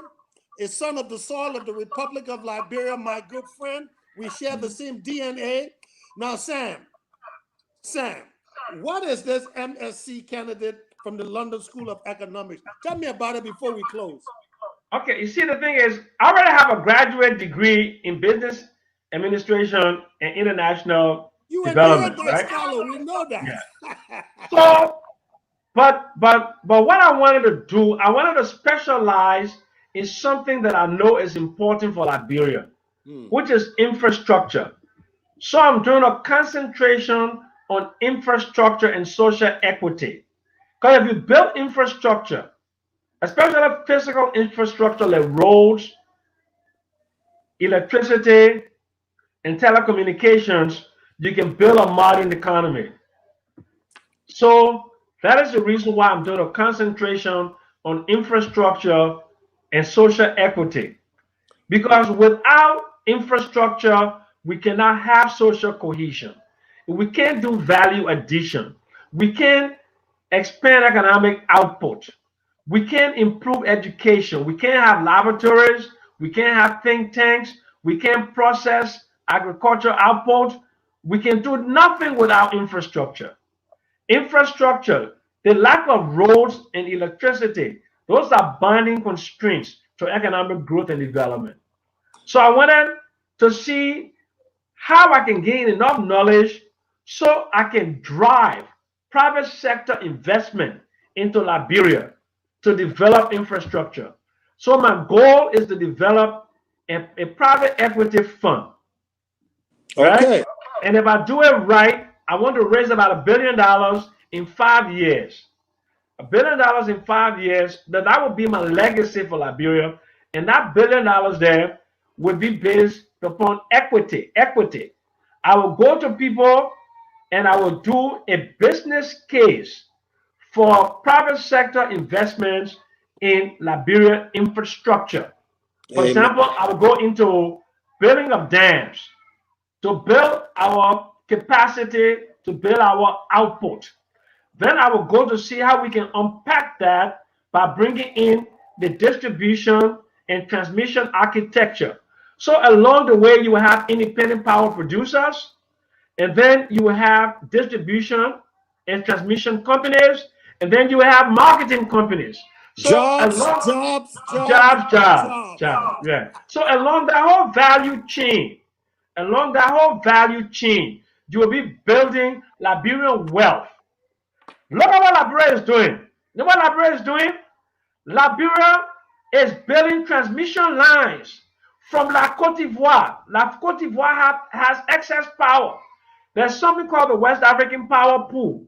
a son of the soil of the Republic of Liberia, my good friend. We share the same DNA. Now, Sam, what is this MSc candidate from the London School of Economics? Tell me about it before we close. Okay, you see, the thing is, I already have a graduate degree in business administration and international You an development, erudite right? scholar, we know that. Yeah. So, but what I wanted to do, I wanted to specialize in something that I know is important for Liberia, which is infrastructure. So I'm doing a concentration on infrastructure and social equity. Because if you build infrastructure, especially physical infrastructure like roads, electricity, and telecommunications, you can build a modern economy. So That is the reason why I'm doing a concentration on infrastructure and social equity. Because without infrastructure, we cannot have social cohesion. We can't do value addition. We can't expand economic output. We can't improve education. We can't have laboratories. We can't have think tanks. We can't process agricultural output. We can do nothing without infrastructure. Infrastructure, the lack of roads and electricity, those are binding constraints to economic growth and development. So I wanted to see how I can gain enough knowledge so I can drive private sector investment into Liberia to develop infrastructure. So my goal is to develop a private equity fund, right? Okay. And if I do it right, I want to raise about $1 billion in 5 years. $1 billion in 5 years, that would be my legacy for Liberia. And that $1 billion there would be based upon equity. Equity. I will go to people and I will do a business case for private sector investments in Liberia infrastructure. For Amen. example, I will go into building of dams to build our capacity, to build our output. Then I will go to see how we can unpack that by bringing in the distribution and transmission architecture. So along the way, you will have independent power producers, and then you will have distribution and transmission companies, and then you will have marketing companies. So Jobs, along jobs, jobs, jobs, jobs. yeah. So along that whole value chain, you will be building Liberian wealth. Look at what Liberia is doing. You know what Liberia is doing? Liberia is building transmission lines from La Cote d'Ivoire. La Cote d'Ivoire has excess power. There's something called the West African Power Pool.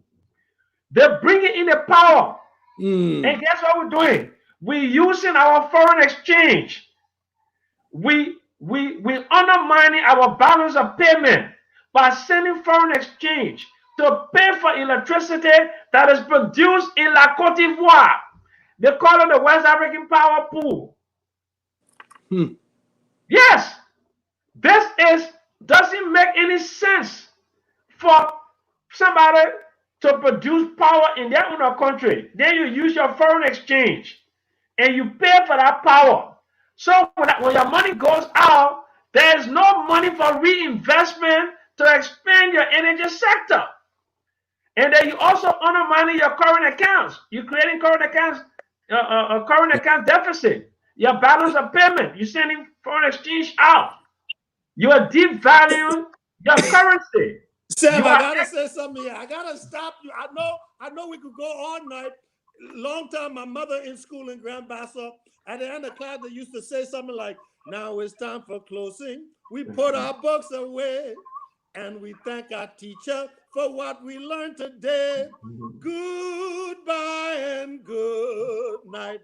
They're bringing in the power. And guess what we're doing? We're using our foreign exchange. We undermining our balance of payment by sending foreign exchange to pay for electricity that is produced in La Cote d'Ivoire. They call it the West African Power Pool. Yes, doesn't make any sense for somebody to produce power in their own country. Then you use your foreign exchange and you pay for that power. So when your money goes out, there's no money for reinvestment to expand your energy sector. And then you also undermining your current accounts. You're creating current accounts, current account deficit. Your balance of payment. You're sending foreign exchange out. You are devaluing your currency. Sam, You I are gotta say something here. I gotta stop you. I know we could go all night. Long time, my mother in school in Grand Bassa, at the end of class, they used to say something like, "Now it's time for closing. We put our books away, and we thank our teacher for what we learned today. Goodbye and good night.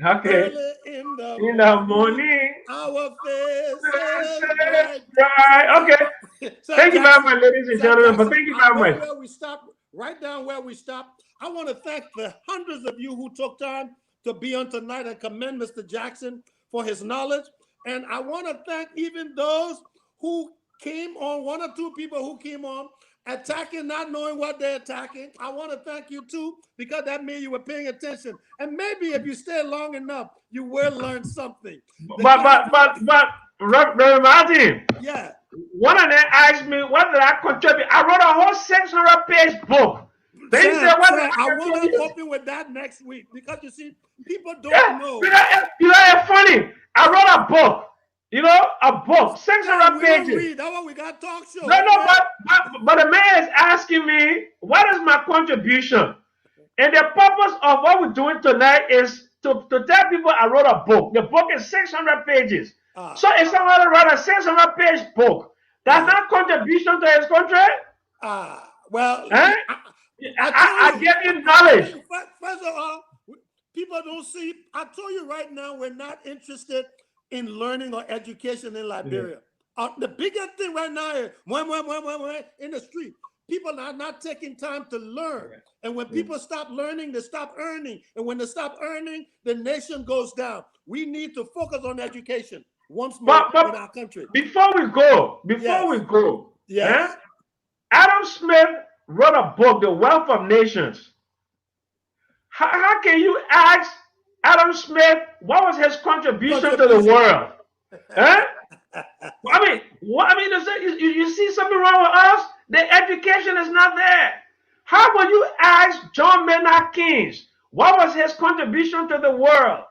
okay. Early in the In the morning, morning. our faces bright." Right. Okay. Sir Thank you very Jackson, much, ladies and Sir gentlemen. But Jackson, thank you I very know much. where we stopped, right down where we stopped. I want to thank the hundreds of you who took time to be on tonight and commend Mr. Jackson for his knowledge. And I want to thank even those who came on, one or two people who came on attacking, not knowing what they're attacking. I want to thank you too, because that means you were paying attention. And maybe if you stay long enough, you will learn something. Reverend Martin, Yeah. one of them asked me, what did I contribute? I wrote a whole 600-page book. Then he said, what did I want to contribute? open with that next week, because you see, people don't Yeah, know. it's funny. I wrote a book. A book, 600 We don't pages. read. That's why we got talk show. No, Okay? but the man is asking me, what is my contribution? And the purpose of what we're doing tonight is to tell people I wrote a book. The book is 600 pages. So if somebody wrote a 600-page book, that's not contribution to his country? Well, I give you knowledge. First of all, people don't see. I told you right now, we're not interested in learning or education in Liberia. The biggest thing right now is when in the street. people are not taking time to learn. And when people stop learning, they stop earning. And when they stop earning, the nation goes down. We need to focus on education once more in our country. Before we go, Yes. Adam Smith wrote a book, The Wealth of Nations. How can you ask Adam Smith what was his contribution to the world? Huh? You see something wrong with us? The education is not there. How will you ask John Maynard Keynes what was his contribution to the world?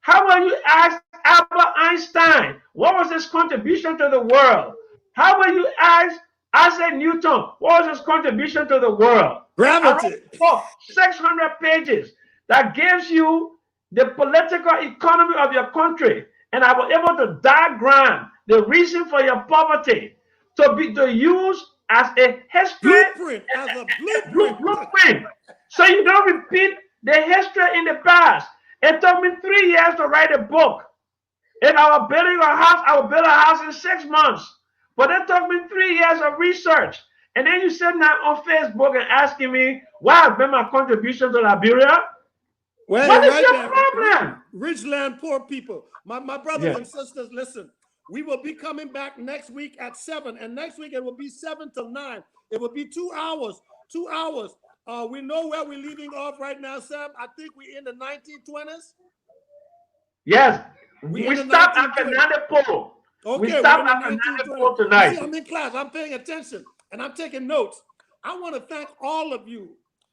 How will you ask Albert Einstein what was his contribution to the world? How will you ask Isaac Newton what was his contribution to the world? Gravity. I wrote a book, 600 pages, that gives you the political economy of your country. And I was able to diagram the reason for your poverty to use as a history, blueprint, as a blueprint. So you don't repeat the history in the past. It took me 3 years to write a book. If I was building a house, I would build a house in 6 months. But it took me 3 years of research. And then you sit now on Facebook and asking me, why has been my contribution to Liberia? Well, what is your problem? Rich land, poor people. My brothers and sisters, listen. We will be coming back next week at 7. And next week it will be 7 till 9. It will be 2 hours. 2 hours. We know where we're leaving off right now, Sam. I think we're in the 1920s. Yes. We stopped at Fernando Polo. Okay, we stopped at Fernando Polo tonight. See, I'm in class. I'm paying attention. And I'm taking notes. I want to thank all of you.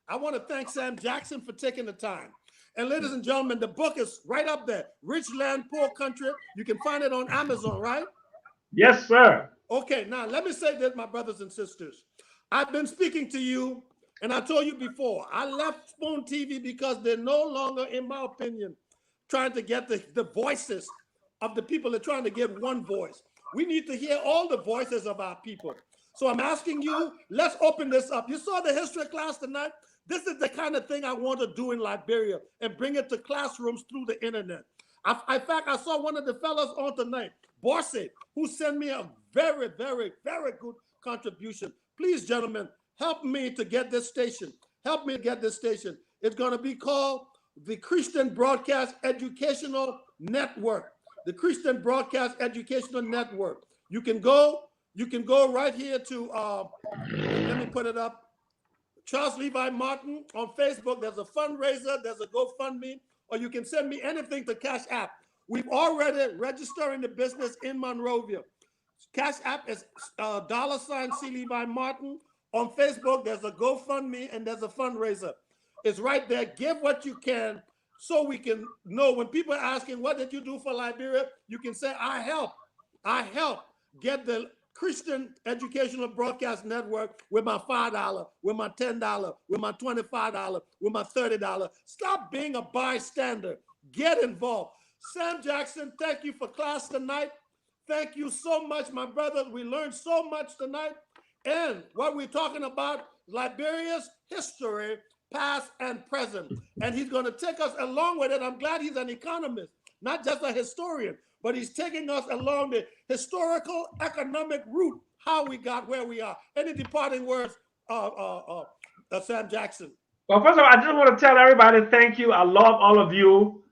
I want to thank Sam Jackson for taking the time. And ladies and gentlemen, the book is right up there. Rich Land, Poor Country. You can find it on Amazon, right? Yes, sir. Okay, now let me say this, my brothers and sisters. I've been speaking to you, and I told you before, I left Spoon TV because they're no longer, in my opinion, trying to get the voices of the people. They're trying to get one voice. We need to hear all the voices of our people. So I'm asking you, let's open this up. You saw the history class tonight? This is the kind of thing I want to do in Liberia and bring it to classrooms through the internet. In fact, I saw one of the fellows on tonight, Borse, who sent me a very, very, very good contribution. Please, gentlemen, help me to get this station. Help me get this station. It's going to be called the Christian Broadcast Educational Network. The Christian Broadcast Educational Network. You can go right here to, let me put it up. Charles Levi Martin on Facebook. There's a fundraiser. There's a GoFundMe. Or you can send me anything to Cash App. We've already registering the business in Monrovia. Cash App is $C Levi Martin. On Facebook, there's a GoFundMe and there's a fundraiser. It's right there. Give what you can so we can know when people are asking, what did you do for Liberia? You can say, I help get the Christian Educational Broadcast Network with my $5, with my $10, with my $25, with my $30. Stop being a bystander. Get involved. Sam Jackson, thank you for class tonight. Thank you so much, my brothers. We learned so much tonight. And what we're talking about, Liberia's history, past and present. And he's going to take us along with it. I'm glad he's an economist, not just a historian, but he's taking us along the historical economic route, how we got where we are. Any departing words, Sam Jackson? Well, first of all, I just want to tell everybody thank you. I love all of you.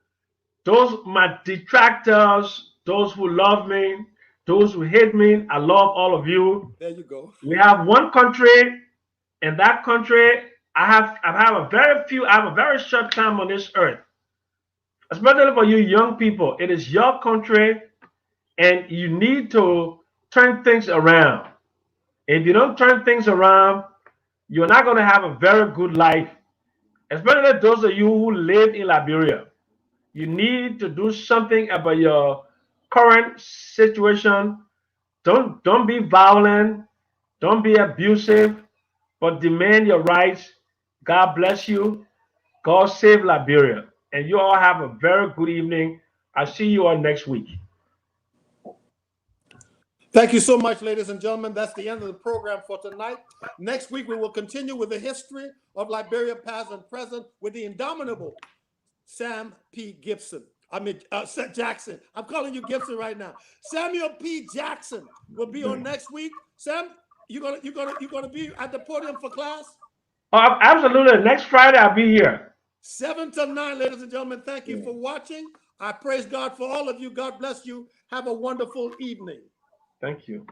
Those my detractors, those who love me, those who hate me, I love all of you. There you go. We have one country, and that country, I have a very short time on this earth. Especially for you young people, it is your country, and you need to turn things around. If you don't turn things around, you're not going to have a very good life. Especially those of you who live in Liberia. You need to do something about your current situation. Don't be violent. Don't be abusive, but demand your rights. God bless you. God save Liberia. And you all have a very good evening. I'll see you all next week. Thank you so much, ladies and gentlemen. That's the end of the program for tonight. Next week, we will continue with the history of Liberia, past and present, with the indomitable Sam P. Jackson. I'm calling you Gibson right now. Samuel P. Jackson will be on next week. Sam, you gonna be at the podium for class? Oh, absolutely. Next Friday I'll be here. 7 to 9, ladies and gentlemen. Thank you Yeah. for watching. I praise God for all of you. God bless you. Have a wonderful evening. Thank you.